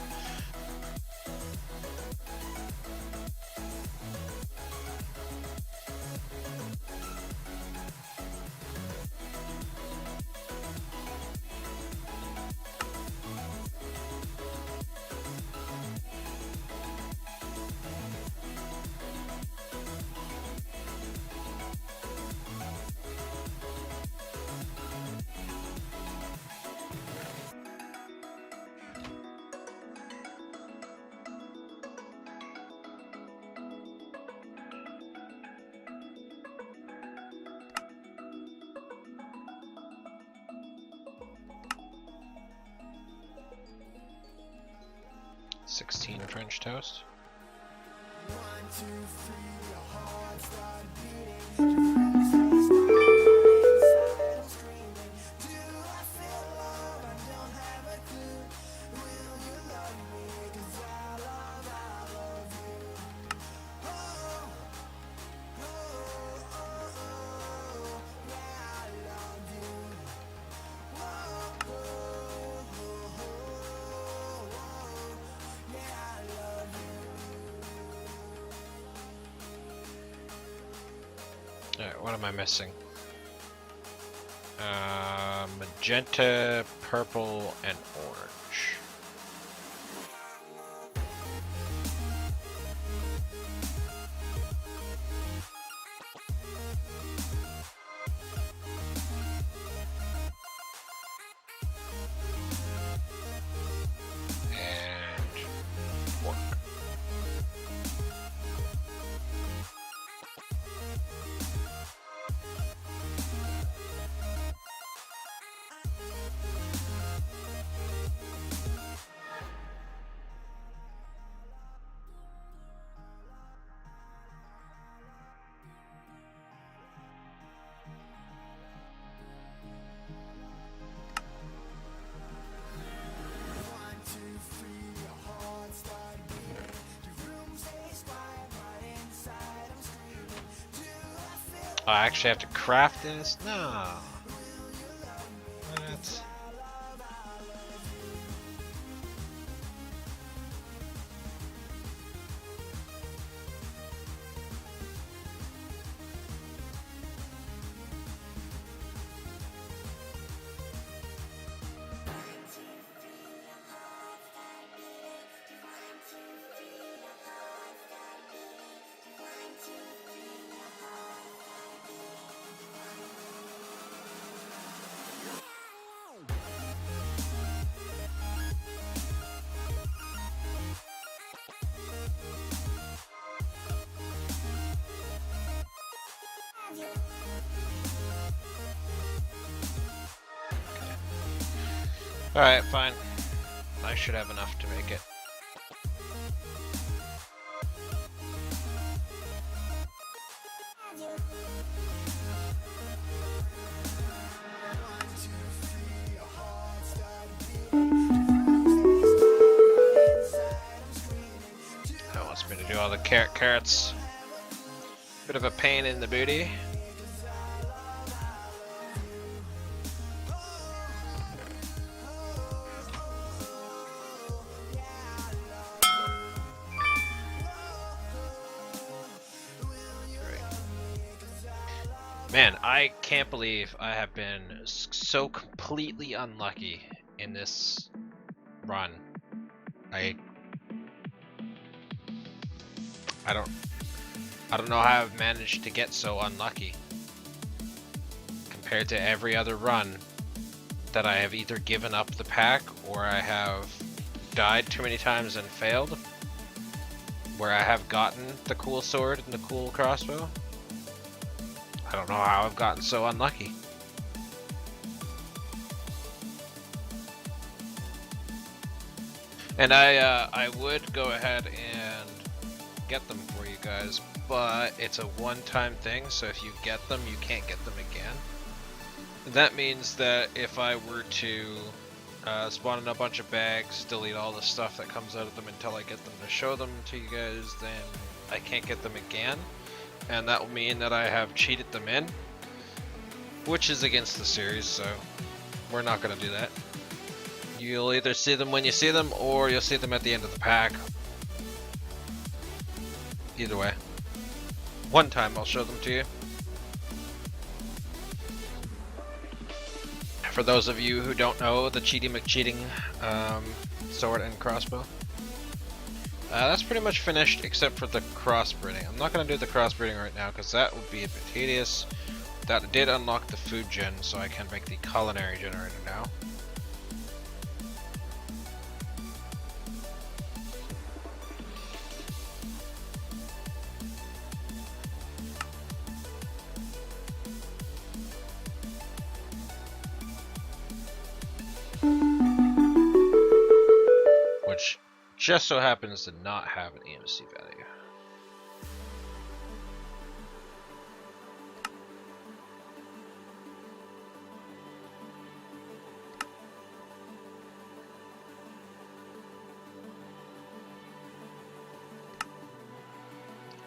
$16 French toast. Alright, what am I missing? Magenta, purple, and orange. And pork. I actually have to craft this? No. What? Alright, fine. I should have enough to make it. That wants me to do all the carrots. Bit of a pain in the booty. Man, I can't believe I have been so completely unlucky in this run. I don't know how I've managed to get so unlucky compared to every other run that I have either given up the pack or I have died too many times and failed, where I have gotten the cool sword and the cool crossbow. I don't know how I've gotten so unlucky. And I would go ahead and get them for you guys, but it's a one-time thing, so if you get them, you can't get them again. That means that if I were to Spawn in a bunch of bags, delete all the stuff that comes out of them until I get them to show them to you guys, then I can't get them again. And that will mean that I have cheated them in, which is against the series, so we're not going to do that. You'll either see them when you see them, or you'll see them at the end of the pack. Either way. One time I'll show them to you. For those of you who don't know, the Cheaty McCheating sword and crossbow. That's pretty much finished except for the crossbreeding. I'm not going to do the crossbreeding right now because that would be a bit tedious. That did unlock the food gen, so I can make the culinary generator now. Which just so happens to not have an EMC value.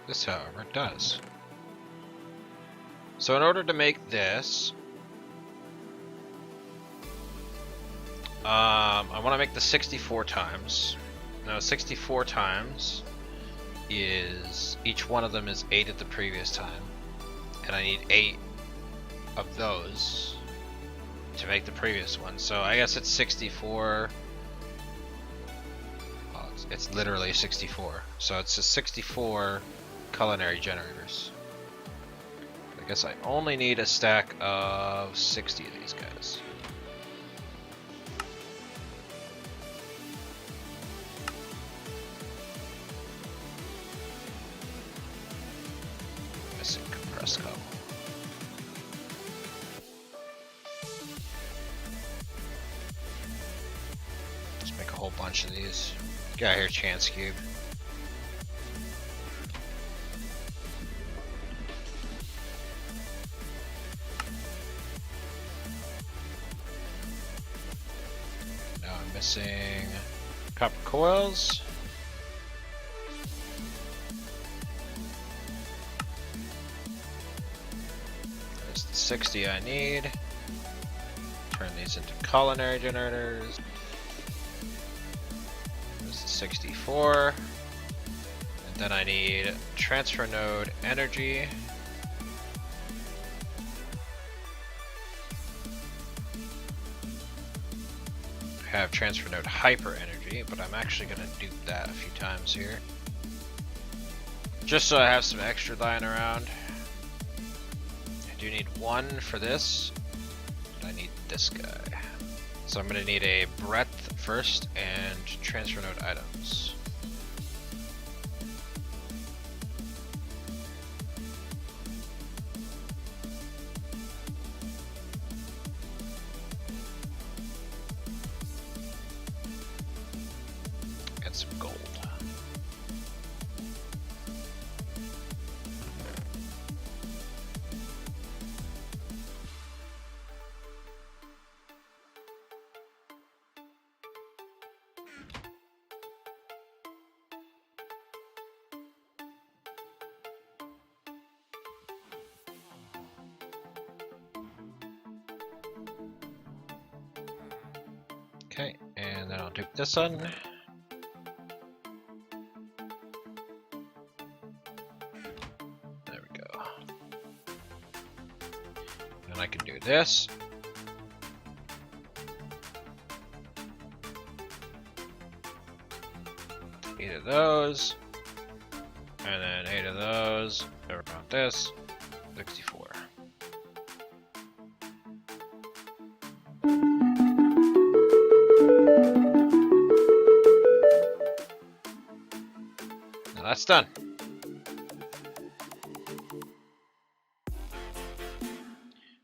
This, however, does. So in order to make this, I want to make the 64 times. Now 64 times is, each one of them is 8 at the previous time. And I need 8 of those to make the previous one. So I guess it's 64. Well, it's literally 64. So it's just 64 culinary generators. I guess I only need a stack of 60 of these guys. Missing compressed cobble. Just make a whole bunch of these. Get out of here, Chance Cube. Now I'm missing copper coils. There's the 60 I need. Turn these into culinary generators. There's the 64. And then I need transfer node energy. I have transfer node hyper energy, but I'm actually going to dupe that a few times here. Just so I have some extra lying around. I do need one for this, but I need this guy. So I'm going to need a breadth first and transfer node items. And some gold. Okay, and then I'll do this one. There we go. And I can do this. Eight of those. And then 8 of those. Never mind this. 64. Now that's done.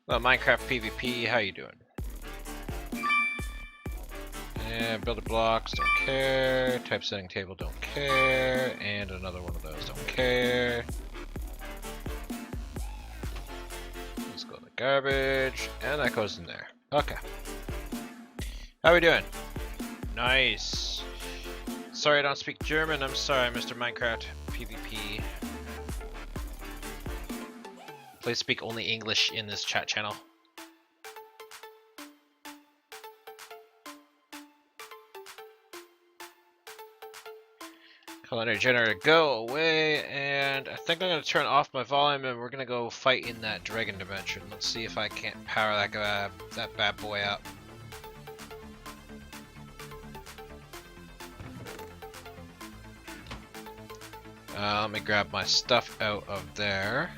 Well, Minecraft PvP, how you doing? And builder blocks, don't care. Typesetting table, don't care. And another one of those, don't care. Let's go to the garbage, and that goes in there. Okay. How we doing? Nice. Sorry I don't speak German. I'm sorry, Mr. Minecraft PvP. Please speak only English in this chat channel. Culinary generator, go away, and I think I'm gonna turn off my volume, and we're gonna go fight in that dragon dimension. Let's see if I can't power that bad boy up. Let me grab my stuff out of there.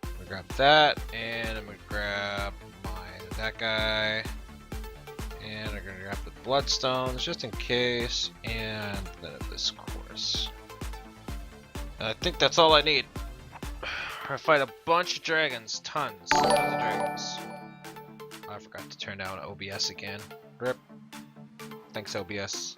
I'm gonna grab that, and I'm gonna grab that guy. And I'm gonna grab the bloodstones just in case, and then this course. I think that's all I need. I fight a bunch of dragons, tons of dragons. I forgot to turn down OBS again. Rip. Thanks, OBS.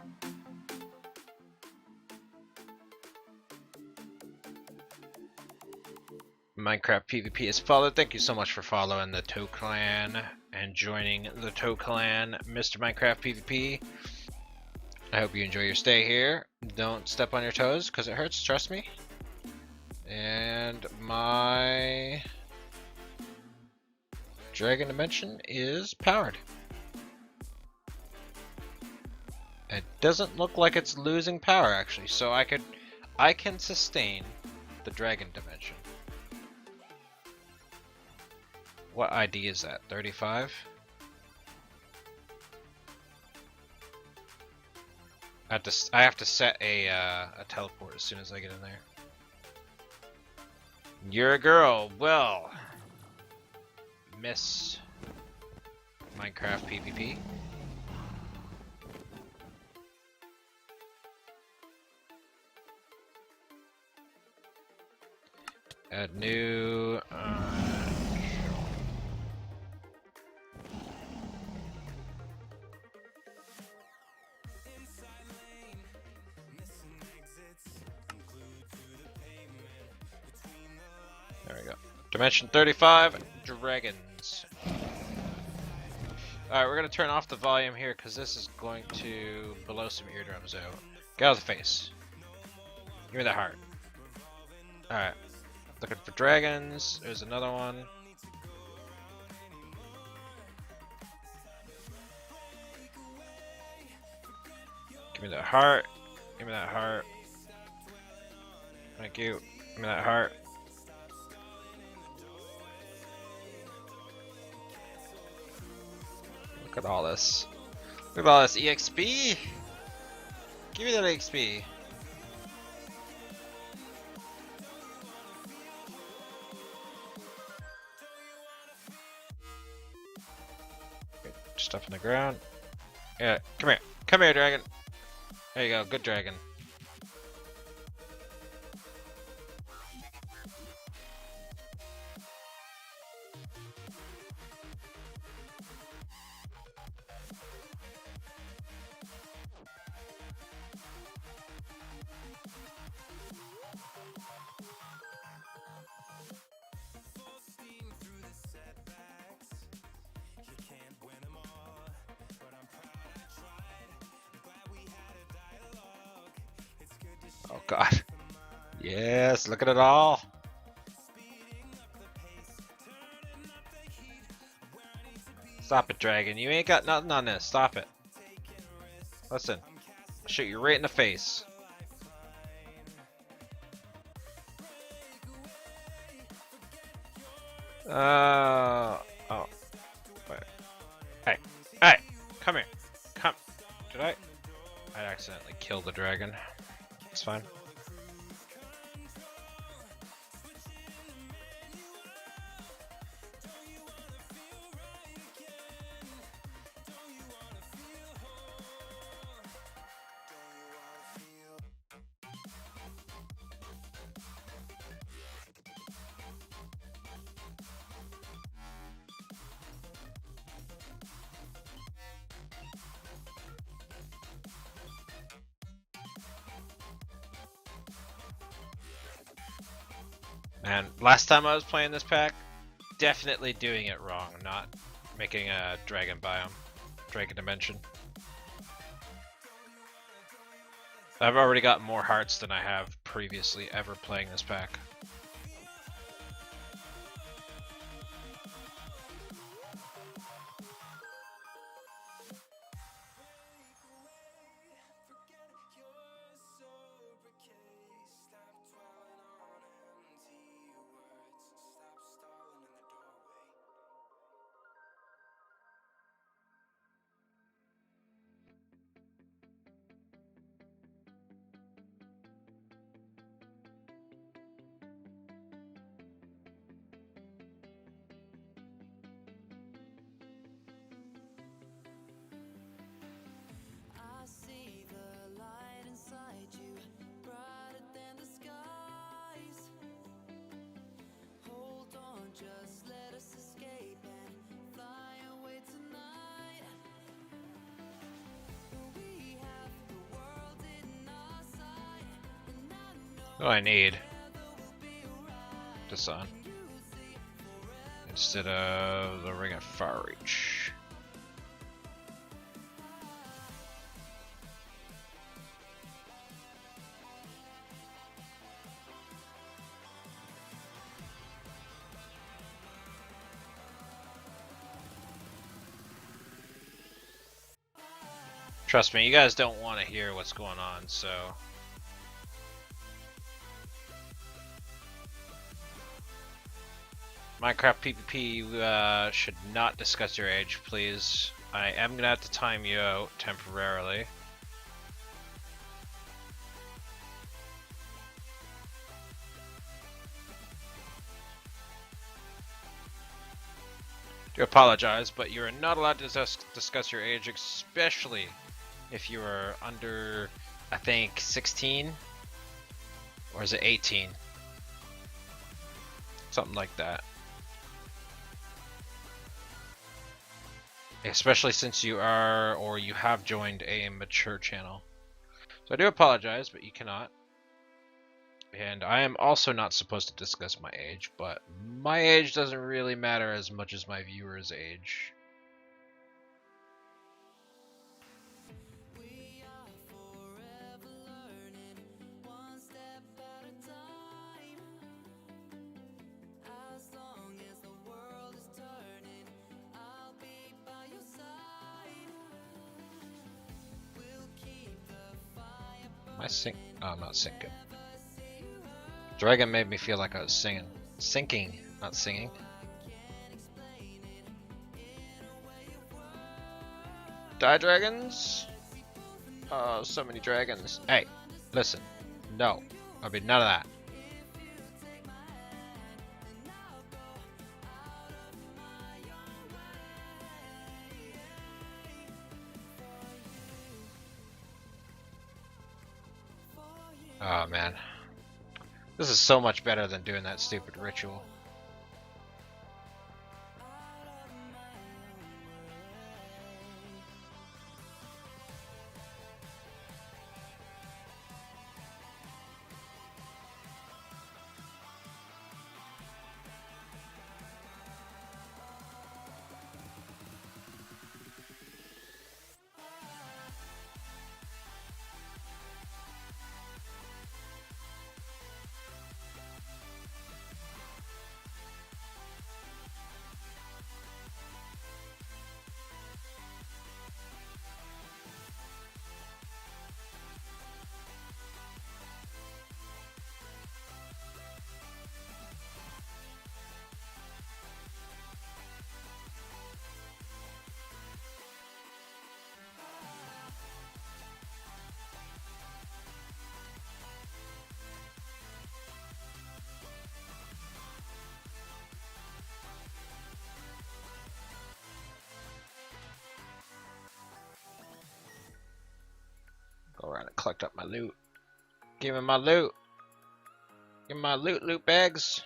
Minecraft PvP is followed. Thank you so much for following the Toe Clan and joining the Toe Clan, Mr. Minecraft PvP. I hope you enjoy your stay here. Don't step on your toes because it hurts, trust me. And my dragon dimension is powered. It doesn't look like it's losing power actually, so I can sustain the dragon dimension. What ID is that? 35? I have to set a teleport as soon as I get in there. You're a girl. Well, Miss Minecraft PvP. Add new. There we go. Dimension 35, dragons. Alright, we're going to turn off the volume here because this is going to blow some eardrums out. Get out of the face. Give me that heart. Alright. Looking for dragons. There's another one. Give me that heart. Give me that heart. Thank you. Give me that heart. Look at all this. Look at all this EXP. Give me that EXP. Stuff in the ground. Yeah, come here. Come here, dragon. There you go. Good dragon. Oh god. Yes, look at it all. Stop it, dragon. You ain't got nothing on this. Stop it. Listen. I'll shoot you right in the face. Oh. Wait. Hey. Hey. Come here. Come. Did I accidentally killed the dragon. It's fine. Man, last time I was playing this pack, definitely doing it wrong, not making a dragon biome. Dragon Dimension. I've already got more hearts than I have previously ever playing this pack. I see the light inside you, brighter than the skies. Hold on, just let us escape and fly away tonight. We have the world in our sight, and I know Oh, I need together we'll be right. this on You see forever. instead of the Ring of Far Reach. Trust me, you guys don't want to hear what's going on, so. Minecraft PvP should not discuss your age, please. I am gonna have to time you out temporarily. Do apologize, but you are not allowed to discuss your age, especially if you are under, I think, 16? Or is it 18? Something like that. Especially since you are, or you have joined a mature channel. So I do apologize, but you cannot. And I am also not supposed to discuss my age, but my age doesn't really matter as much as my viewers' age. We are forever learning, one step at a time. As long as the world is turning, I'll be by your side. We'll keep the fire Am I sink? Oh, I'm not sinking. burning, see you right. Dragon made me feel like I was singing. Sinking, not singing. Can't explain it in a way of words. Die dragons? Oh, so many dragons. Hey, listen. No. I mean, none of that. If you take my hand, then I'll go out of my own way for you. Oh, man. This is so much better than doing that stupid ritual. Go around and collect up my loot. Give me my loot. Give me my loot bags.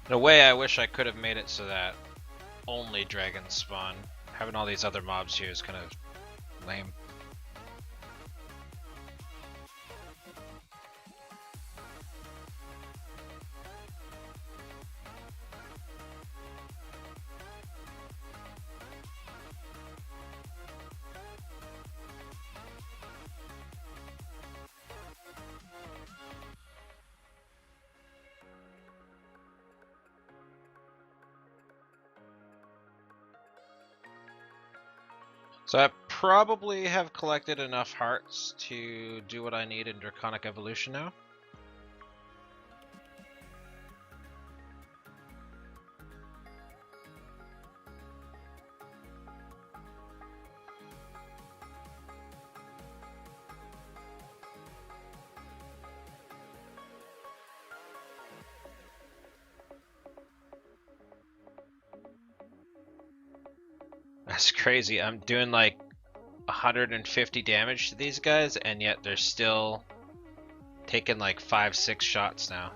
In a way, I wish I could have made it so that only dragons spawn. Having all these other mobs here is kind of lame. So I probably have collected enough hearts to do what I need in Draconic Evolution now. That's crazy. I'm doing like 150 damage to these guys, and yet they're still taking like 5-6 shots now.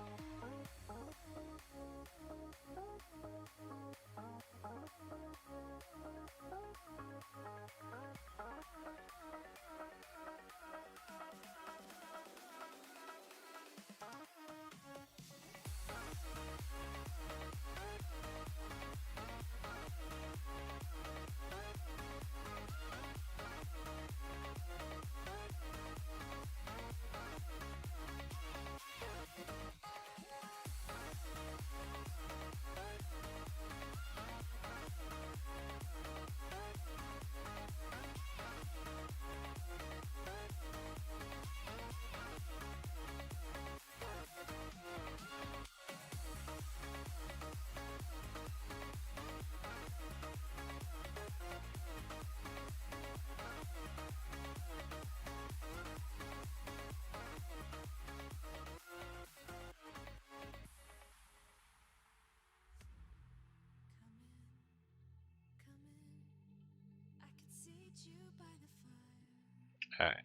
All right.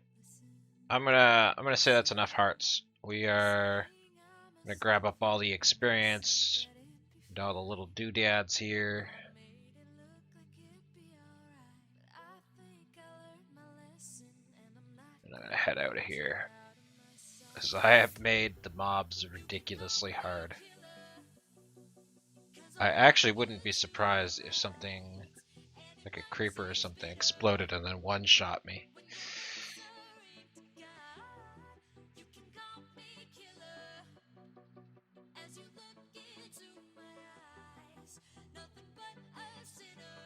I'm gonna say that's enough hearts. We are gonna grab up all the experience and all the little doodads here. And I'm gonna head out of here. Because I have made the mobs ridiculously hard. I actually wouldn't be surprised if something like a creeper or something exploded and then one-shot me.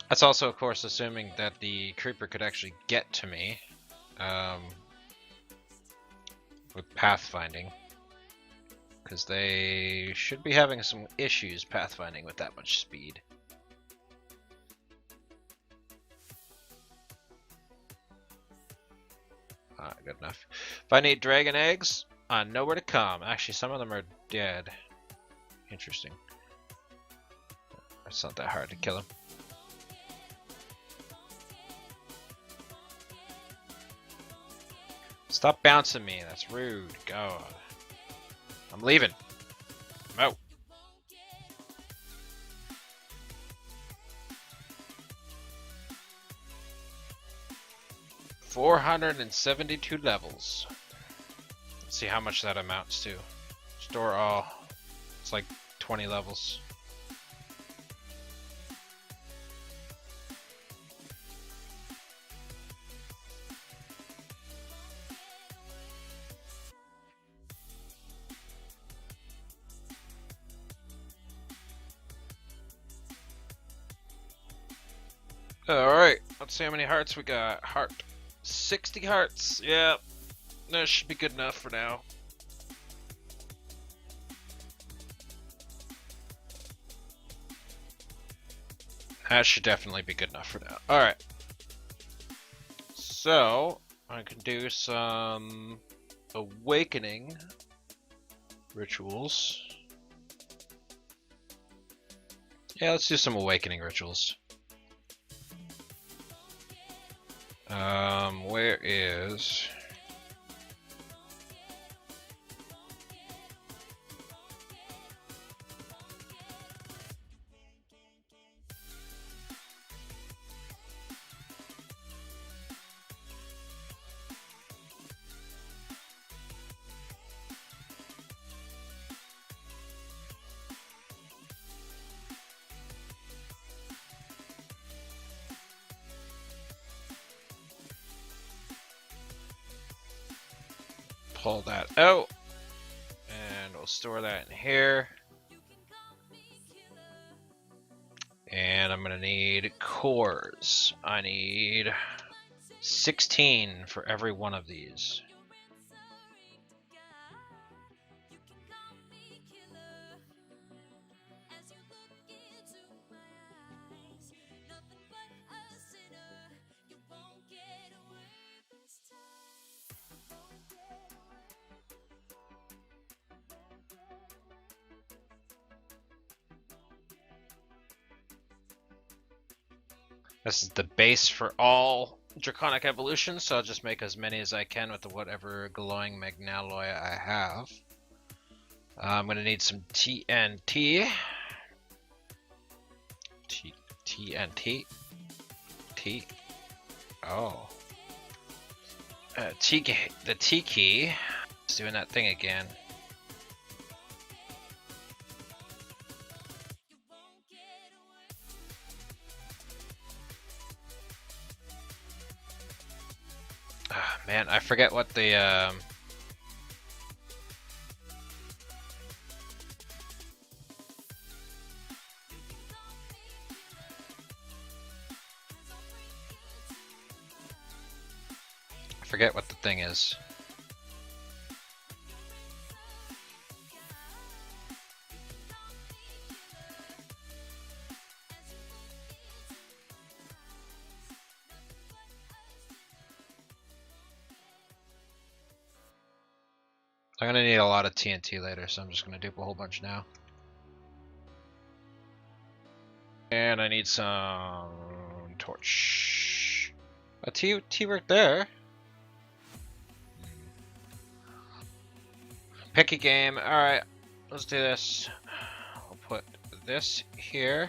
That's also, of course, assuming that the creeper could actually get to me with pathfinding, because they should be having some issues pathfinding with that much speed. Good enough. If I need dragon eggs, I know where to come. Actually, some of them are dead. Interesting. It's not that hard to kill them. Stop bouncing me, that's rude. God. I'm leaving. I'm out. $472 levels. Let's see how much that amounts to. Store all. It's like 20 levels. Alright, let's see how many hearts we got. Heart. 60 hearts. Yeah, that should be good enough for now. That should definitely be good enough for now. Alright. So, I can do some awakening rituals. Yeah, let's do some awakening rituals. Where is... pull that out. And we'll store that in here. And I'm gonna need cores. I need 16 for every one of these. This is the base for all Draconic Evolutions, so I'll just make as many as I can with whatever glowing Magnalloy I have. I'm going to need some TNT. TNT. T. Oh. The T key. It's doing that thing again. Man, I forget what the I forget what the thing is. I'm gonna need a lot of TNT later, so I'm just gonna dupe a whole bunch now. And I need some torch. A T work there. Pick a game. Alright, let's do this. I'll put this here.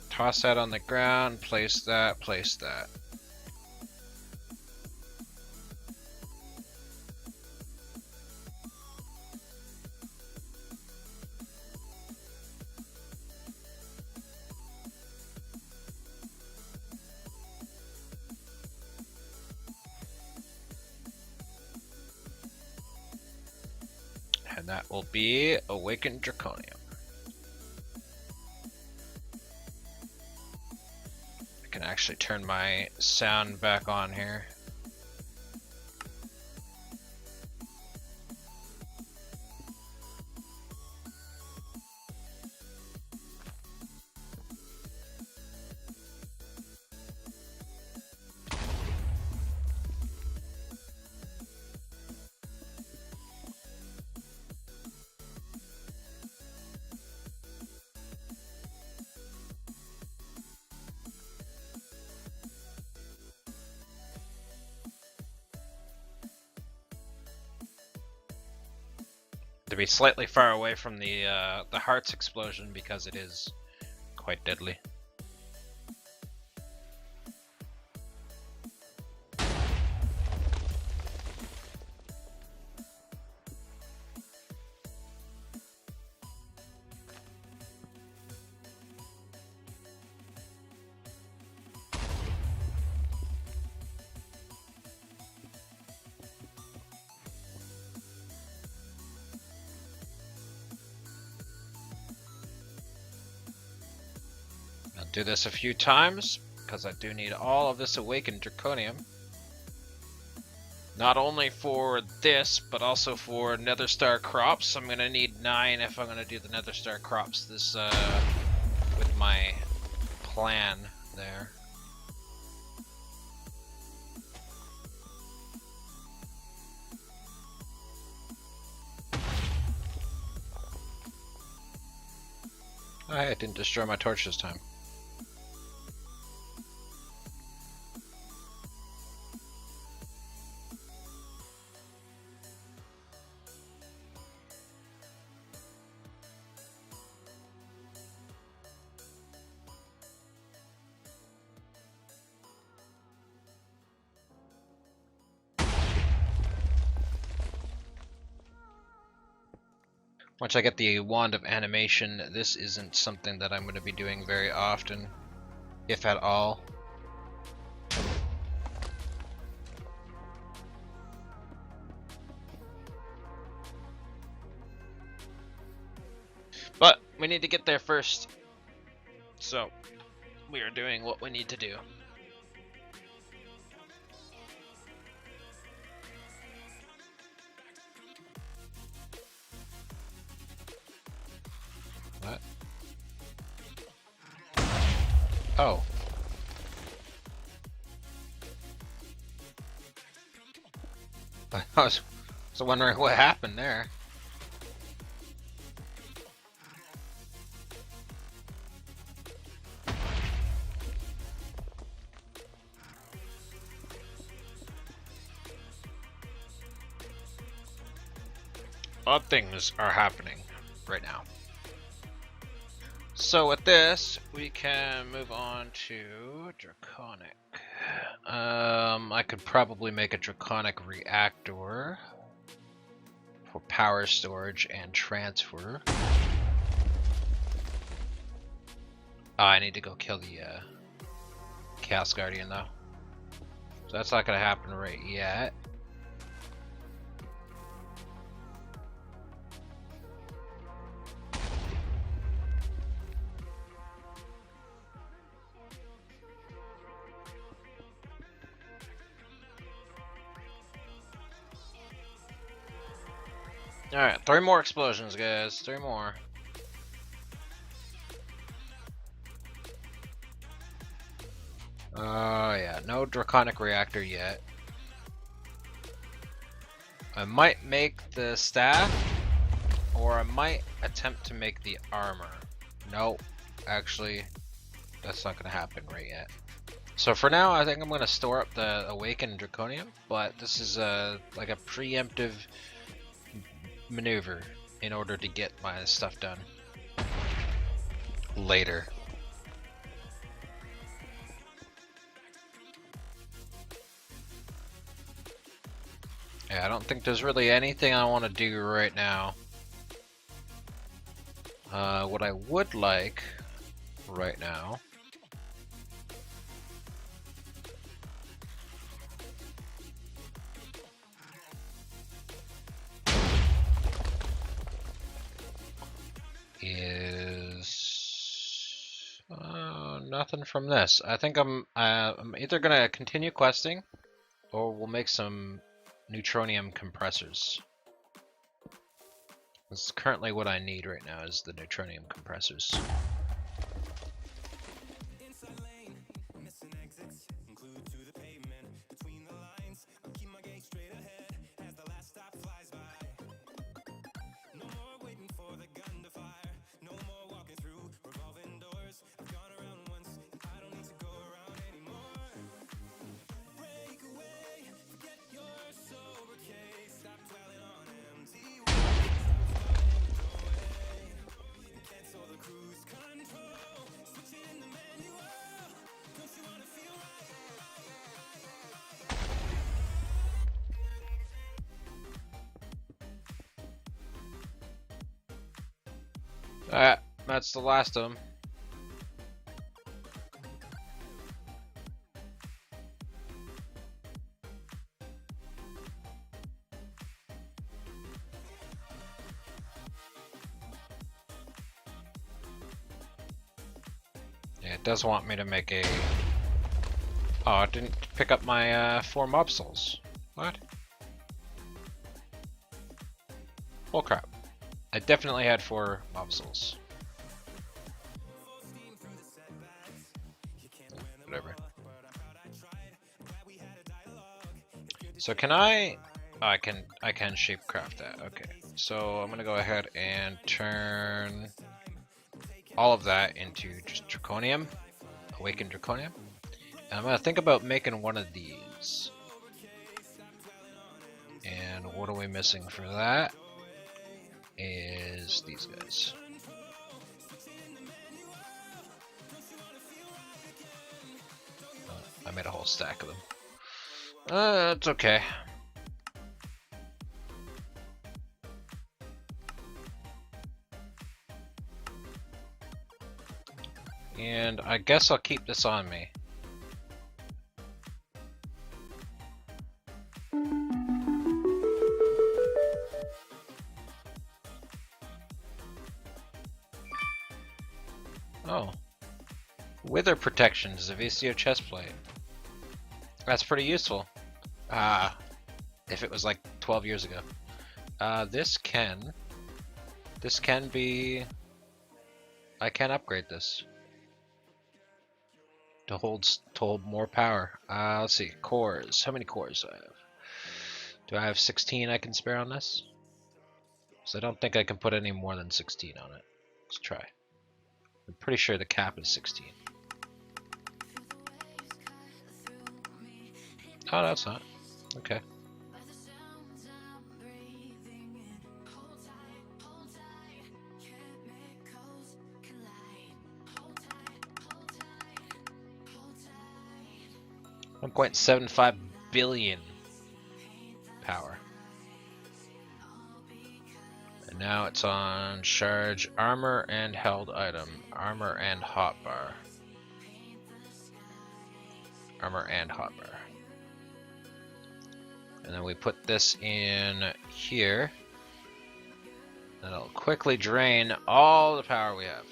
Toss that on the ground, place that, place that. And that will be Awakened Draconium. I can actually turn my sound back on here. To be slightly far away from the heart's explosion because it is quite deadly. I'll do this a few times because I do need all of this Awakened Draconium. Not only for this, but also for Nether Star crops. I'm gonna need 9 if I'm gonna do the Nether Star crops this with my plan there. I didn't destroy my torch this time. Once I get the Wand of Animation, this isn't something that I'm going to be doing very often, if at all. we need to get there first. So, we are doing what we need to do. What? Oh. I was wondering what happened there. Odd things are happening right now. So with this, we can move on to Draconic. I could probably make a Draconic reactor for power storage and transfer. Oh, I need to go kill the Chaos Guardian though. So that's not gonna happen right yet. Alright, 3 more explosions, guys. 3 more. Yeah, no Draconic Reactor yet. I might make the staff, or I might attempt to make the armor. No, actually, that's not gonna happen right yet. So for now, I think I'm gonna store up the Awakened Draconium, but this is like a preemptive maneuver in order to get my stuff done later. Yeah, I don't think there's really anything I want to do right now. What I would like right now is nothing from this. I think I'm either gonna continue questing, or we'll make some neutronium compressors. This is currently what I need right now, is the neutronium compressors. Alright, that's the last of them. Yeah, it does want me to make a... Oh, it didn't pick up my 4 mob souls. What? Oh crap. I definitely had 4 mob souls. Whatever. So can I... Oh, I can shapecraft that. Okay. So I'm gonna go ahead and turn all of that into just Draconium. Awakened Draconium. And I'm gonna think about making one of these. And what are we missing for that? Is these guys. I made a whole stack of them. It's okay. And I guess I'll keep this on me. Wither protection is a VCO chest plate. That's pretty useful. If it was like 12 years ago. This can be, I can upgrade this to hold more power. Let's see, cores. How many cores do I have? Do I have 16 I can spare on this? So I don't think I can put any more than 16 on it. Let's try. I'm pretty sure the cap is 16. Oh, no, it's not. Okay. $1.75 billion power. And now it's on charge armor and held item. Armor and hotbar. Armor and hotbar. And then we put this in here. And it'll quickly drain all the power we have.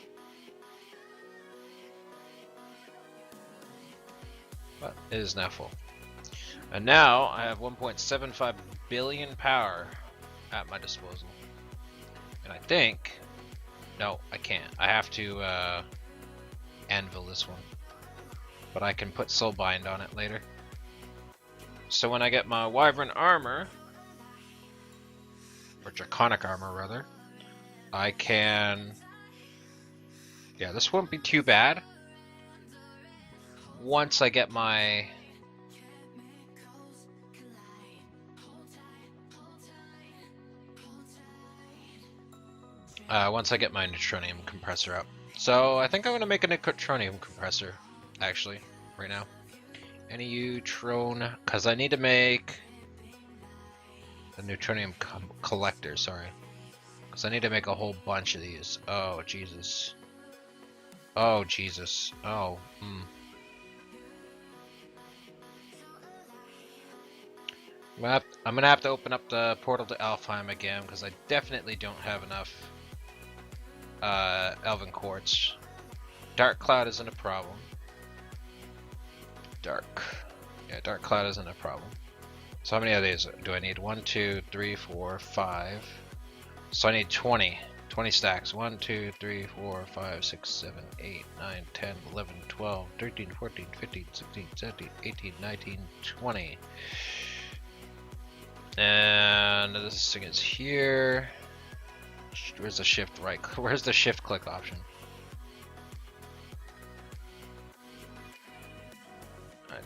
But it is now full. And now I have 1.75 billion power at my disposal. And I think, no, I can't. I have to anvil this one. But I can put soulbind on it later. So when I get my wyvern armor, or draconic armor rather, I can, yeah, this won't be too bad. Once I get my neutronium compressor up. So I think I'm gonna make a neutronium compressor, actually, right now. Neutron, because I need to make a neutronium collector, sorry. Because I need to make a whole bunch of these. Oh, Jesus. Oh, Jesus. Oh, I'm gonna have to open up the portal to Alfheim again, because I definitely don't have enough Elven Quartz. Dark Cloud isn't a problem. Dark Cloud isn't a problem. So how many of these do I need? 1, 2, 3, 4, 5. So I need 20 stacks. 1, 2, 3, 4, 5, 6, 7, 8, 9, 10, 11, 12, 13, 14, 15, 16, 17, 18, 19, 20. And this thing is here. Where's the shift right? Where's the shift click option? I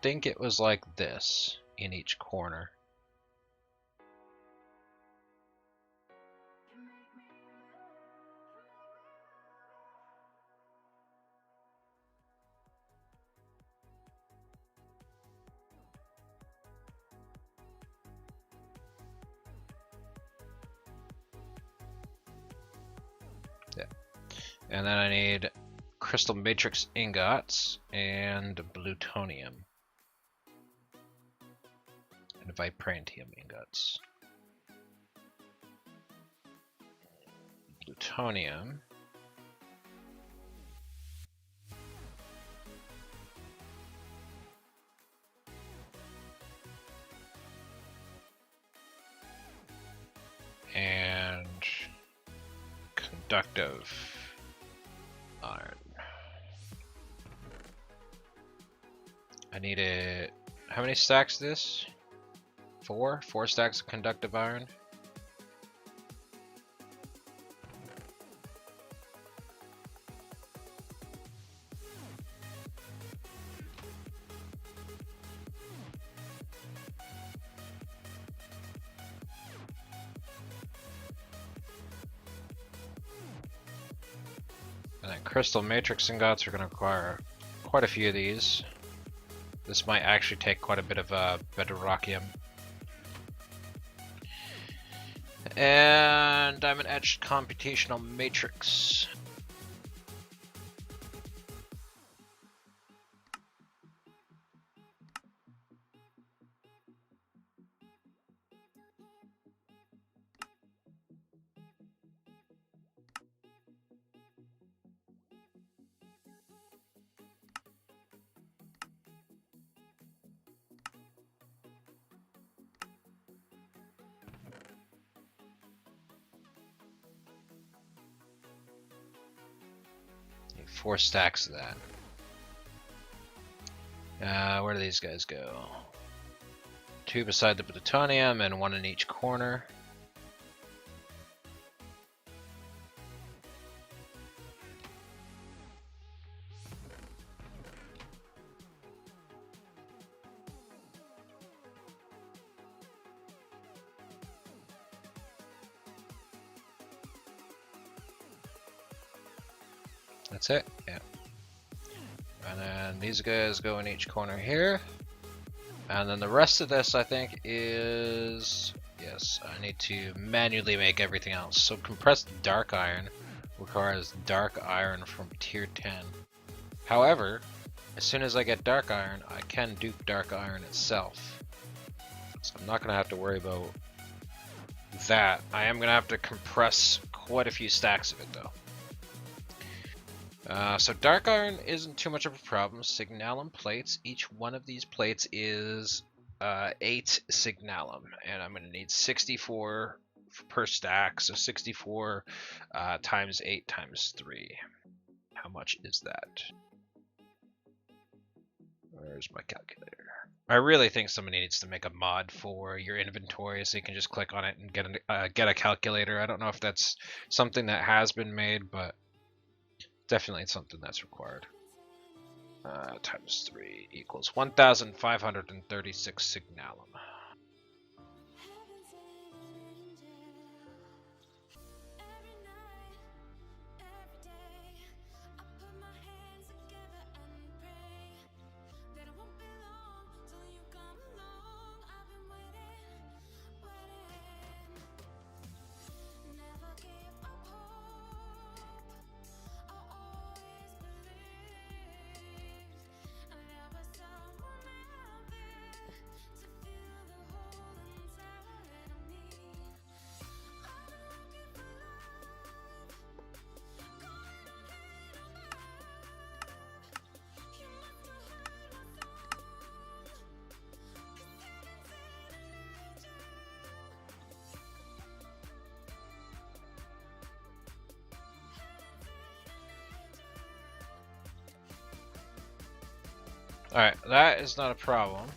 think it was like this in each corner. Yeah. And then I need crystal matrix ingots and plutonium. And vibrantium ingots. Plutonium. And conductive iron. I need it. How many stacks is this? 4? 4 stacks of conductive iron. And then crystal matrix ingots are going to require quite a few of these. This might actually take quite a bit of bedrockium. And diamond etched computational matrix. 4 stacks of that. Where do these guys go? 2 beside the plutonium and 1 in each corner. That's it, yeah. And then these guys go in each corner here. And then the rest of this, I think, is... Yes, I need to manually make everything else. So compressed dark iron requires dark iron from tier 10. However, as soon as I get dark iron, I can dupe dark iron itself. So I'm not going to have to worry about that. I am going to have to compress quite a few stacks of it, though. So dark iron isn't too much of a problem. Signalum plates, each one of these plates is 8 signalum, and I'm going to need 64 per stack, so 64 times 8 times 3. How much is that? Where's my calculator? I really think somebody needs to make a mod for your inventory so you can just click on it and get a calculator. I don't know if that's something that has been made, but definitely something that's required. Times 3 equals 1,536 signalum. Alright, that is not a problem.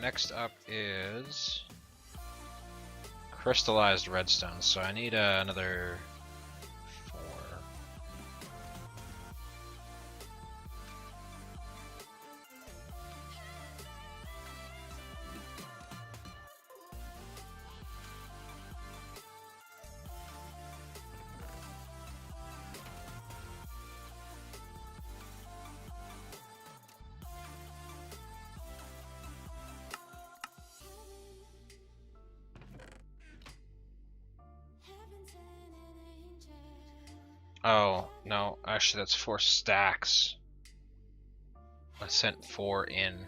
Next up is crystallized redstone, so I need another 4. 'Oh, no, actually that's 4 stacks. I sent 4 in.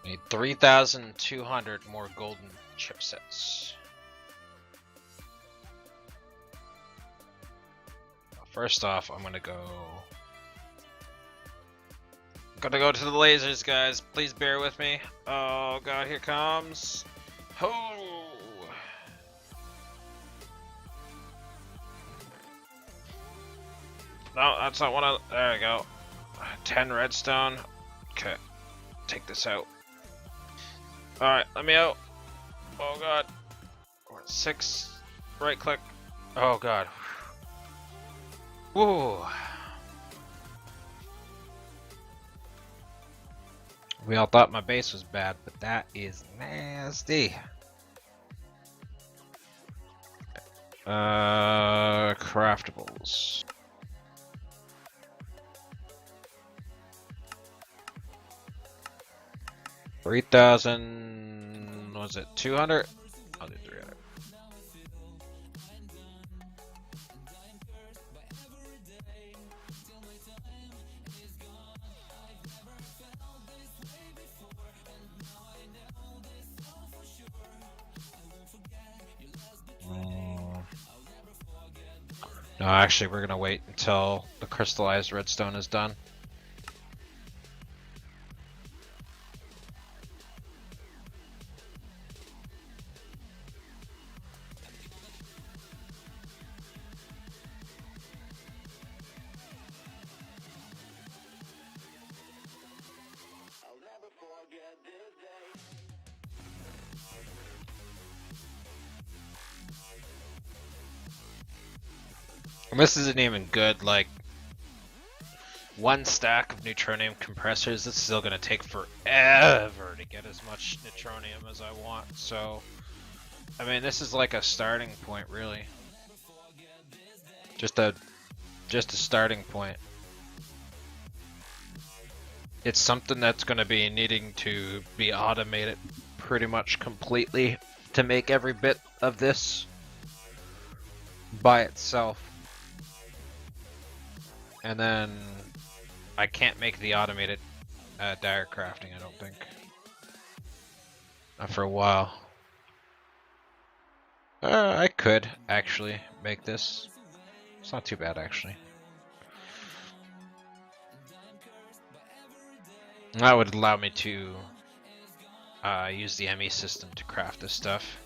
Need 3,200 more golden chipsets. First off, I'm gonna go to the lasers, guys. Please bear with me. Oh god, here comes. Oh. No, that's not one of. There we go. 10 redstone. Okay, take this out. Alright, let me out. Oh god. 6. Right click. Oh god. Whoa. We all thought my base was bad, but that is nasty. Craftables. $3,000. Was it 200? I'll do 300. No, actually, we're gonna wait until the crystallized redstone is done. And this isn't even good, like, one stack of neutronium compressors, it's still gonna take forever to get as much neutronium as I want, so... I mean, this is like a starting point, really. Just a starting point. It's something that's gonna be needing to be automated pretty much completely to make every bit of this by itself. And then I can't make the automated dire crafting, I don't think. Not for a while. I could actually make this. It's not too bad, actually. That would allow me to use the ME system to craft this stuff.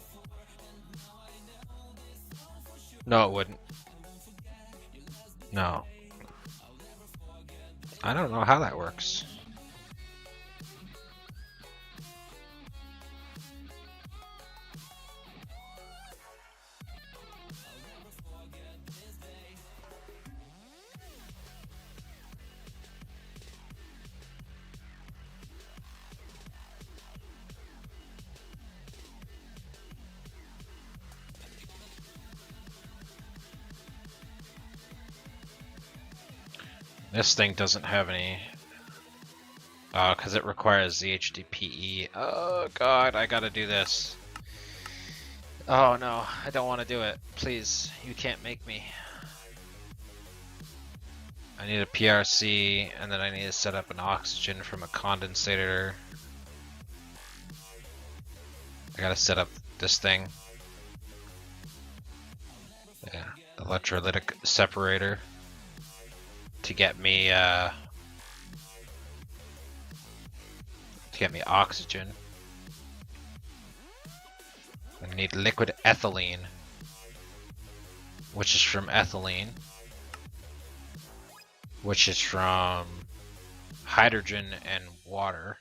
No, it wouldn't. No. I don't know how that works. This thing doesn't have any... because it requires the HDPE. Oh god, I gotta do this. Oh no, I don't want to do it. Please, you can't make me. I need a PRC, and then I need to set up an oxygen from a condensator. I gotta set up this thing. Yeah, electrolytic separator. To get me oxygen. I need liquid ethylene, which is from ethylene, which is from hydrogen and water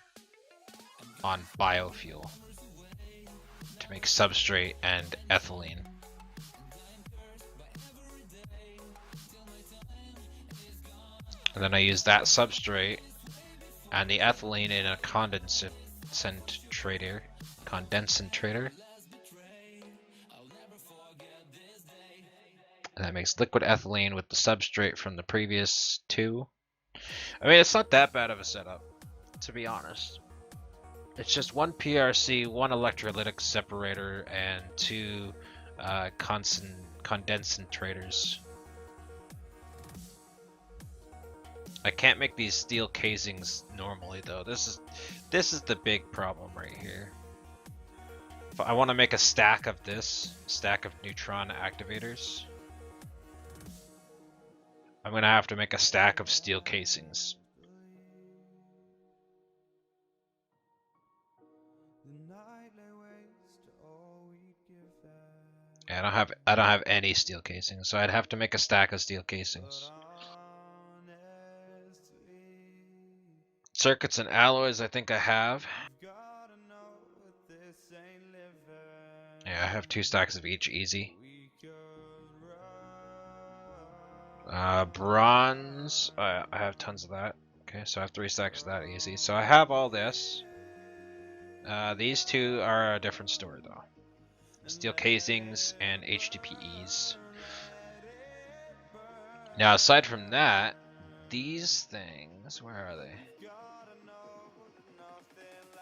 on biofuel to make substrate and ethylene. And then I use that substrate and the ethylene in a condensator. And that makes liquid ethylene with the substrate from the previous two. I mean, it's not that bad of a setup, to be honest. It's just one PRC, one electrolytic separator, and two condensators. I can't make these steel casings normally though. This is the big problem right here. If I want to make a stack of this, stack of neutron activators, I'm gonna have to make a stack of steel casings. Yeah, I don't have any steel casings, so I'd have to make a stack of steel casings. Circuits and alloys, I think I have. Yeah, I have 2 stacks of each, easy. Bronze, I have tons of that. Okay, so I have 3 stacks of that, easy. So I have all this. These 2 are a different story though. Steel casings and HDPEs. Now aside from that, these things, where are they?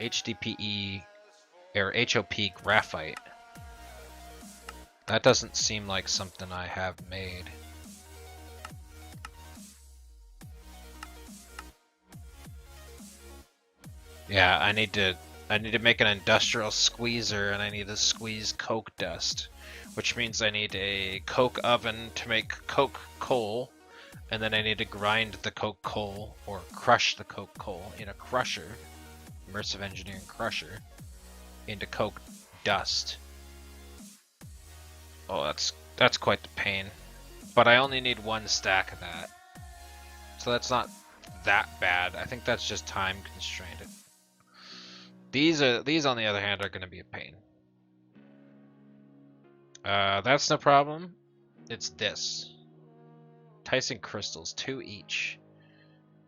HDPE or HOP graphite. That doesn't seem like something I have made. Yeah, I need to I need to make an industrial squeezer, and I need to squeeze coke dust, which means I need a coke oven to make coke coal, and then I need to grind the coke coal, or crush the coke coal in a crusher, immersive engineering crusher, into coke dust. Oh, that's quite the pain. But I only need 1 stack of that. So that's not that bad. I think that's just time constrained. These on the other hand are going to be a pain. That's no problem. It's this. Tyson crystals, 2 each.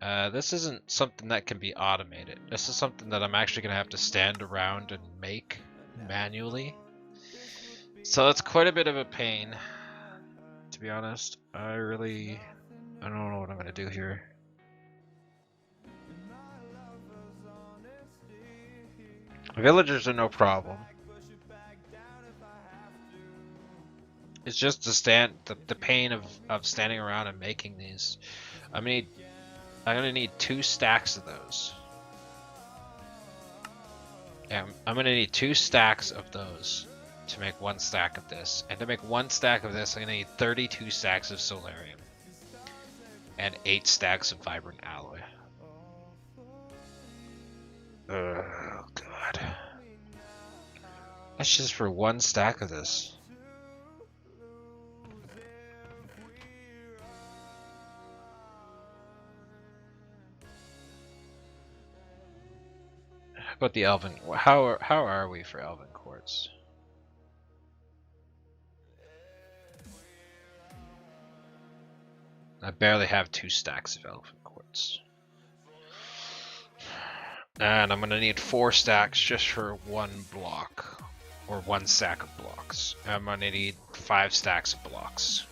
This isn't something that can be automated. This is something that I'm actually going to have to stand around and make manually. So that's quite a bit of a pain, to be honest. I don't know what I'm going to do here. Villagers are no problem. It's just the pain of standing around and making these. I'm gonna need 2 stacks of those. Yeah, I'm gonna need 2 stacks of those to make 1 stack of this. And to make 1 stack of this, I'm gonna need 32 stacks of solarium. And 8 stacks of vibrant alloy. Oh god. That's just for 1 stack of this. How about the Elven? How are we for Elven quartz? I barely have 2 stacks of Elven quartz. And I'm gonna need 4 stacks just for 1 block. Or 1 stack of blocks. I'm gonna need 5 stacks of blocks.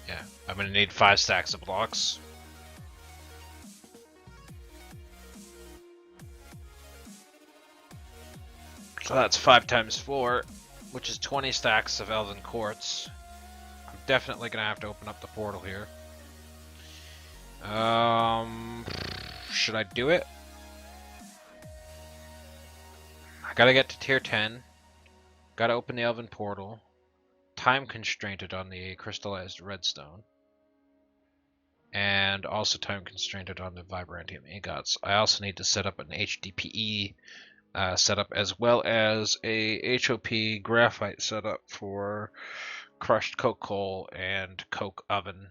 Yeah, I'm gonna need 5 stacks of blocks. So that's 5 times 4, which is 20 stacks of Elven quartz. I'm definitely gonna have to open up the portal here. Should I do it? I gotta get to tier 10. Gotta open the Elven portal. Time constrained on the crystallized redstone. And also time constrained on the vibrantium ingots. I also need to set up an HDPE setup, as well as a HOP graphite setup for crushed coke coal and coke oven.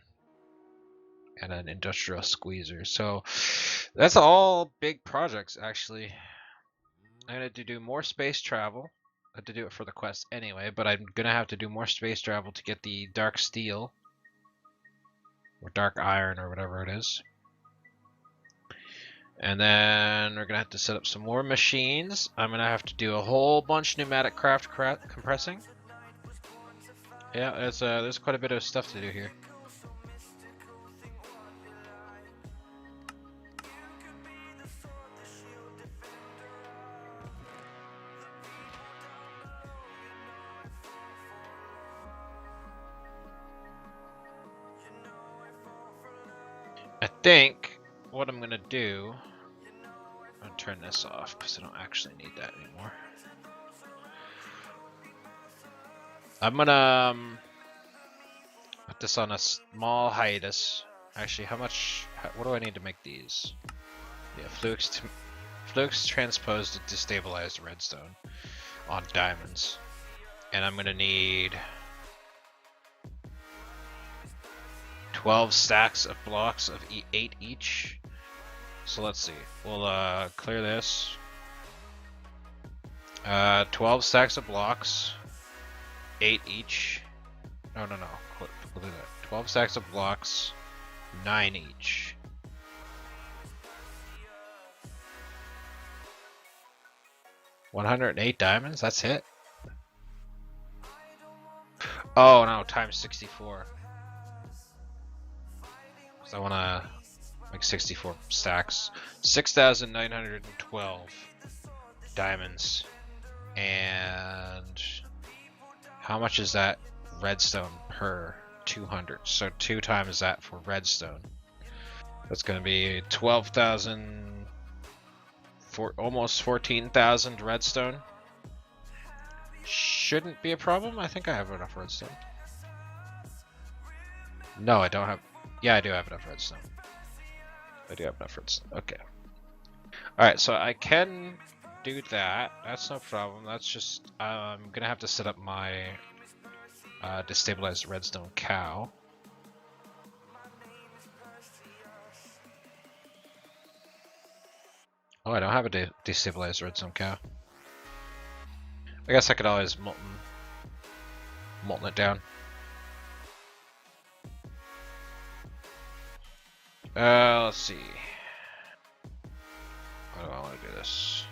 And an industrial squeezer. So that's all big projects, actually. I'm gonna have to do more space travel. I have to do it for the quest anyway, but I'm gonna have to do more space travel to get the dark steel or dark iron or whatever it is. And then we're gonna have to set up some more machines. I'm gonna have to do a whole bunch of pneumatic craft compressing. Yeah, there's quite a bit of stuff to do here. I think what I'm gonna do, I'm gonna turn this off because I don't actually need that anymore. I'm gonna put this on a small hiatus. Actually, what do I need to make these? Yeah, flukes transposed to destabilized redstone on diamonds. And I'm gonna need 12 stacks of blocks of 8 each. So let's see. We'll clear this. 12 stacks of blocks. 8 each. No. We'll do that. 12 stacks of blocks. 9 each. $108 diamonds? That's it? Oh no, times 64. I want to make 64 stacks. 6,912 diamonds. And how much is that redstone per 200. So 2 times that for redstone. That's going to be 12,000, for almost 14,000 redstone. Shouldn't be a problem. I think I have enough redstone. No, I don't have. Yeah, I do have enough redstone. I do have enough redstone. Okay. Alright, so I can do that. That's no problem. That's just. I'm going to have to set up my destabilized redstone cow. Oh, I don't have a destabilized redstone cow. I guess I could always molten it down. Let's see. How do I want to do this?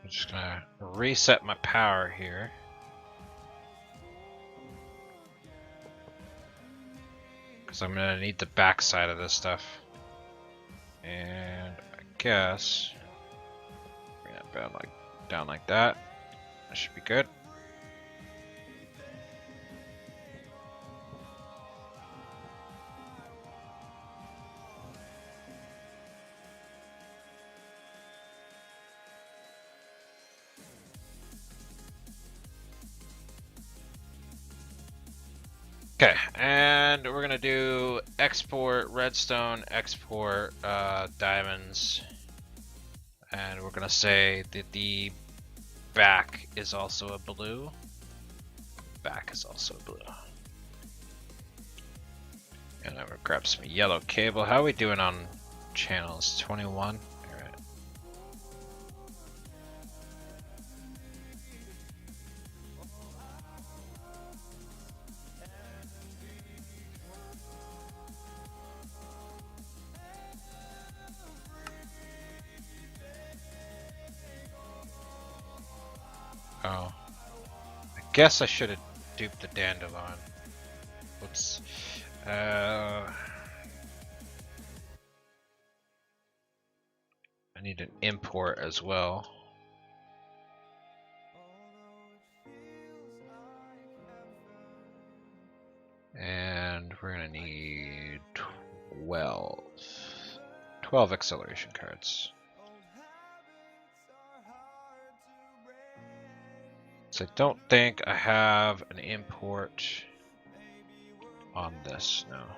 I'm just gonna reset my power here. Because I'm gonna need the backside of this stuff. And I guess bring that down like that. That should be good. Okay, and we're gonna do export redstone, export diamonds, and we're gonna say that the back is also a blue. Back is also blue. And I'm gonna grab some yellow cable. How are we doing on channels? 21. All right. Oh, I guess I should have duped the dandelion. Whoops. I need an import as well. And we're gonna need 12 acceleration cards. So I don't think I have an import on this now.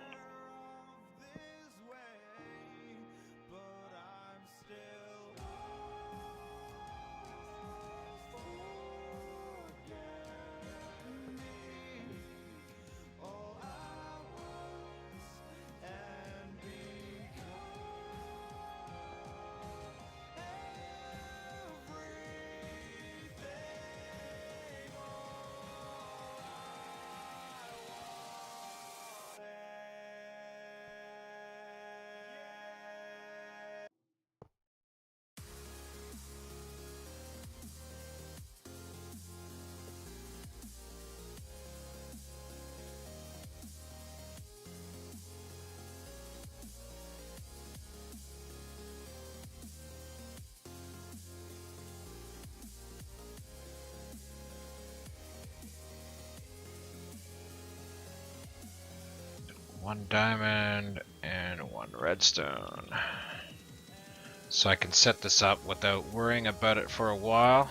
One diamond and one redstone. So I can set this up without worrying about it for a while.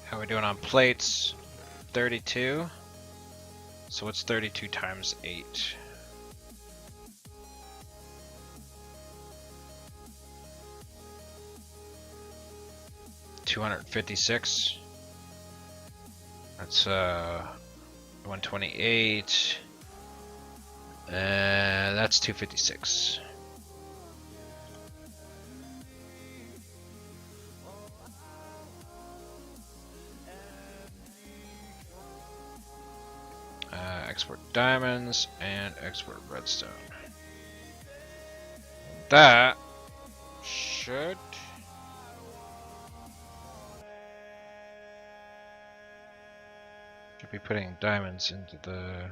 How are we doing on plates? 32. So what's 32 times 8? $256. That's 128. That's 256. Export diamonds and export redstone. That should be putting diamonds into the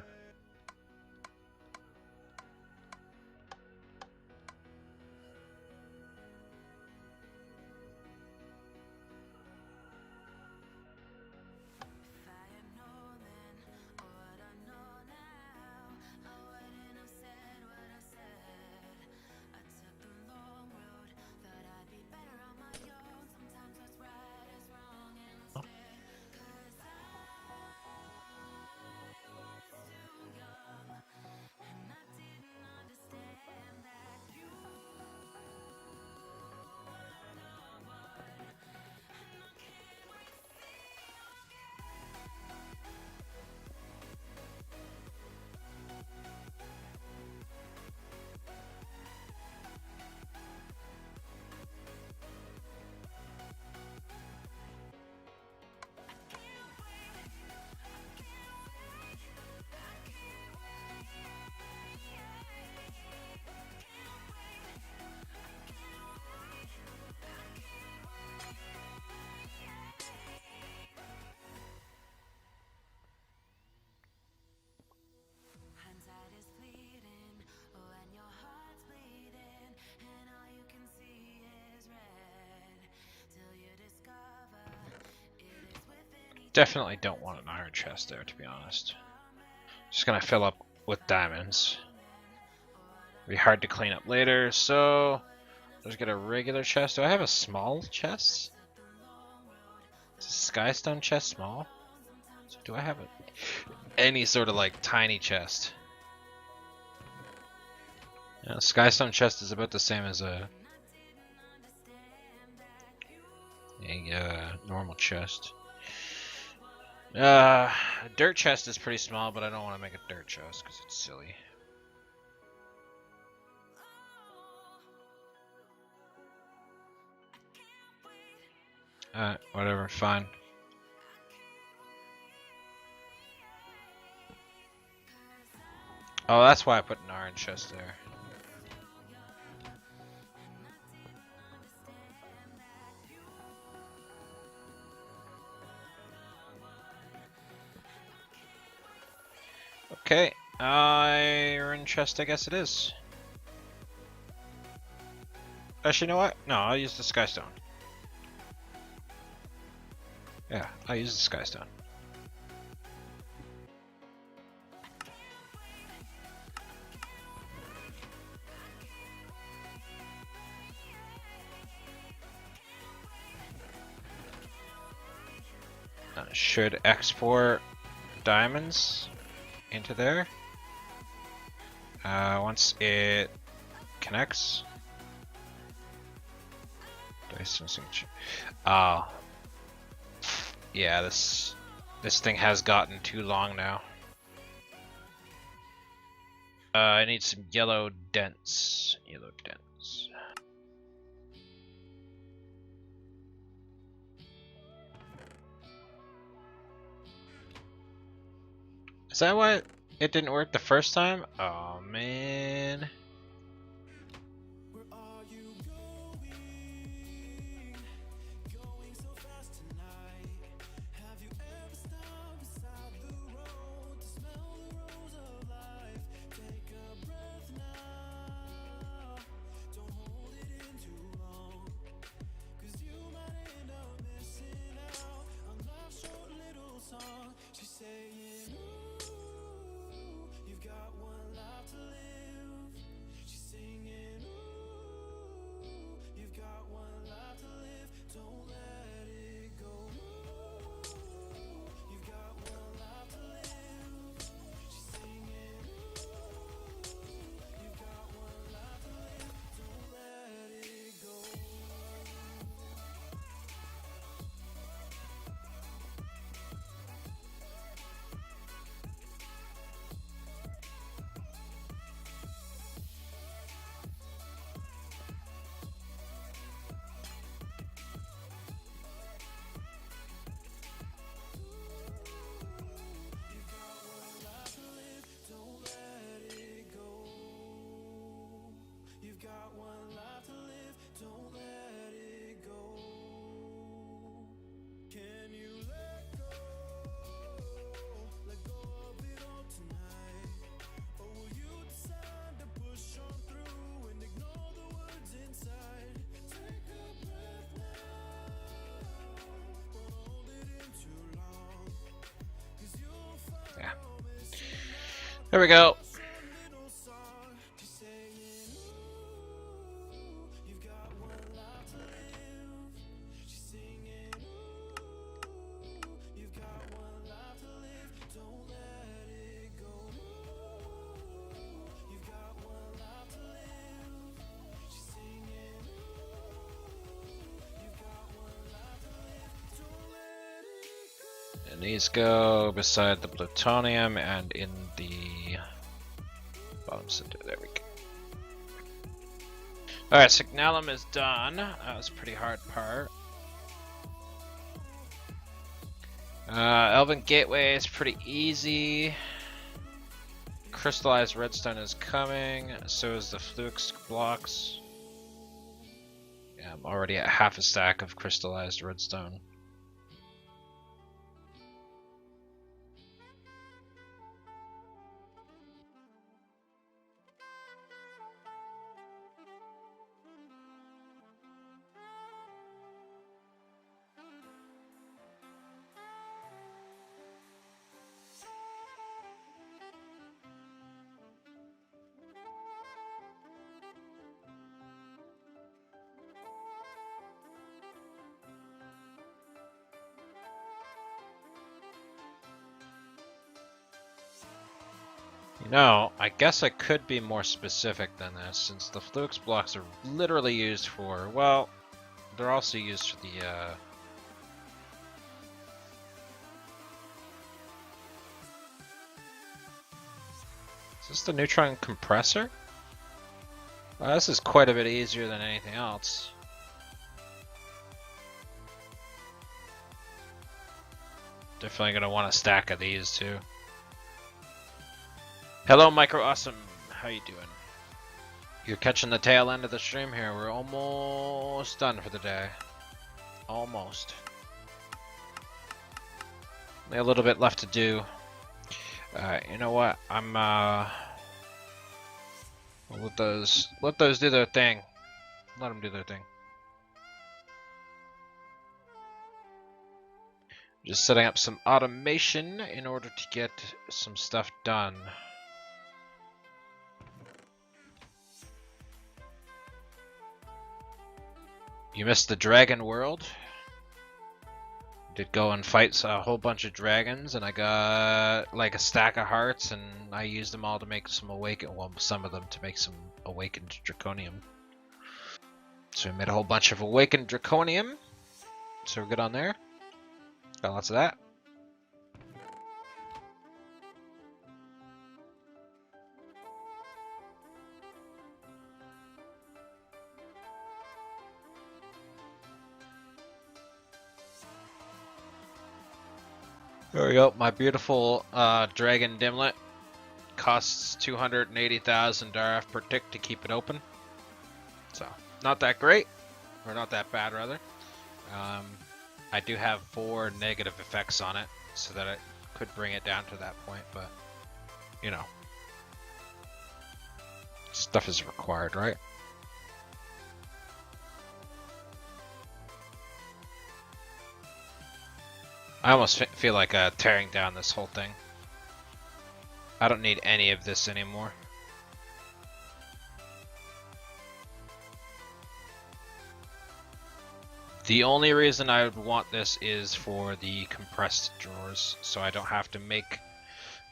definitely don't want an iron chest there, to be honest. Just gonna fill up with diamonds. Be hard to clean up later, so let's get a regular chest. Do I have a small chest? Is a skystone chest small? So do I have any sort of like tiny chest? Yeah, skystone chest is about the same as a normal chest. A dirt chest is pretty small, but I don't want to make a dirt chest because it's silly. Whatever, fine. Oh, that's why I put an iron chest there. Okay, iron chest I guess it is. Actually, you know what? No, I'll use the skystone. Yeah, I'll use the skystone. Should export diamonds into there. Once it connects. Oh. Yeah, this thing has gotten too long now. I need some yellow dents. Yellow dents. Is that why it didn't work the first time? Oh man. Here we go. And these go beside the plutonium and in the bottom center. There we go. Alright, Signalum is done. That was a pretty hard part. Elven Gateway is pretty easy. Crystallized Redstone is coming. So is the Flux blocks. Yeah, I'm already at half a stack of Crystallized Redstone. No, I guess I could be more specific than this, since the Flux blocks are literally used for, well, they're also used for the, Is this the neutron compressor? Well, this is quite a bit easier than anything else. Definitely gonna want a stack of these too. Hello, Micro Awesome. How you doing? You're catching the tail end of the stream here. We're almost done for the day. Almost. Only a little bit left to do. You know what? I'm let those do their thing. Let them do their thing. Just setting up some automation in order to get some stuff done. You missed the dragon world. Did go and fight a whole bunch of dragons, and I got like a stack of hearts, and I used them all to make some awakened. Well, some of them to make some awakened draconium. So we made a whole bunch of awakened draconium. So we're good on there. Got lots of that. There we go. My beautiful dragon dimlet costs 280,000 DARF per tick to keep it open. So not that great, or not that bad rather. I do have 4 negative effects on it, so that it could bring it down to that point, but you know, stuff is required, right? I almost feel like tearing down this whole thing. I don't need any of this anymore. The only reason I would want this is for the compressed drawers, so I don't have to make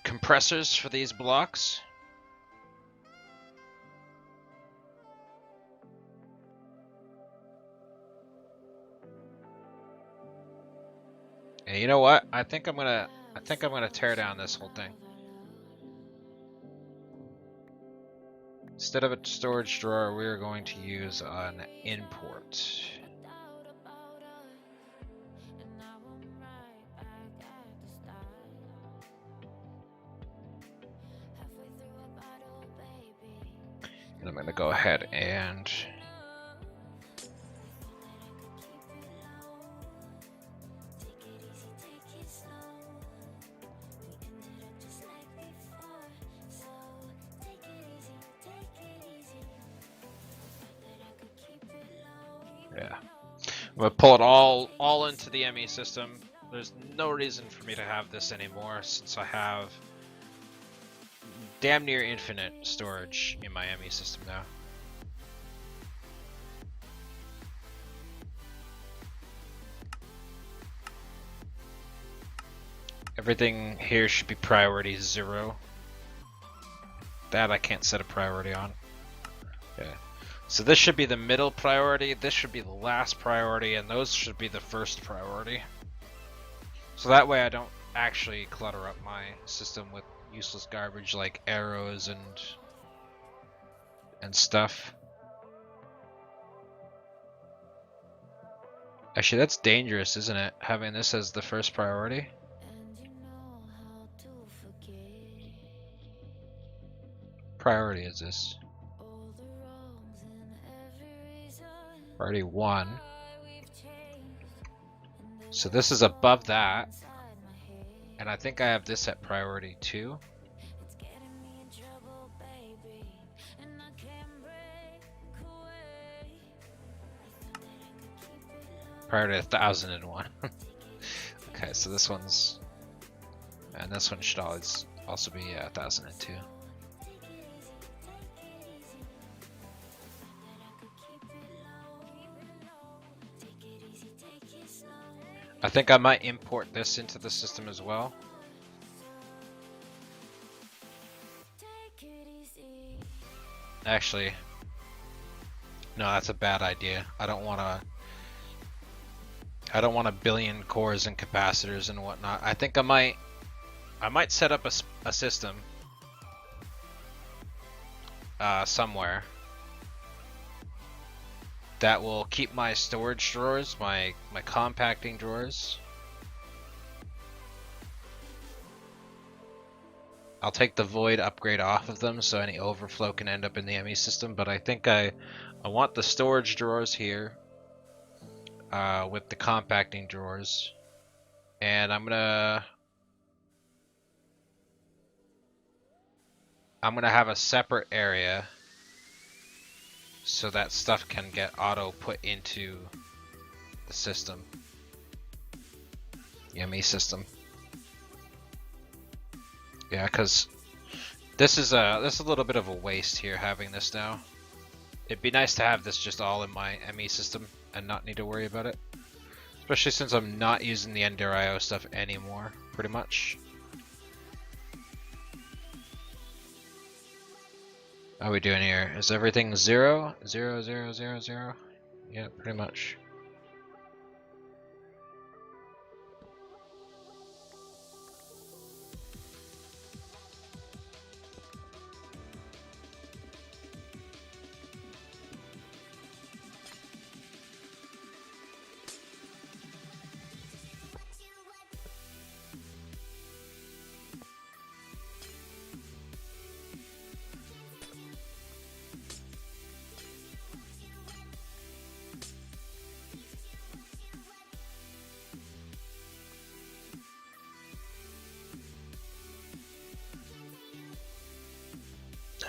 compressors for these blocks. And you know what? I think I'm gonna tear down this whole thing. Instead of a storage drawer, we're going to use an import. And I'm going to go ahead and yeah, I'm going to pull it all into the ME system. There's no reason for me to have this anymore, since I have damn near infinite storage in my ME system now. Everything here should be priority 0. That I can't set a priority on. Okay. So this should be the middle priority, this should be the last priority, and those should be the first priority. So that way I don't actually clutter up my system with useless garbage like arrows and stuff. Actually, that's dangerous, isn't it? Having this as the first priority. Priority is this? Priority 1. So this is above that. And I think I have this at priority 2. Priority 1001. Okay, so this one's... And this one should always also be 1002. I think I might import this into the system as well. Actually, no, that's a bad idea. I don't want a billion cores and capacitors and whatnot. I think I might set up a system somewhere that will keep my storage drawers, my compacting drawers. I'll take the void upgrade off of them so any overflow can end up in the ME system, but I think I want the storage drawers here with the compacting drawers, and I'm gonna have a separate area so that stuff can get auto put into the system, the ME system. Yeah, because this is a little bit of a waste here having this now. It'd be nice to have this just all in my ME system and not need to worry about it, especially since I'm not using the Ender.io stuff anymore, pretty much. How are we doing here? Is everything 0? 0, 0, 0, 0? Yeah, pretty much.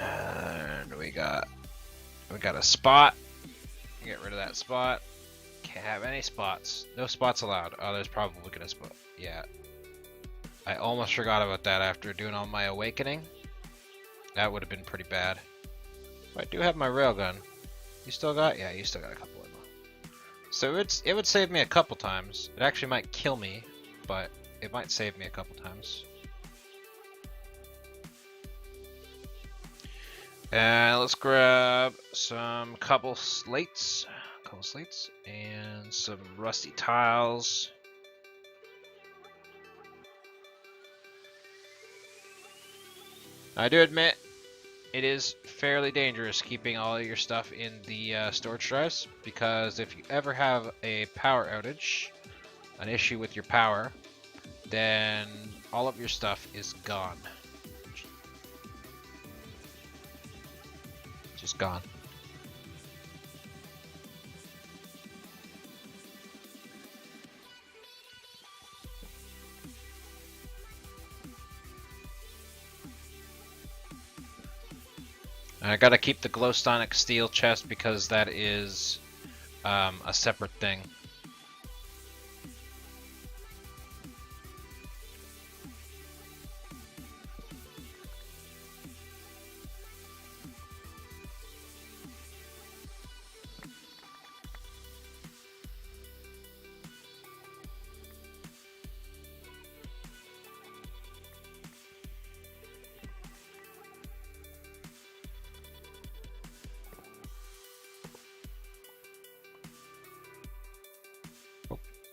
And we got a spot. Get rid of that spot. Can't have any spots. No spots allowed. Oh, there's probably gonna spot. Yeah. I almost forgot about that after doing all my awakening. That would have been pretty bad. But I do have my railgun. You still got? Yeah, you still got a couple of them. So it would save me a couple times. It actually might kill me, but it might save me a couple times. And let's grab some couple slates and some rusty tiles. I do admit it is fairly dangerous keeping all of your stuff in the storage drives, because if you ever have a power outage, an issue with your power, then all of your stuff is gone. Just gone. And I gotta keep the glowstonic steel chest because that is a separate thing.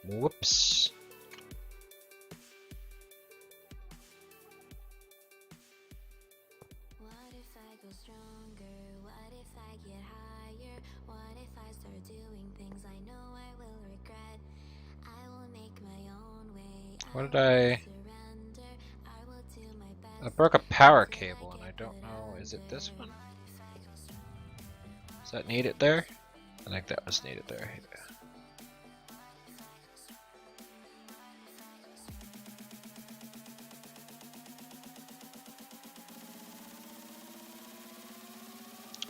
Whoops. What if I go stronger? What if I get higher? What if I start doing things I know I will regret? I will make my own way. What did Surrender. I will do my I best. broke a power cable and I don't know, is it this one? Does that need it there? I think that was needed there. Yeah.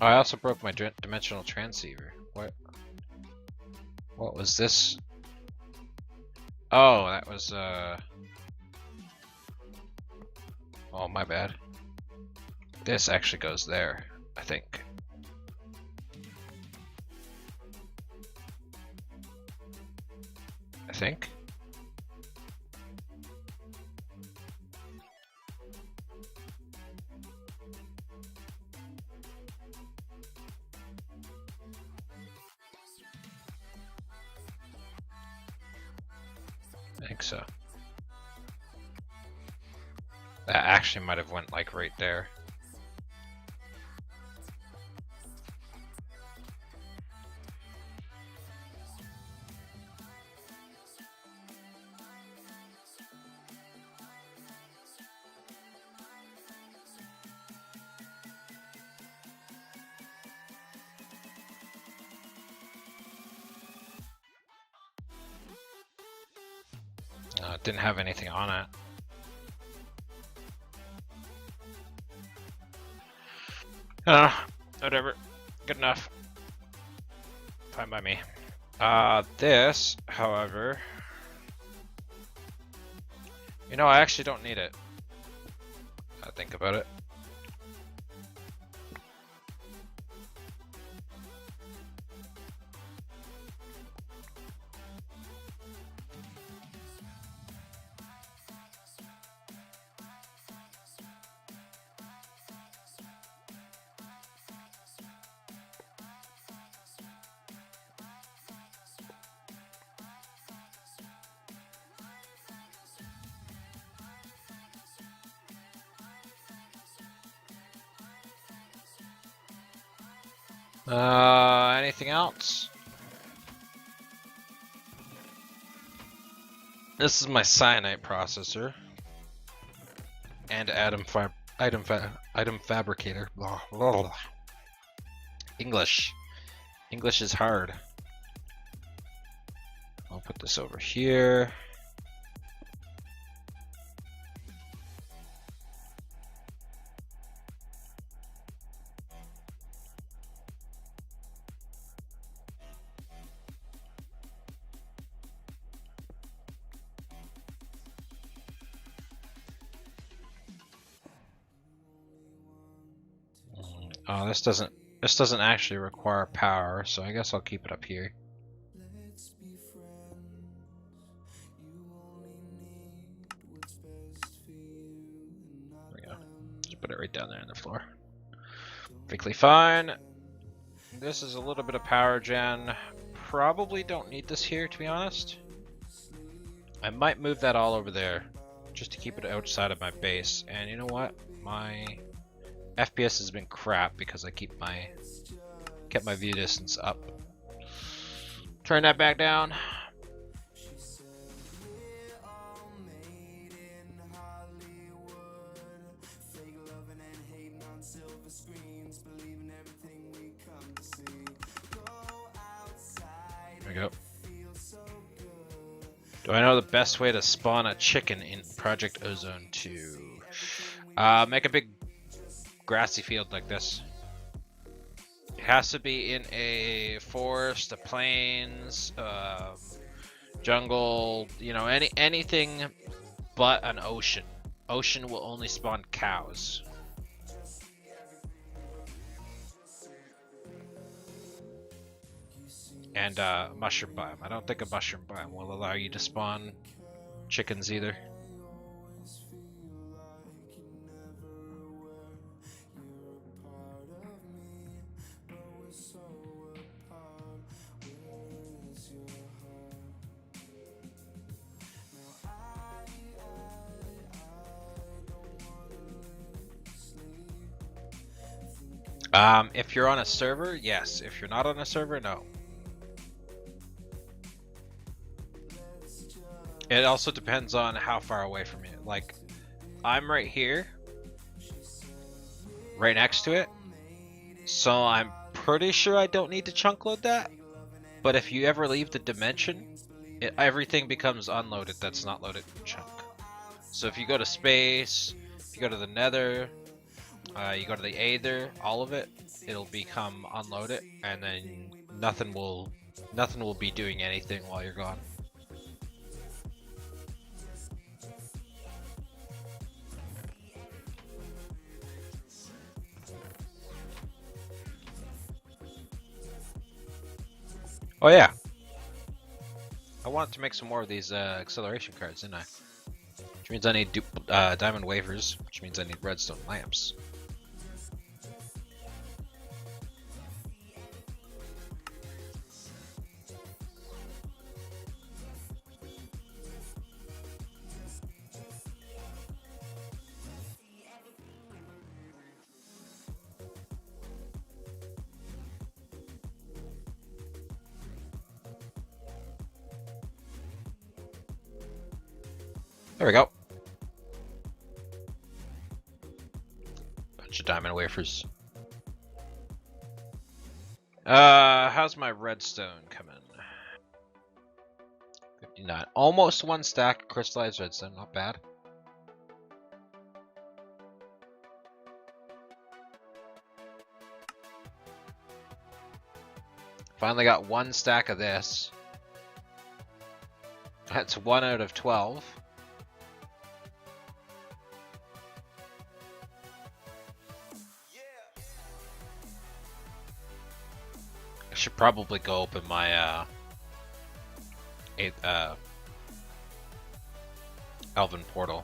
Oh, I also broke my dimensional transceiver. What was this? Oh, that was oh, my bad. This actually goes there, I think. I think. I think so. That actually might have went like right there. It didn't have anything on it. Whatever. Good enough. Fine by me. This, however... You know, I actually don't need it. I think about it. Anything else? This is my cyanide processor and item fabricator. Blah, blah, blah. English is hard. I'll put this over here. Oh, this doesn't actually require power, so I guess I'll keep it up here. There we go. Just put it right down there on the floor. Perfectly fine. This is a little bit of power gen. Probably don't need this here, to be honest. I might move that all over there, just to keep it outside of my base. And you know what? My FPS has been crap because I kept my view distance up. Turn that back down. There we go. Do I know the best way to spawn a chicken in Project Ozone 2? Make a big grassy field like this. It has to be in a forest, a plains, jungle, you know, anything but an ocean. Ocean will only spawn cows. And mushroom biome. I don't think a mushroom biome will allow you to spawn chickens either. If you're on a server, yes. If you're not on a server, no. It also depends on how far away from you. Like, I'm right here, right next to it, so I'm pretty sure I don't need to chunk load that. But if you ever leave the dimension, everything becomes unloaded that's not loaded chunk. So if you go to space, if you go to the nether, you go to the aether, all of it, it'll become unloaded, and then nothing will be doing anything while you're gone. Oh yeah, I wanted to make some more of these acceleration cards, didn't I? Which means I need diamond wafers, which means I need redstone lamps. There we go. Bunch of diamond wafers. How's my redstone coming? 59. Almost one stack of crystallized redstone, not bad. Finally got one stack of this. That's 1 out of 12. I should probably go open my Elven portal.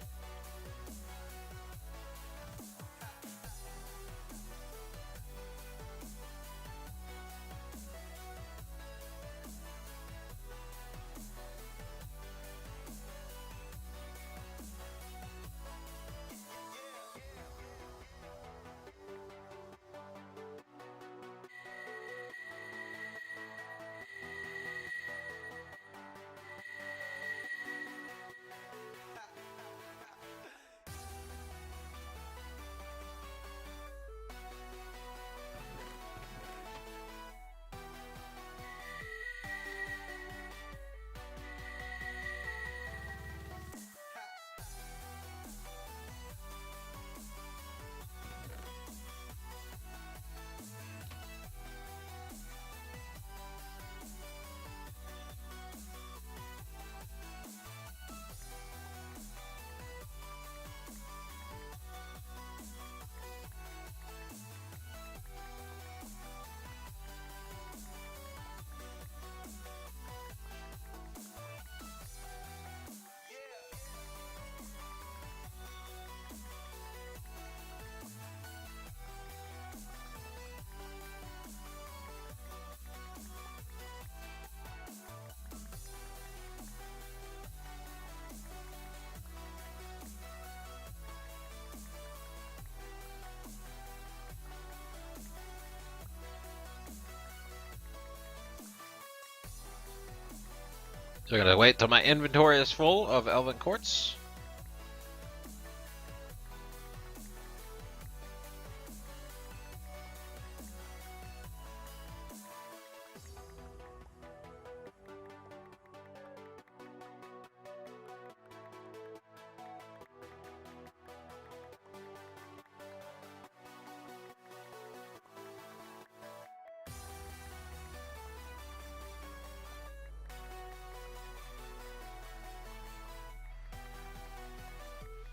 So I'm gonna wait till my inventory is full of elven quartz.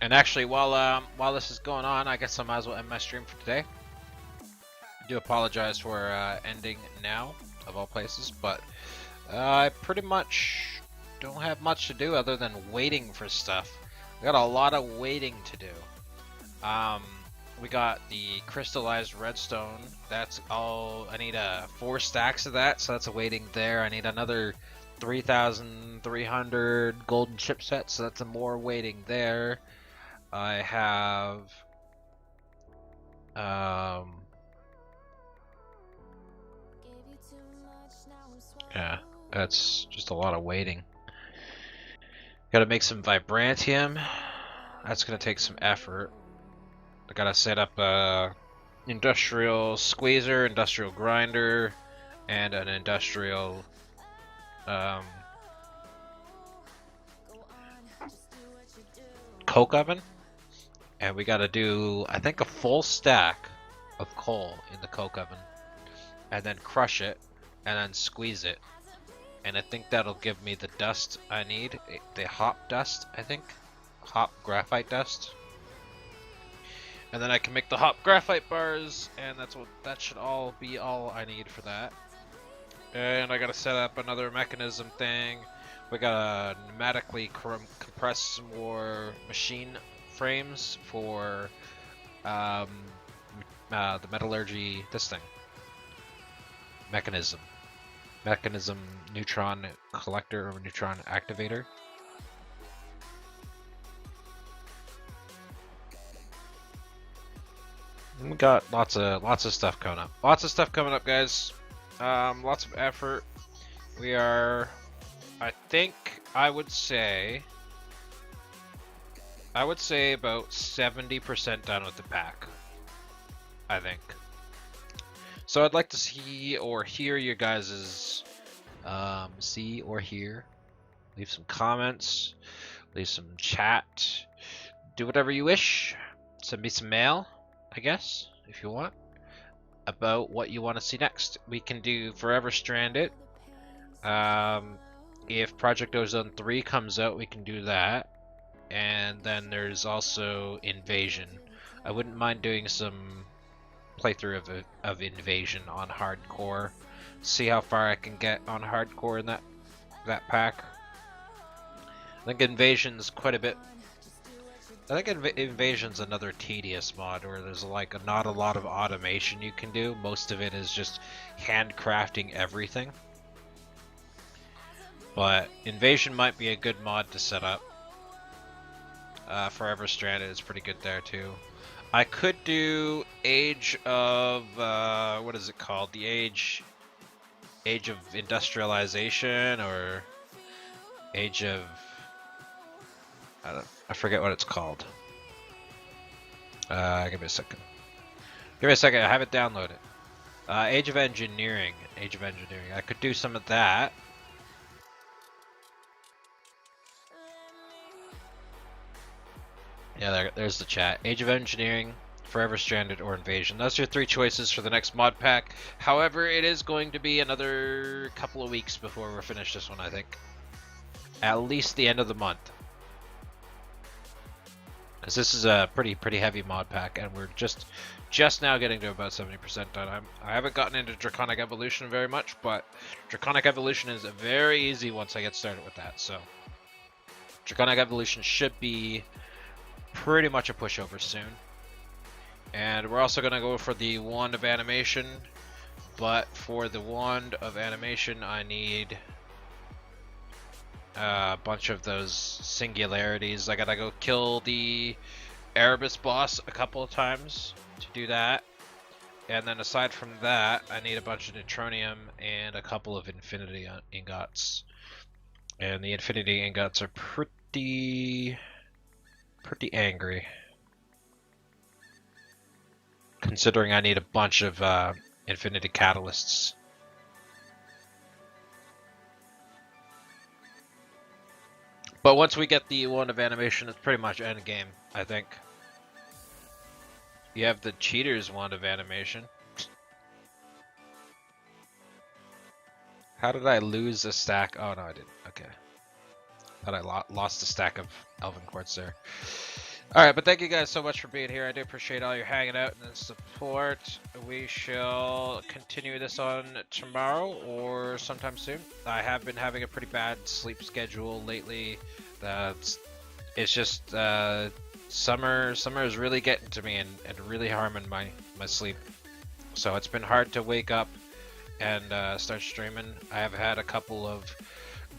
And actually, while this is going on, I guess I might as well end my stream for today. I do apologize for ending now, of all places, but I pretty much don't have much to do other than waiting for stuff. We got a lot of waiting to do. We got the crystallized redstone. That's all. I need 4 stacks of that, so that's a waiting there. I need another 3,300 golden chipsets, so that's a more waiting there. I have Yeah, that's just a lot of waiting. Gotta make some vibrantium. That's gonna take some effort. I gotta set up a industrial squeezer, industrial grinder, and an industrial um, coke oven. And we gotta do, I think, a full stack of coal in the coke oven, and then crush it, and then squeeze it. And I think that'll give me the dust I need, the hop dust, I think, hop graphite dust. And then I can make the hop graphite bars, and that should all be all I need for that. And I gotta set up another mechanism thing. We gotta pneumatically compress some more machine frames for the metallurgy, this thing. Mechanism neutron collector or neutron activator. We got lots of stuff coming up. Lots of stuff coming up, guys. Lots of effort. We are, I think, I would say about 70% done with the pack. I think. So I'd like to see or hear your guys's leave some comments, leave some chat, do whatever you wish. Send me some mail, I guess, if you want, about what you want to see next. We can do Forever Stranded. If Project Ozone 3 comes out, we can do that. And then there's also Invasion. I wouldn't mind doing some playthrough of Invasion on hardcore. See how far I can get on hardcore in that pack. I think Invasion's quite a bit. I think Invasion's another tedious mod where there's like not a lot of automation you can do. Most of it is just handcrafting everything. But Invasion might be a good mod to set up. Forever Stranded is pretty good there too. I could do Age of what is it called? The Age of Industrialization, or Age of, I forget what it's called. Give me a second. Give me a second. I have it downloaded. Age of Engineering. Age of Engineering. I could do some of that. Yeah, there's the chat. Age of Engineering, Forever Stranded, or Invasion. Those are your three choices for the next mod pack. However, it is going to be another couple of weeks before we're finished this one, I think. At least the end of the month. Because this is a pretty heavy mod pack, and we're just now getting to about 70% done. I haven't gotten into Draconic Evolution very much, but Draconic Evolution is very easy once I get started with that. So Draconic Evolution should be pretty much a pushover soon. And we're also going to go for the Wand of Animation, but for the Wand of Animation I need a bunch of those singularities. I gotta go kill the Erebus boss a couple of times to do that. And then aside from that, I need a bunch of Neutronium and a couple of Infinity Ingots. And the Infinity Ingots are pretty angry, considering I need a bunch of Infinity Catalysts. But once we get the Wand of Animation, it's pretty much end game, I think. You have the Cheater's Wand of Animation. How did I lose a stack? Oh no, I didn't. Okay. Thought I lost a stack of Elven Quartz there. Alright, but thank you guys so much for being here. I do appreciate all your hanging out and the support. We shall continue this on tomorrow or sometime soon. I have been having a pretty bad sleep schedule lately. It's just summer is really getting to me and really harming my sleep. So it's been hard to wake up and start streaming. I have had a couple of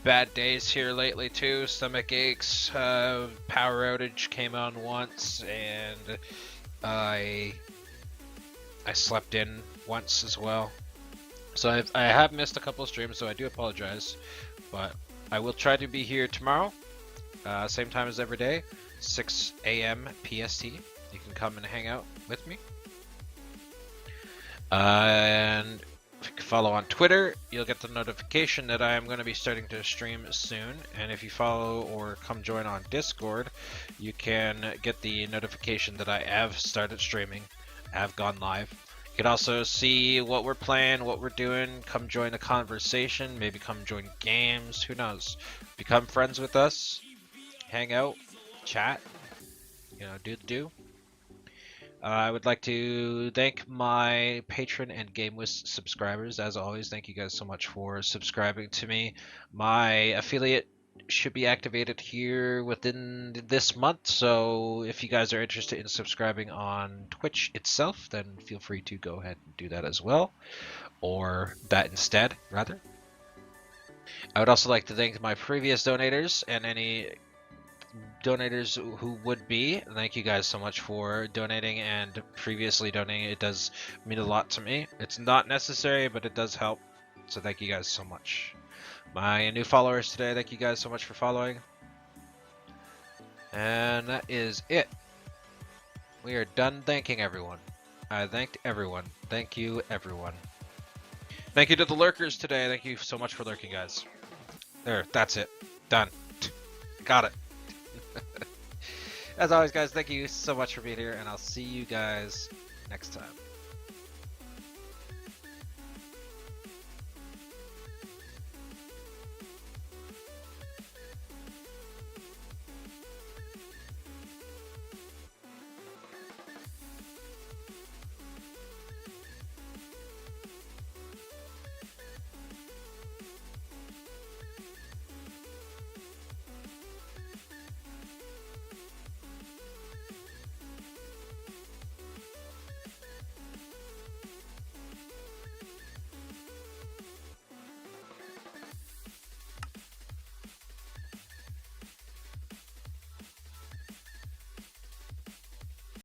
bad days here lately too. Stomach aches, power outage came on once, and I slept in once as well. So I have missed a couple of streams, so I do apologize. But I will try to be here tomorrow, same time as every day, 6 a.m. PST. You can come and hang out with me. And if you can follow on Twitter, you'll get the notification that I am going to be starting to stream soon. And if you follow or come join on Discord, you can get the notification that I have started streaming, have gone live. You can also see what we're playing, what we're doing. Come join the conversation, maybe come join games, who knows. Become friends with us, hang out, chat, do. I would like to thank my patron and GameWist subscribers. As always, thank you guys so much for subscribing to me. My affiliate should be activated here within this month, so if you guys are interested in subscribing on Twitch itself, then feel free to go ahead and do that as well, or that instead, rather. I would also like to thank my previous donators and any donators who would be. Thank you guys so much for donating and previously donating. It does mean a lot to me. It's not necessary, but it does help. So thank you guys so much. My new followers today, thank you guys so much for following. And that is it. We are done thanking everyone. I thanked everyone. Thank you, everyone. Thank you to the lurkers today. Thank you so much for lurking, guys. There, that's it. Done. Got it. As always, guys, thank you so much for being here, and I'll see you guys next time.